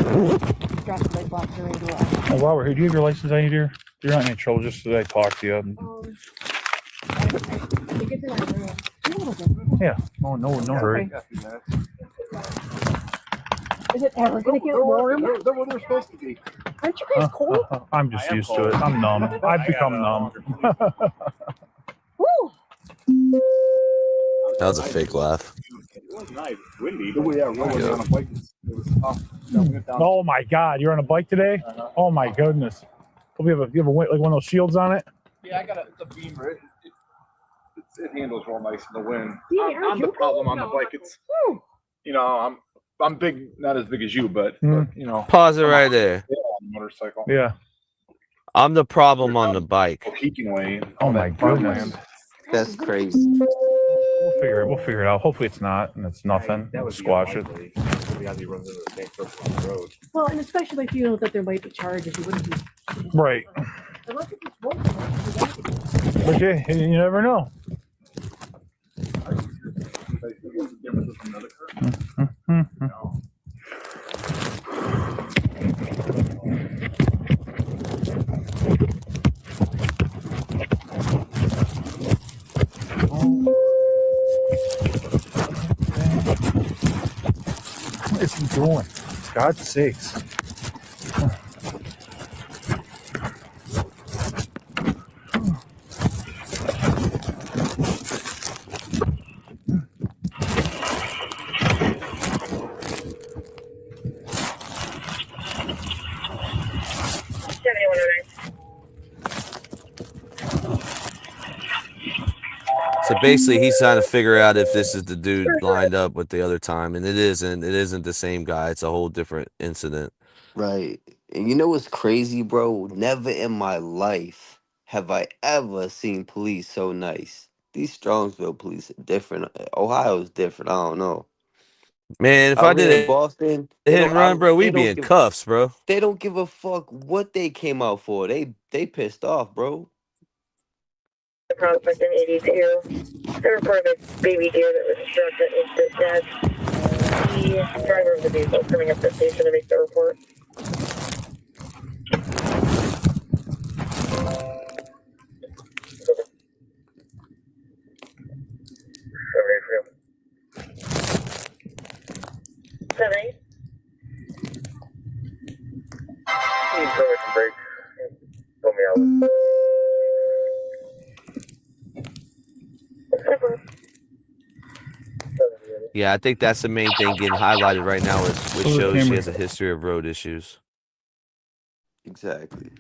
dressed like black during the Oh, while we're here, do you have your license on you, dear? You're not in any trouble. Just that I talk to you. I think it's in my room. Yeah. No hurry. Is it ever gonna get warm? They're where they're supposed to be. Aren't you guys cold? I'm just used to it. I'm numb. I've become numb. Woo! That was a fake laugh. It was nice. Windy. 80. Rolling on a bike, it was tough. Oh my God, you're on a bike today? Oh my goodness. You have like one of those shields on it? Yeah, I got it's a beamer. It handles real nice in the wind. Yeah, I'm the problem on the bike. It's I'm big, not as big as you, but Pause it right there. On a motorcycle. Yeah. I'm the problem on the bike. Peaking away. Oh my goodness. That's crazy. We'll figure it out. Hopefully it's not, and it's nothing. We'll squash it. Well, and especially if you know that there might be charges, you wouldn't be. Right. Unless it's just one. But yeah, you never know. What is he doing? For God's sakes. So basically, he's trying to figure out if this is the dude lined up with the other time, and it isn't. It isn't the same guy. It's a whole different incident. Right. And you know what's crazy, bro? Never in my life have I ever seen police so nice. These Strongsville police are different. Ohio's different. I don't know. Man, if Out I here in did Boston, a hit and run, bro, we'd be in cuffs, bro. They don't give a fuck what they came out for. They pissed off, bro. Prospect in 82. They reported a baby deer that was struck at instant death. The driver of the vehicle is coming up to the station to make the report. Seven. Please go ahead and break. Told me I was. Yeah, I think that's the main thing getting highlighted right now, is which shows she has a history of road issues. Exactly.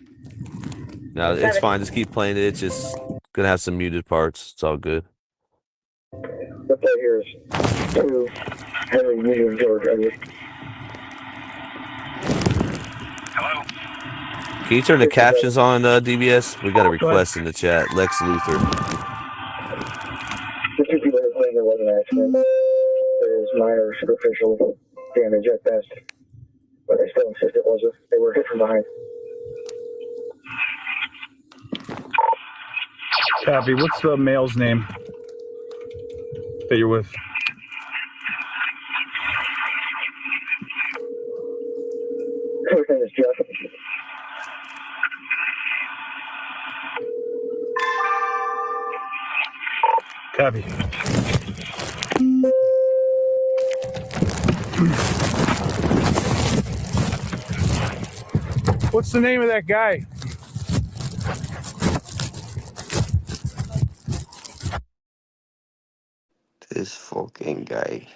No, it's fine. Just keep playing it. It's just gonna have some muted parts. It's all good. What that here is 2 Henry Union George. Hello. Can you turn the captions on, DBS? We got a request in the chat. Lex Luthor. The 2 people that claim there was an accident. There is minor superficial damage at best, but they still insist it was. They were hit from behind. Copy. What's the male's name that you're with? His name is Jeff. Copy. What's the name of that guy? This fucking guy.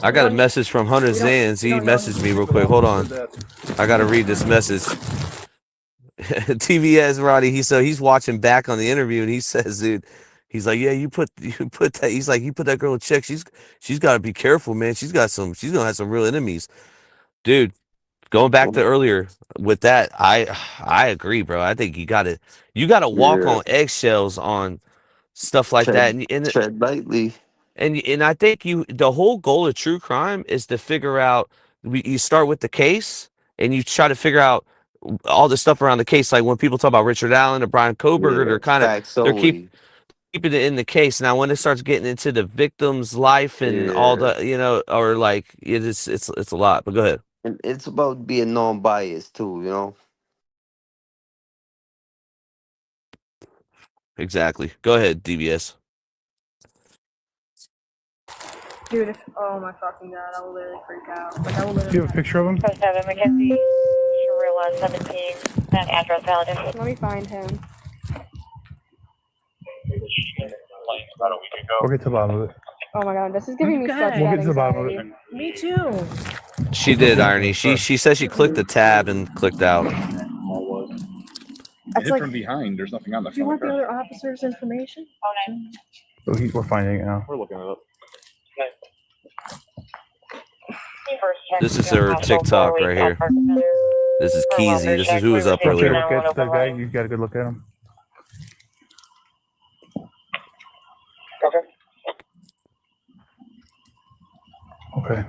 I got a message from Hunter Zans. He messaged me real quick. Hold on. I got to read this message. TVS Roddy, he's watching back on the interview, and he says, dude, he's like, yeah, you put that. He's like, you put that girl in check. She's got to be careful, man. She's gonna have some real enemies, dude. Going back to earlier with that, I agree, bro. I think you gotta walk on eggshells on stuff like that, and tread lightly. And I think the whole goal of true crime is to figure out. You start with the case, and you try to figure out all the stuff around the case. Like when people talk about Richard Allen or Brian Koberger, they're keeping it in the case. Now, when it starts getting into the victim's life and all the, or like it's a lot. But go ahead. And it's about being non-biased too, Exactly. Go ahead, DBS. Dude, oh my fucking god, I will literally freak out. Like, I will literally. Do you have a picture of him? 7 Mackenzie, Shirilla, 17, that address valid. Let me find him. We'll get to the bottom of it. Oh my god, this is giving me such Okay. bad We'll get to the bottom of it. anxiety. Me too. She did, Irony. She said she clicked the tab and clicked out. It hit from behind. There's nothing on the Do you front want of the the car. other officer's information? So we're finding it now. We're looking it up. This is her TikTok right here. This is Keezy. This is who was up Okay, earlier. look at that guy. You got a good look at him. Okay.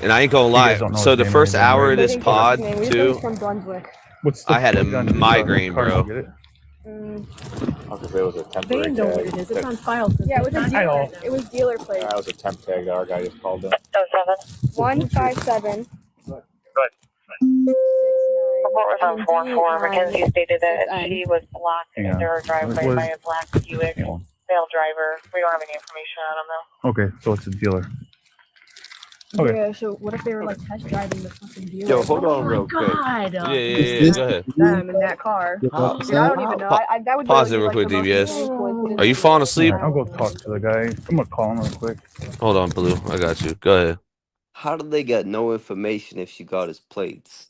And I ain't gonna lie. don't know So his the name or first anything, hour right? of this pod We just know too, he's from Brunswick. I had a migraine, bro. Because there was a They temporary know what tag. it is. It's on file. Yeah, it was a Not dealer. right now. It was dealer plate. That was a temp tag that our guy just called in. 157. Report was on 4-4. Mackenzie stated that she was blocked Hang into on. her driveway What by is- a black Buick sale driver. We don't have any information on him though. Okay, so it's a dealer. Okay. Yeah, so what if they were like test driving the fucking dealer? Yo, hold on Oh real my quick. God. Yeah. Go ahead. Them in that car. Dude, I don't even know. That would Pause it really real be, quick, like, the most DBS. unique coincidence. Are you falling asleep? I'll go talk to the guy. I'm gonna call him real quick. Hold on, Blue. I got you. Go ahead. How did they get no information if she got his plates?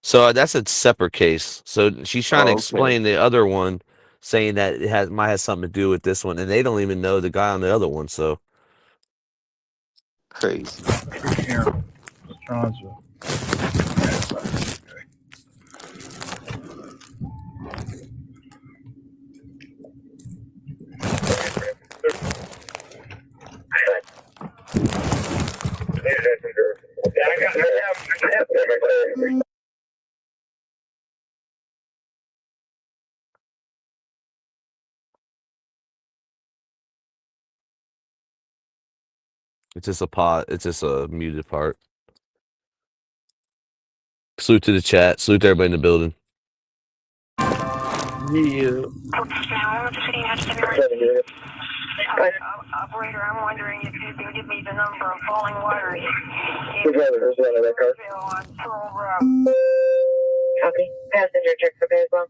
So that's a separate case. So she's trying to Oh, okay. explain the other one, saying that it might have something to do with this one, and they don't even know the guy on the other one. So crazy. Johnson. it's just a pod. It's just a muted part. Salute to the chat. Salute to everybody in the building. Yeah. Operator, I'm wondering if you can give me the number of falling waters. Copy. Passenger check for as well.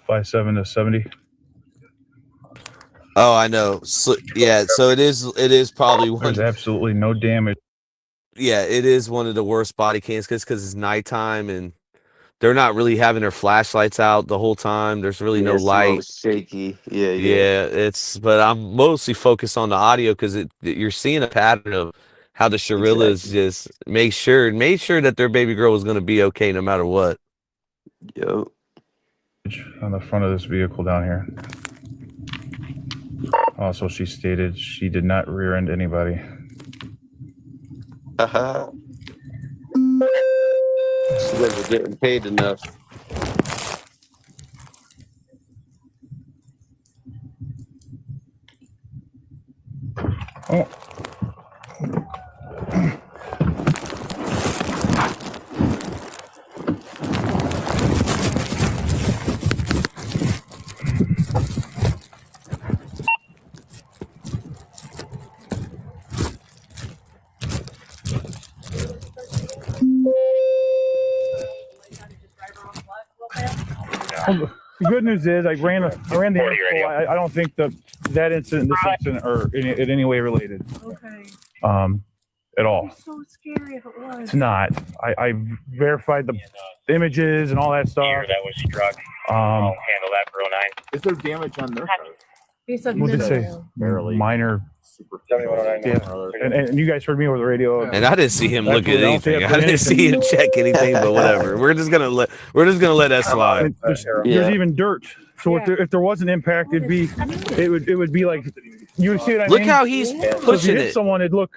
Five 7 to 70. Oh, I know. So, yeah, so it is probably one. There's absolutely no damage. Yeah, it is one of the worst body cams because it's nighttime and they're not really having their flashlights out the whole time. There's really no It's a little light. shaky. Yeah. Yeah, but I'm mostly focused on the audio because you're seeing a pattern of how the Shirillas just made sure that their baby girl was going to be okay no matter what. Yo. On the front of this vehicle down here. Also, she stated she did not rear-end anybody. She wasn't getting paid enough. Oh. The good news is I ran the info. I don't think that incident, this incident, are in any way related. Okay. At all. It's so scary if it was. It's not. I verified the images and all that stuff. That was struck. I'll handle that for 09. Is there damage on their car? He said What did it say? minimal. Barely. Minor. Super. 7109. Yeah. And you guys heard me over the radio. And I didn't see him look at Absolutely. anything. I didn't see him check anything, but whatever. We're just gonna let that slide. There's even dirt. So if there was an impact, it would be like, you would see what I mean? Look how he's So if you pushing hit it. someone, it'd look.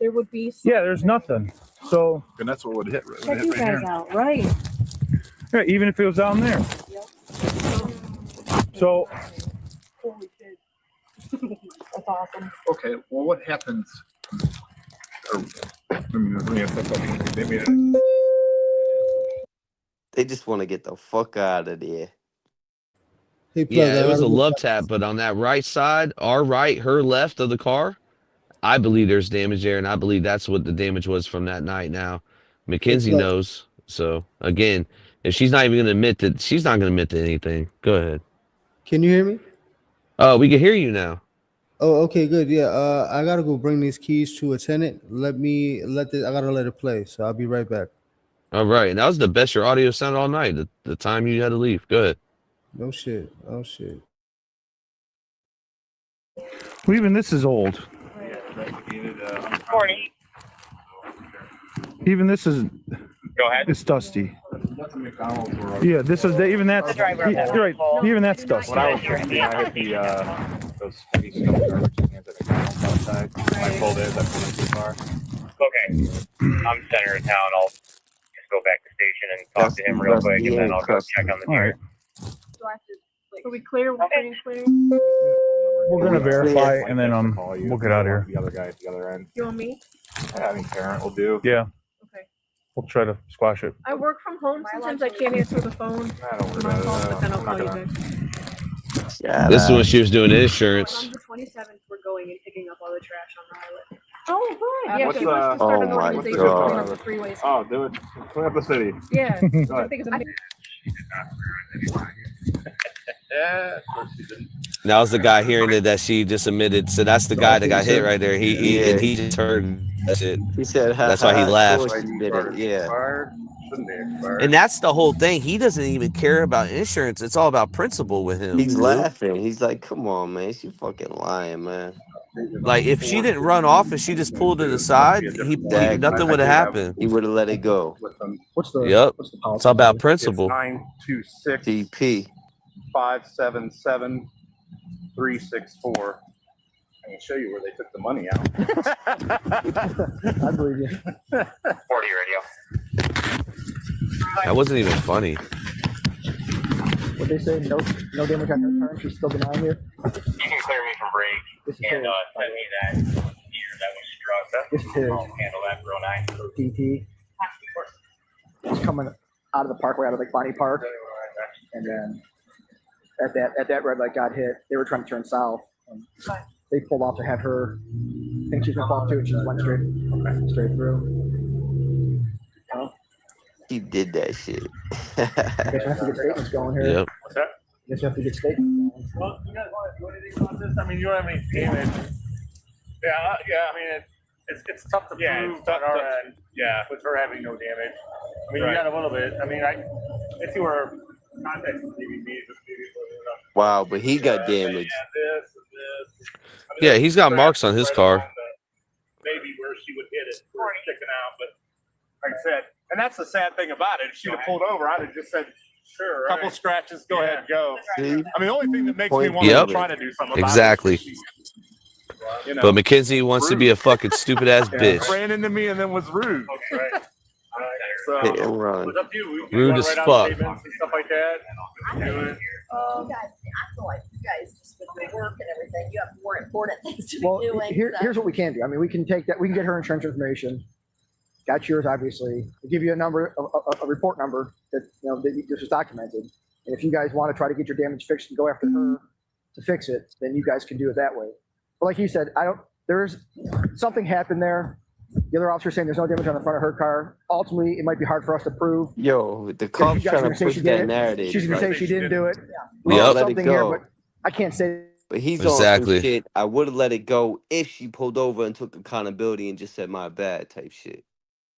There would be. Yeah, there's nothing. So. And that's what would hit. Right, Check you guys out, right? Yeah, even if it was down there. So. Holy shit. That's awesome. Okay, well, what happens? They just want to get the fuck out of there. Hey, Plug, Yeah, it was a love tap, but on that right side, our right, her left of the car, I believe there's damage there, and I believe that's what the damage was from that night now. Mackenzie like, knows. So again, if she's not even going to admit that, she's not going to admit to anything. Go ahead. can you hear me? Oh, we can hear you now. Oh, okay, good. Yeah, I gotta go bring these keys to a tenant. I gotta let it play. So I'll be right back. All right, and that was the best your audio sounded all night. The time you had to leave. Go ahead. No shit. Oh shit. Well, even this is old. Morning. Even this is. Go ahead. It's dusty. Yeah, this is even that's. You're right. Even that's dusty. When I was 15, I hit those heavy stone garbage cans at McDonald's outside. I pulled in too far. Okay. I'm center of town. I'll just go back to station and talk to him real quick, and then I'll go check on the deer. So we clear? We're pretty clear? We're gonna verify and then we'll get out of here. The other guy at the other end. You want me? I mean, parent will do. Yeah. Okay. We'll try to squash it. I work from home. Sometimes I can't answer the phone. It's my fault, but then I'll call you back. This is when she was doing insurance. On the 27th, we're going and picking up all the trash on the highway. Oh, good. Yeah, What's she wants to start an organization to clean up the freeways. Oh, do it. Clean up the city. Yeah. Go I ahead. think it's amazing. Yeah, of course she didn't. That was the guy hearing it that she just admitted. So that's the guy that got hit right there. He just heard that shit. He said, that's why he laughed. Yeah. And that's the whole thing. He doesn't even care about insurance. It's all about principle with him. He's laughing. He's like, come on, man. She fucking lying, man. Like, if she didn't run off and she just pulled it aside, nothing would have happened. He would have let it go. What's the? Yep. What's the policy? It's all about principle. 926 DP 577 364. I can show you where they took the money out. I believe you. 40 radio. That wasn't even funny. What they say? No damage on her car. She's still denying you. You can clear me from break This is and his. send me that deer that was struck. This is his. I'll handle that real nice. DT. It's coming out of the parkway, out of like Bonnie Park, and then at that red light got hit. They were trying to turn south. And they pulled off to have her think she's gonna fall too, and she just went straight through. He did that shit. I guess you have to get statements going here. Yep. What's that? I guess you have to get statements going. Well, you guys want to do anything about this? I mean, you don't have any damage. Yeah, I mean, it's tough to prove on our end. Yeah, with her having no damage. I mean, you got a little bit. I mean, if you were contacting maybe. Wow, but he got damaged. This. Yeah, he's got marks on his car. Maybe where she would hit it, or sticking out, but like I said, and that's the sad thing about it. If she'd have pulled over, I'd have just said, sure, a couple scratches, go ahead, go. See? I mean, the only thing that makes me want Yep. to try to do something about Exactly. it is you know, But Mackenzie wants to be a fucking stupid ass bitch. ran into me and then was rude. Right. So, Hit and run. it's up to you. Rude wanna as write out fuck. statements and stuff like that. Do it. You guys, I feel like you guys just with your work and everything, you have more important things to Well, be doing. here's what we can do. I mean, we can take that. We can get her insurance information. Got yours, obviously. We'll give you a number, a report number that this is documented. And if you guys want to try to get your damage fixed and go after her to fix it, then you guys can do it that way. But like you said, there's something happened there. The other officer saying there's no damage on the front of her car. Ultimately, it might be hard for us to prove. Yo, the cops trying to push that narrative. She's going to right? say she didn't do it. Yep. Let it Something here, go. but I can't say. But he's Exactly. on some shit. I would have let it go if she pulled over and took accountability and just said my bad type shit.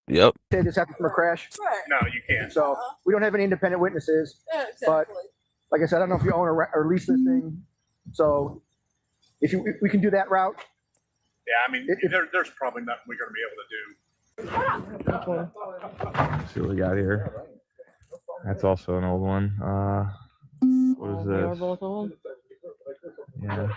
Yep. Say this happened from a crash. No, you can't. So we don't have any independent witnesses. Yeah, But exactly. like I said, I don't know if you own or lease this thing. So if we can do that route. Yeah, I mean, there's probably nothing we're going to be able to do. Let's see what we got here. That's also an old one. What is They are this? both old. Yeah.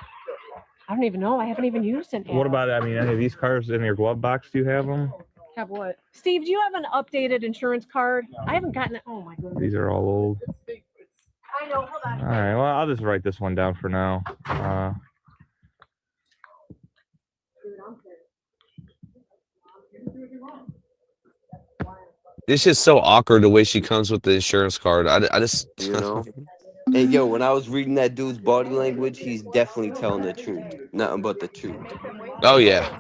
I don't even know. I haven't even used it. What about, I mean, any of these cars in your glove box? Do you have them? Have what? Steve, do you have an updated insurance card? I haven't gotten it. Oh my goodness. These are all old. I know. Hold on. All right. Well, I'll just write this one down for now. It's just so awkward the way she comes with the insurance card. I just, You know? And yo, when I was reading that dude's body language, he's definitely telling the truth. Nothing but the truth. Oh yeah.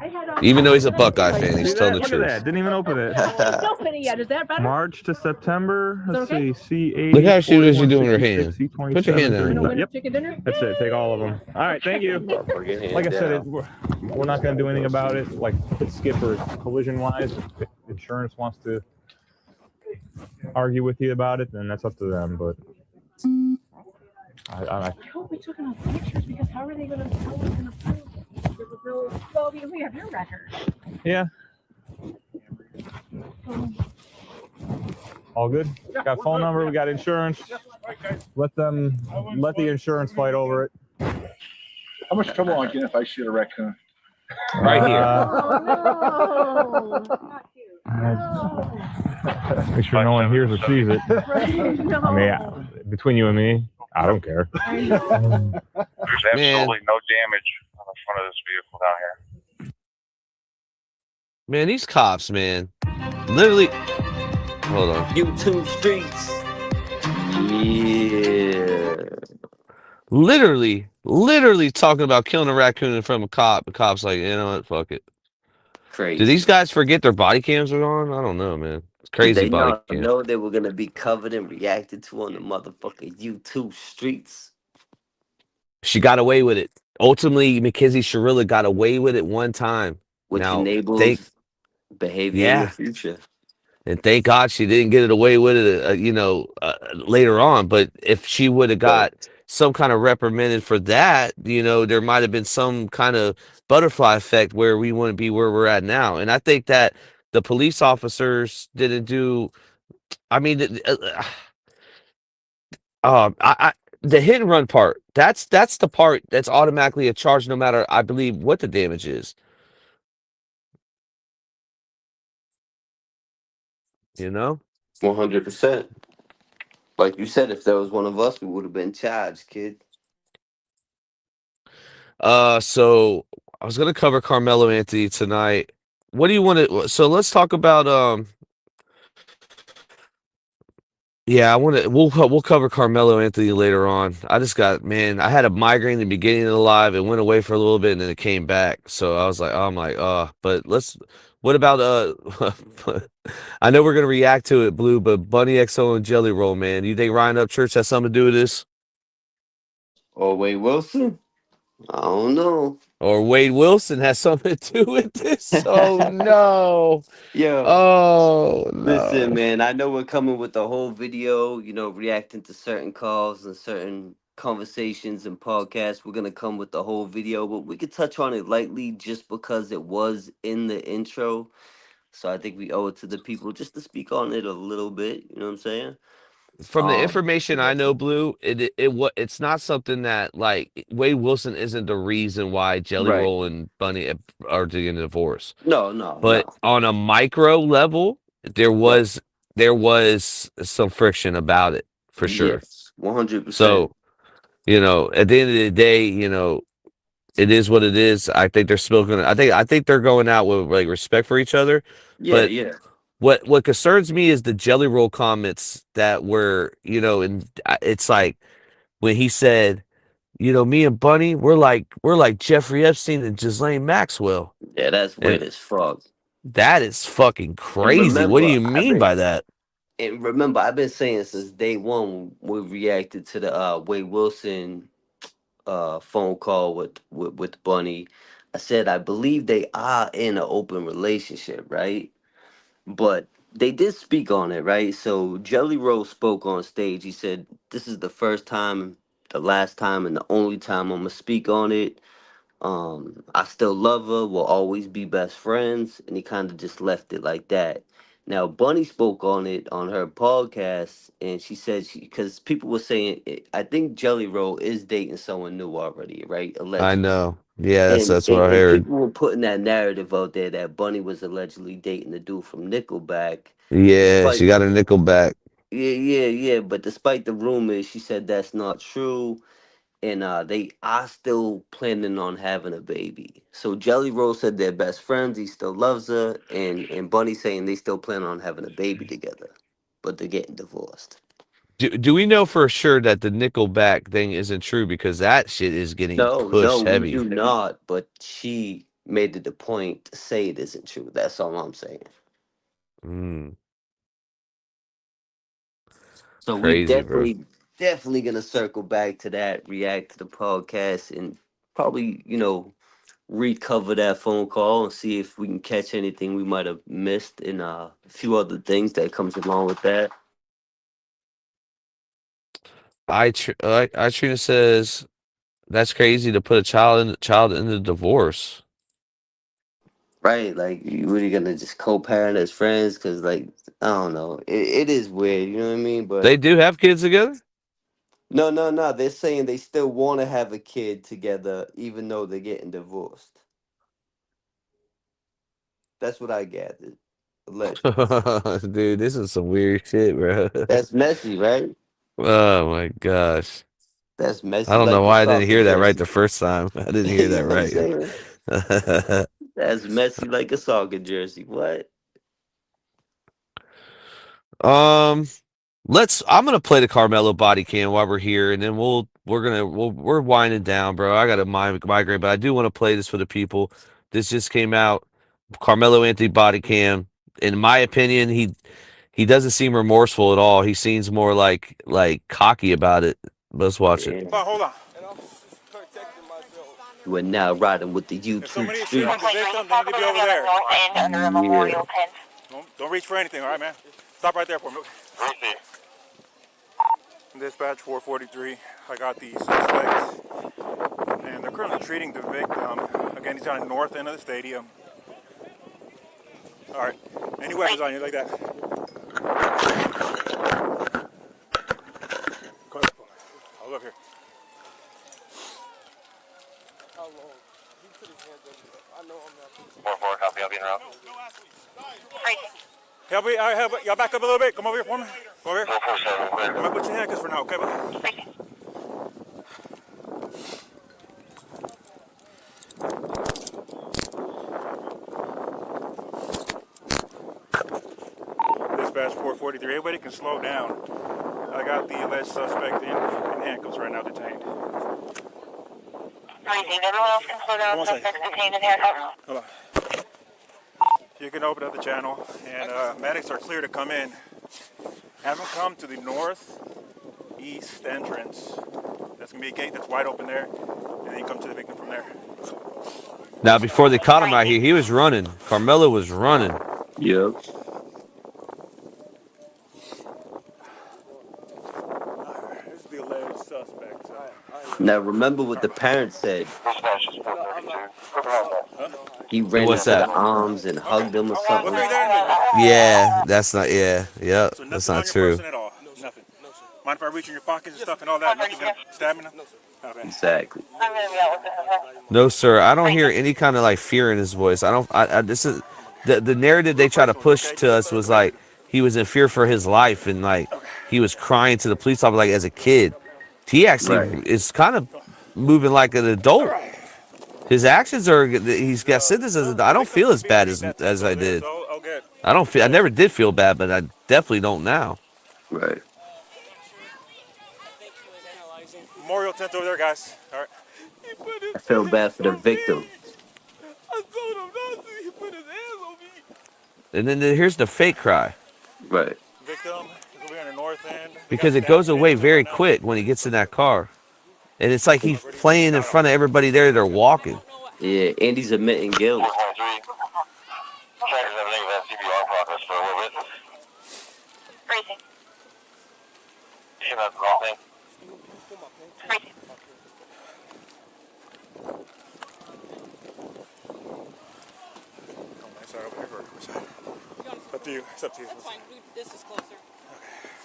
I Even though he's a Buckeye fan, he's See telling that? the Look at truth. that. Didn't even open it. Still fitting yet. Is that better? March to September. Let's okay? see. C80. Look how she was doing her hand. C27, Put your hand down. No winner Yep. chicken dinner? That's it. Take all of them. All right. Thank you. Like I said, we're not going to do anything about it. Like skip or collision wise. If insurance wants to argue with you about it, then that's up to them. But I hope we took enough pictures because how are they going to tell us in a prove? Well, we have your record. yeah. All good. Got phone number. We got insurance. Let the insurance fight over it. How much trouble will I get if I shoot a raccoon? Right here. Make sure no one hears or sees it. I mean, between you and me, I don't care. There's absolutely no damage on the front of this vehicle down here. Man, these cops, man. Literally. Hold on. YouTube streets. Yeah. Literally talking about killing a raccoon in front of a cop. The cop's like, you know what? Fuck it. Crazy. Did these guys forget their body cams are on? I don't know, man. It's crazy Did they body not cams. know they were gonna be covered and reacted to on the motherfucking YouTube streets? She got away with it. Ultimately, Mackenzie Shirilla got away with it one time. Which now, enables behavior in the future. And thank God she didn't get it away with it, later on. But if she would have got some kind of reprimanded for that, there might have been some kind of butterfly effect where we wouldn't be where we're at now. And I think that the police officers didn't do. I mean, the hit and run part. That's the part that's automatically a charge, no matter, I believe, what the damage is. You know? 100%. Like you said, if there was one of us, we would have been charged, kid. So I was gonna cover Carmelo Anthony tonight. What do you want to? So let's talk about Yeah, we'll cover Carmelo Anthony later on. I had a migraine in the beginning of the live. It went away for a little bit and then it came back. So I was like, but what about I know we're gonna react to it, Blue, but Bunny XO and Jelly Roll, man. You think Ryan Upchurch has something to do with this? Or Wade Wilson? I don't know. Or Wade Wilson has something to do with this? Oh no. Yo. Oh no. Listen, man, I know we're coming with the whole video, reacting to certain calls and certain conversations and podcasts. We're gonna come with the whole video, but we could touch on it lightly just because it was in the intro. So I think we owe it to the people just to speak on it a little bit. You know what I'm saying? From the information I know, Blue, it's not something that, like, Wade Wilson isn't the reason why Jelly Roll and Bunny are getting a divorce. No. But on a micro level, there was some friction about it for sure. Yes, 100%. So, at the end of the day, it is what it is. I think they're still gonna. I think they're going out with like respect for each other. Yeah. What concerns me is the Jelly Roll comments that were, and it's like when he said, me and Bunny, we're like Jeffrey Epstein and Ghislaine Maxwell. Yeah, that's weird as fuck. That is fucking crazy. What do you mean by that? And remember, I've been saying since day one we reacted to the Wade Wilson phone call with Bunny. I said I believe they are in an open relationship, right? But they did speak on it, right? So Jelly Roll spoke on stage. He said, "This is the first time, the last time, and the only time I'm gonna speak on it. I still love her. We'll always be best friends." And he kind of just left it like that. Now Bunny spoke on it on her podcast, and she said because people were saying, I think Jelly Roll is dating someone new already, right? Allegedly. I know. Yeah, that's what I And heard. people were putting that narrative out there that Bunny was allegedly dating the dude from Nickelback. Yeah, she got her nickel back. Yeah. But despite the rumors, she said that's not true. And they are still planning on having a baby. So Jelly Roll said they're best friends. He still loves her. And Bunny saying they still plan on having a baby together. But they're getting divorced. Do we know for sure that the Nickelback thing isn't true? Because that shit is getting pushed heavy. We do not. But she made it a point to say it isn't true. That's all I'm saying. So we Crazy, bro. definitely gonna circle back to that, react to the podcast, and probably recover that phone call and see if we can catch anything we might have missed, and a few other things that comes along with that. I Trina says that's crazy to put a child in the divorce. Right, like you really gonna just co-parent as friends? Because like I don't know, it is weird. You know what I mean? They But do have kids together. no. They're saying they still want to have a kid together, even though they're getting divorced. That's what I gathered. Allegedly. Dude, this is some weird shit, bro. That's messy, right? Oh my gosh. That's I messy don't know like a why I didn't soccer hear that right jersey. the first time. I didn't hear You know that what I'm saying? right. That's messy like a soccer jersey. What? um, I'm gonna play the Carmelo body cam while we're here, and then we're winding down, bro. I got a migraine, but I do want to play this for the people. This just came out. Carmelo Anthony body cam. In my opinion, he doesn't seem remorseful at all. He seems more like cocky about it. Let's watch it. Yeah. We're now riding with the YouTube street. Yeah. Don't reach for anything, all right, man? Stop right there for me. Dispatch 443. I got the suspects, and they're currently treating the victim. Again, he's on the north end of the stadium. All right. Any weapons on you like that? Come on. Hold up here. Copy, I'll be in route. Help, y'all back up a little bit. Come over here for me. Come over here. I'm gonna put your handcuffs for now, okay? Dispatch 443. Everybody can slow down. I got the alleged suspect in handcuffs right now, detained. Everyone else can slow down. Suspects detained in handcuffs. Hold on. You can open up the channel, and medics are clear to come in. Have them come to the northeast entrance. That's gonna be a gate that's wide open there, and then you come to the victim from there. Now, before they caught him out here, he was running. Carmelo was running. Yep. This is the alleged suspect. Now remember what the parents said. He ran What's into the that? arms and hugged them or something. Yeah, that's not. Yeah, yep, So that's nothing not on your true. person at all. Nothing. Mind if I reach in your pockets and stuff and all that? Nothing gonna stab me? Okay. Exactly. No, sir. I don't hear any kind of like fear in his voice. I don't. This is the narrative they try to push to us was like he was in fear for his life and like he was crying to the police officer like as a kid. He actually Right. is kind of moving like an adult. His actions are. He's got sentenced as. I don't feel as bad as I did. I don't feel. I never did feel bad, but I definitely don't now. Right. Memorial tent over there, guys. All right. I feel bad for the victim. I told him not to. He put his hands on me. And then here's the fake cry. Right. Victim is over here on the north end. Because it goes away very quick when he gets in that car. And it's like he's playing in front of everybody there. They're walking. Yeah, Andy's admitting guilt. Up to you. It's up to you. That's fine. This is closer. Okay.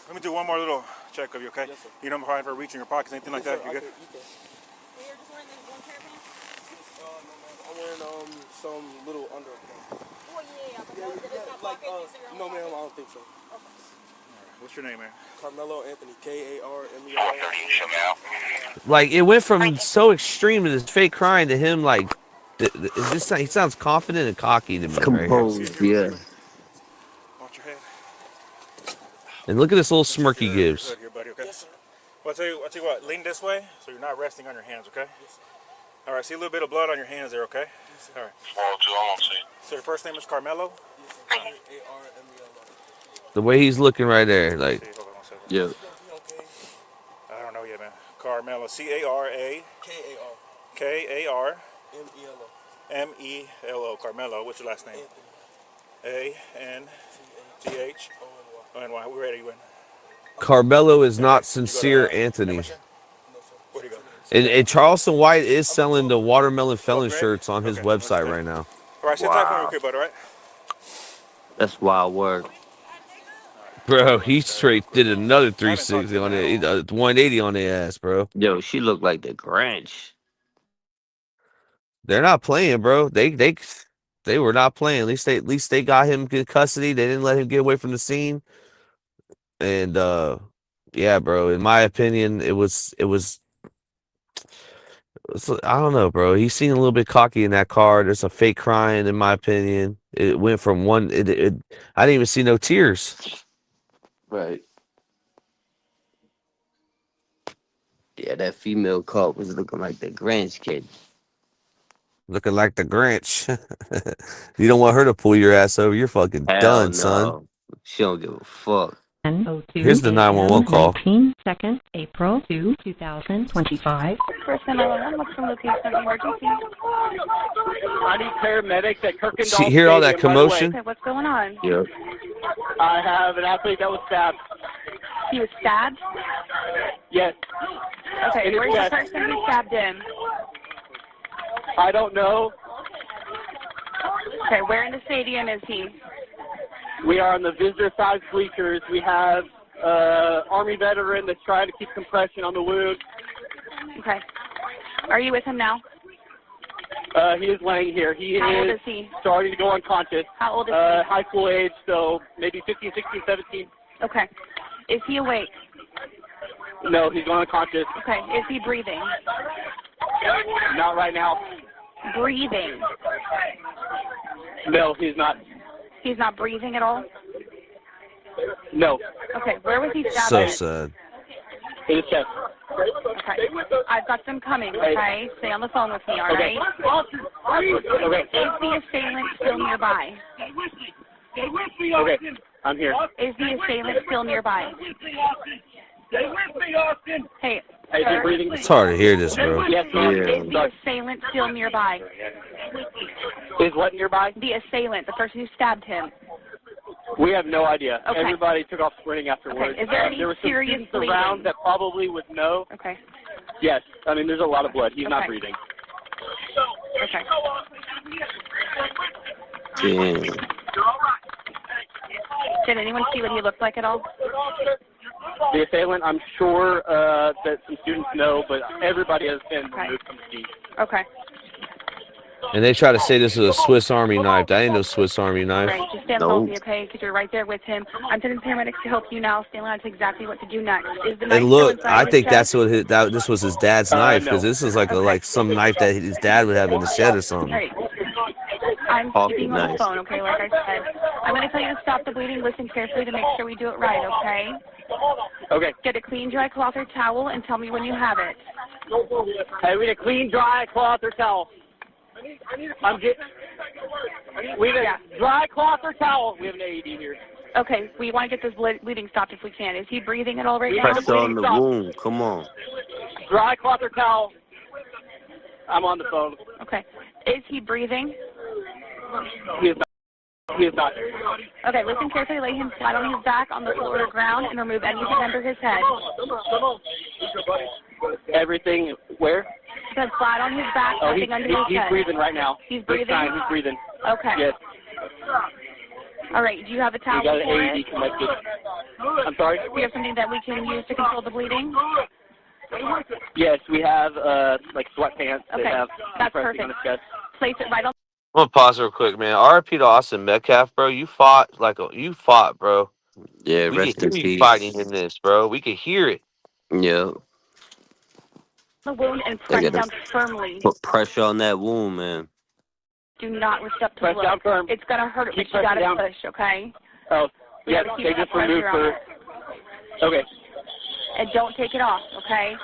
Let me do one more little check of you, okay? Yes, sir. You don't mind for reaching your pockets, anything like that? You good? I'm wearing some little underwear. Like no ma'am, I don't think so. What's your name, man? Carmelo Anthony, K-A-R-M-E-L-O. Like it went from so extreme to this fake crying to him like he sounds confident and cocky to me Composed, right here. yeah. Watch your head. And look at this little smirk he gives. Good here, buddy, okay? Yes, sir. Well, I'll tell you what, lean this way so you're not resting on your hands, okay? Yes, sir. All right, see a little bit of blood on your hands there, okay? Yes, All right. 402, I'm on scene. So your first name is Carmelo? The way he's looking right there, like. Hold on 1 second. Yeah. I don't know yet, man. Carmelo, C-A-R-A. K-A-R. K-A-R. M-E-L-O. M-E-L-O. Carmelo. What's your last name? A-N-T-H. O-N-Y. Where are you in? Carmelo is not sincere, Anthony. Where'd you go? And Charleston White is selling the Watermelon Felon shirts on his website right now. All right, sit tight for me real quick, bud, all right? That's wild work. Bro, he straight did another 360 on it, 180 on their ass, bro. Yo, she looked like the Grinch. They're not playing, bro. They were not playing. At least they got him in custody. They didn't let him get away from the scene. And yeah, bro. In my opinion, it was I don't know, bro. He seemed a little bit cocky in that car. There's a fake crying, in my opinion. It went from one. I didn't even see no tears. Right. Yeah, that female cop was looking like the Grinch kid. Looking like the Grinch. You don't want her to pull your ass over. You're fucking Hell done, no. son. She don't give a fuck. 10:02 Here's the 911 call. 19 seconds, April 2, 2025. First 911, what's the location of the emergency? I need paramedics at Kirkendall. See, hear all that Stadium right away. commotion? Okay, what's going on? Yep. I have an athlete that was stabbed. He was stabbed? Yes. Okay, In his where's the chest. person who stabbed him? I don't know. Okay, where in the stadium is he? We are on the visitor side bleachers. We have Army veteran that's trying to keep compression on the wound. Okay. Are you with him now? He is laying here. He How old is is he? starting to go unconscious. How old is he? High school age, so maybe 15, 16, 17. Okay. Is he awake? No, he's going unconscious. Okay. Is he breathing? Not right now. Breathing. No, he's not. He's not breathing at all? No. Okay, where was he stabbed So at? sad. In his chest. Okay. I've got them coming, okay? Stay on the phone with me, all right? Okay. Is the assailant still nearby? Okay, I'm here. Is the assailant still nearby? Hey, Is he breathing? It's hard to hear this, bro. Yes, ma'am. is the assailant still nearby? Is what nearby? The assailant, the person who stabbed him. We have no idea. Okay. Everybody took off sprinting afterwards. Okay. Is there any there were some serious students around bleeding? that probably would know. Okay. Yes, I mean there's a lot of blood. He's not Okay. breathing. Okay. Damn. Did anyone see what he looked like at all? The assailant, I'm sure that some students know, but everybody has been removed from the scene. Okay. And they try to say this is a Swiss Army knife. That ain't no Swiss Army knife. All right, just stay on the phone with me, okay? Because you're right there with him. I'm sending paramedics to help you now. Stay on line to exactly what to do next. Is the knife And still look, inside I his think chest? that's what this was his dad's knife, because no. this is like some knife that his dad would have in the shed or something. All right. I'm Pocket keeping you on the knife. phone, okay? Like I said, I'm going to tell you to stop the bleeding. Listen carefully to make sure we do it right, okay? Okay. Get a clean, dry cloth or towel and tell me when you have it. Hey, we need a clean, dry cloth or towel. I'm getting. We need a dry cloth or towel. We have an AED here. Okay, we want to get this bleeding stopped if we can. Is he breathing at all right now? Press on the wound. Come on. Dry cloth or towel. I'm on the phone. Okay. Is he breathing? He is not. He is not. Okay, listen carefully. Lay him flat on his back on the floor or ground and remove anything under his head. Everything where? So flat on his back, Oh, nothing under his he's head. breathing right now. He's Big breathing? time, he's breathing. Okay. Yes. All right, do you have a towel We got an for AED it? connected. I'm sorry? Do you have something that we can use to control the bleeding? Yes, we have like sweatpants that Okay, have that's compressing on perfect. the chest. Place it right on. I'm gonna pause real quick, man. RIP to Austin Metcalf, bro. You fought, bro. Yeah, We rest can in hear you peace. fighting in this, bro. We can hear it. Yeah. The wound and They press gotta down firmly. put pressure on that wound, man. Do not rush up to Press look. down firm. It's gonna hurt, Keep but you gotta pressing down. push, okay? Oh, We yes, gotta keep they that just removed pressure on for. Okay. And don't take it off, okay?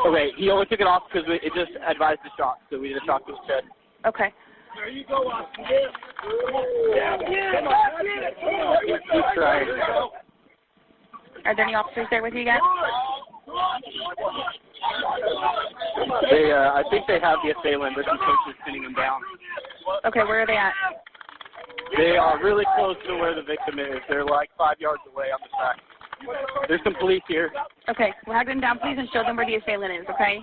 Okay, he only took it off because it just advised the shock, so we did a shock to his chest. Okay. There you go, Austin. Keep trying. Are there any officers there with you yet? I think they have the assailant. There's some coaches pinning them down. Okay, where are they at? They are really close to where the victim is. They're like 5 yards away on the track. There's some police here. Okay, we'll have them down, please, and show them where the assailant is, okay?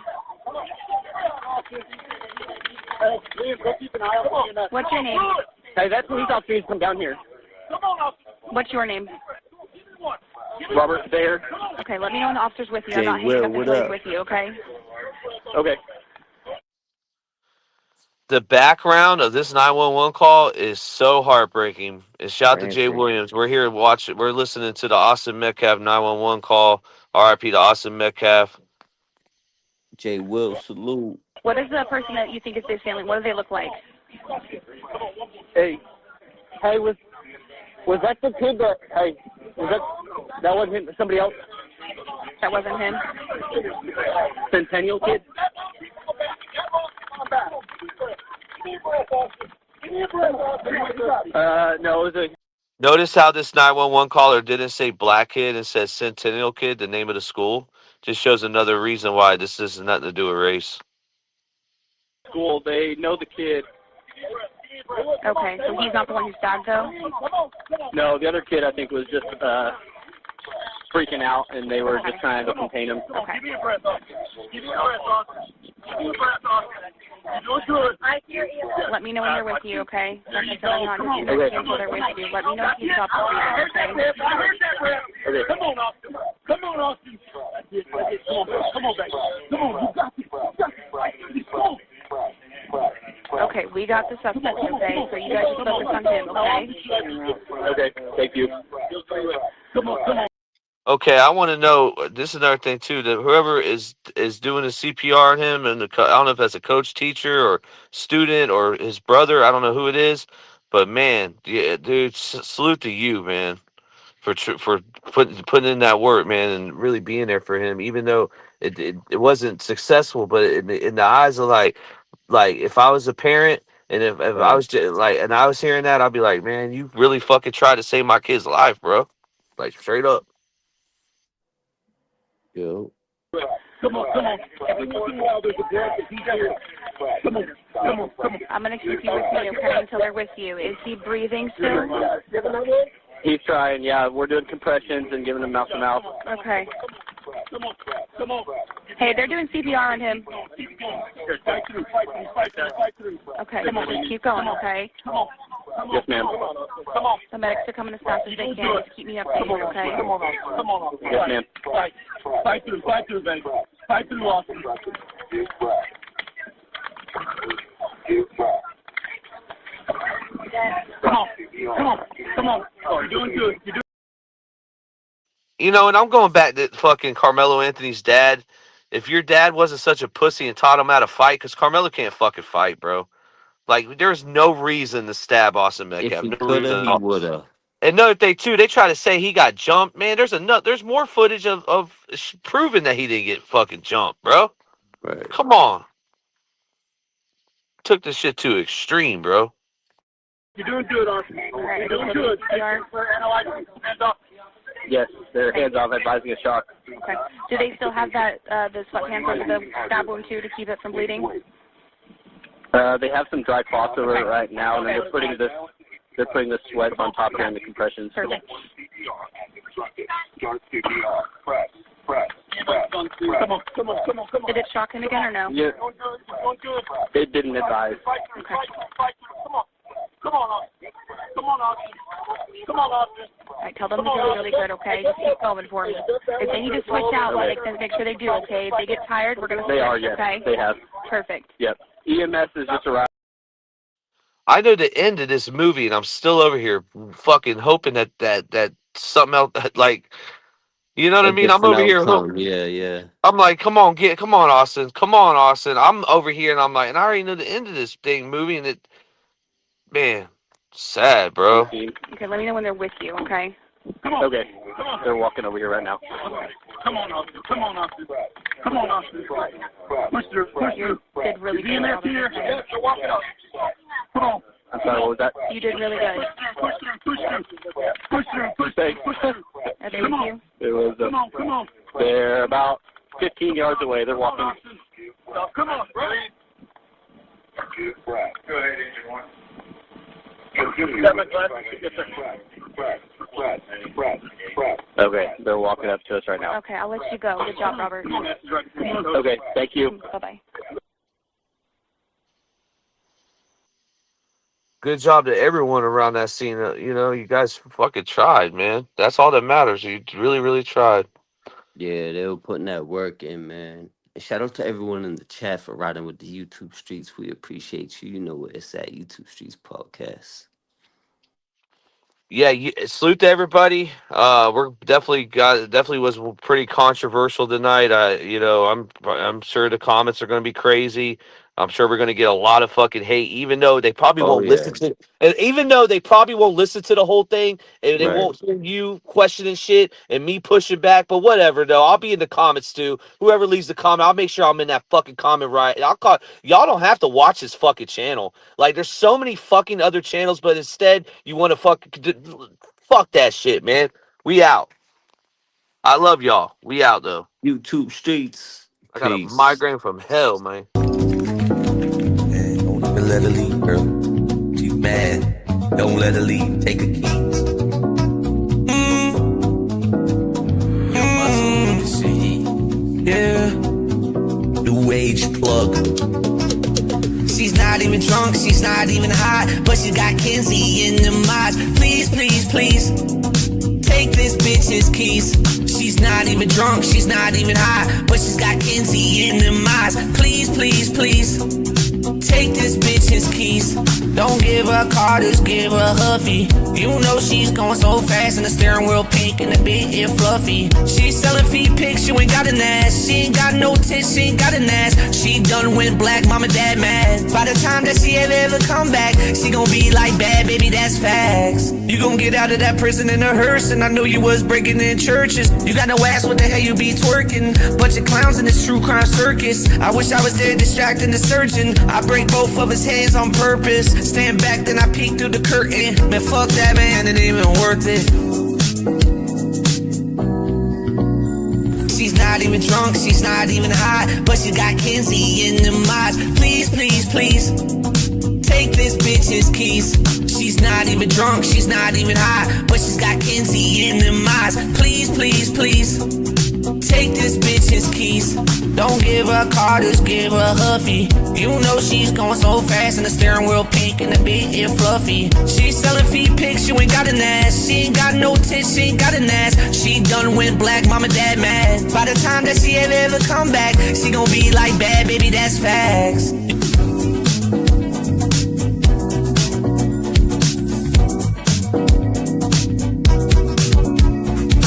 What's your name? Hey, that police officer needs to come down here. What's your name? Robert there. Okay, let me know when the officer's with you. I'm Jay not hanging Will, up what until he's up? with you, okay? Okay. The background of this 911 call is so heartbreaking. And shout out to Jay Crazy. Williams. We're here watching. We're listening to the Austin Metcalf 911 call. RIP to Austin Metcalf. Jay Will, salute. What is the person that you think is the assailant? What do they look like? Hey, was that the kid that? Hey, that wasn't him? Somebody else? That wasn't him? Centennial kid? No, it was a. Notice how this 911 caller didn't say black kid and said Centennial Kid, the name of the school. Just shows another reason why this has nothing to do with race. School. They know the kid. Okay, so he's not the one who stabbed, though? No, the other kid I think was just freaking out, and they were just trying to contain him. Okay. Give me a breath, Austin. Give me a breath, Austin. Give me a breath, Austin. You're doing good. Let me know when they're with you, okay? Like I said, I'm not just going to until they're with you. Let me know if you stop breathing, okay? I heard that breath. Okay. Come on, Austin. Come on, Austin. Come on, baby. Come on, you got this. You got this. Come on. Okay, we got the suspect, okay? So you guys just focus on him, okay? Okay, thank you. Come on, come on. Okay, I want to know. This is another thing too. That whoever is doing the CPR on him, and I don't know if that's a coach, teacher, or student, or his brother. I don't know who it is, but man, yeah, dude, salute to you, man, for putting in that work, man, and really being there for him, even though it wasn't successful. But in the eyes of like if I was a parent. And if I was just, and I was hearing that, I'd be like, man, you really fucking tried to save my kid's life, bro. Like straight up. Yo. Come on, come on. Every once in a while, there's a breath that he's here. Come on, come on, come on. I'm going to keep you with me, okay, until they're with you. Is he breathing still? He's trying, yeah. We're doing compressions and giving him mouth to mouth. Okay. Come on, come on. Hey, they're doing CPR on him. Fight through. Okay, just keep going, okay? Yes, ma'am. Come on. The medics are coming as fast as they can. Just keep me updated, okay? Come on. Yes, ma'am. Fight through, baby. Fight through, Austin. Come on. Oh, you're doing good. You know, and I'm going back to fucking Carmelo Anthony's dad. If your dad wasn't such a pussy and taught him how to fight, because Carmelo can't fucking fight, bro. Like, there's no reason to stab Austin If Metcalf. he No coulda, reason at he all. woulda. Another thing too, they try to say he got jumped. Man, there's more footage of proving that he didn't get fucking jumped, bro. Right. Come on. Took this shit to extreme, bro. You're doing good, Austin. You're doing good. Yes, their hands off, advising a shock. Okay. Do they still have that the sweatpants over the stab wound too to keep it from bleeding? They have some dry cloths over it right now, and then they're putting the sweats on top during the compressions. Perfect. Come on. Did it shock him again or no? Yeah. It didn't advise. Okay. Come on, Austin. All right, tell them to do really good, okay? Just keep going for me. If they need to switch out, make sure they do, okay? If they get tired, we're going to switch, They are, yes. okay? They have. Perfect. Yep. EMS is just around. I know the end of this movie, and I'm still over here fucking hoping that something else, like, you know what I mean? I'm over here. Yeah. I'm like, come on, Austin. Come on, Austin. I'm over here, and I'm like, and I already know the end of this thing movie, and it, man, sad, bro. Okay, let me know when they're with you, okay? Okay. They're walking over here right now. Come on, officer. Come on, officer. Come on, officer. Push through. Push through. You did really good. Yes, you're walking up. Come on. I'm sorry, what was that? You did really good. Push through. Push through. Push through. Push through. Push through. Are they Come with on. you? It was, Come on. Come on. they're about 15 yards away. They're walking. Come on, bro. Go ahead, Agent 1. Okay, they're walking up to us right now. Okay, I'll let you go. Good job, Robert. Okay, thank you. Bye-bye. Good job to everyone around that scene. You know, you guys fucking tried, man. That's all that matters. You really, really tried. Yeah, they were putting that work in, man. And shout out to everyone in the chat for riding with the YouTube Streets. We appreciate you. You know where it's at, YouTube Streets Podcast. Yeah, salute to everybody. We're definitely was pretty controversial tonight. You know, I'm sure the comments are going to be crazy. I'm sure we're going to get a lot of fucking hate, even though they probably won't listen to. And even though they probably won't listen to the whole thing, and they won't hear you questioning shit and me pushing back. But whatever, though, I'll be in the comments too. Whoever leaves the comment, I'll make sure I'm in that fucking comment right. I'll call y'all. Don't have to watch this fucking channel. Like, there's so many fucking other channels, but instead you want to fuck that shit, man. We out. I love y'all. We out though. YouTube Streets. I got a migraine from hell, man. Don't let her leave, girl. She's mad. Don't let her leave. Take her keys. Yeah. New age plug. She's not even drunk, she's not even high, but she got Kenzie in the eyes. Please, please, please, take this bitch's keys. She's not even drunk, she's not even high, but she's got Kenzie in the eyes. Please, please, please, take this bitch's keys. Don't give her Carter's, give her Huffy. You know she's going so fast, and the steering wheel pink and the big ear fluffy. She's selling feet pics, you ain't got an ass. She ain't got no tits, she ain't got an ass. She done went black, mama, dad mad. By the time that she ever come back, she gon' be like, bad baby, that's facts. You gon' get out of that prison in a hearse, and I knew you was breaking in churches. You got no ass, what the hell you be twerking? Bunch of clowns in this true crime circus. I wish I was there distracting the surgeon. I break both of his hands on purpose. Stand back, then I peek through the curtain. Man, fuck that man, it ain't even worth it. She's not even drunk, she's not even high, but she got Kenzie in the eyes. Please, please, please, take this bitch's keys. She's not even drunk, she's not even high, but she's got Kenzie in the eyes. Please, please, please, take this bitch's keys. Don't give her Carter's, give her Huffy. You know she's going so fast, and the steering wheel pink and the big ear fluffy. She's selling feet pics, you ain't got an ass. She ain't got no tits, she ain't got an ass. She done went black, mama, dad mad. By the time that she ever come back, she gon' be like, bad baby, that's facts.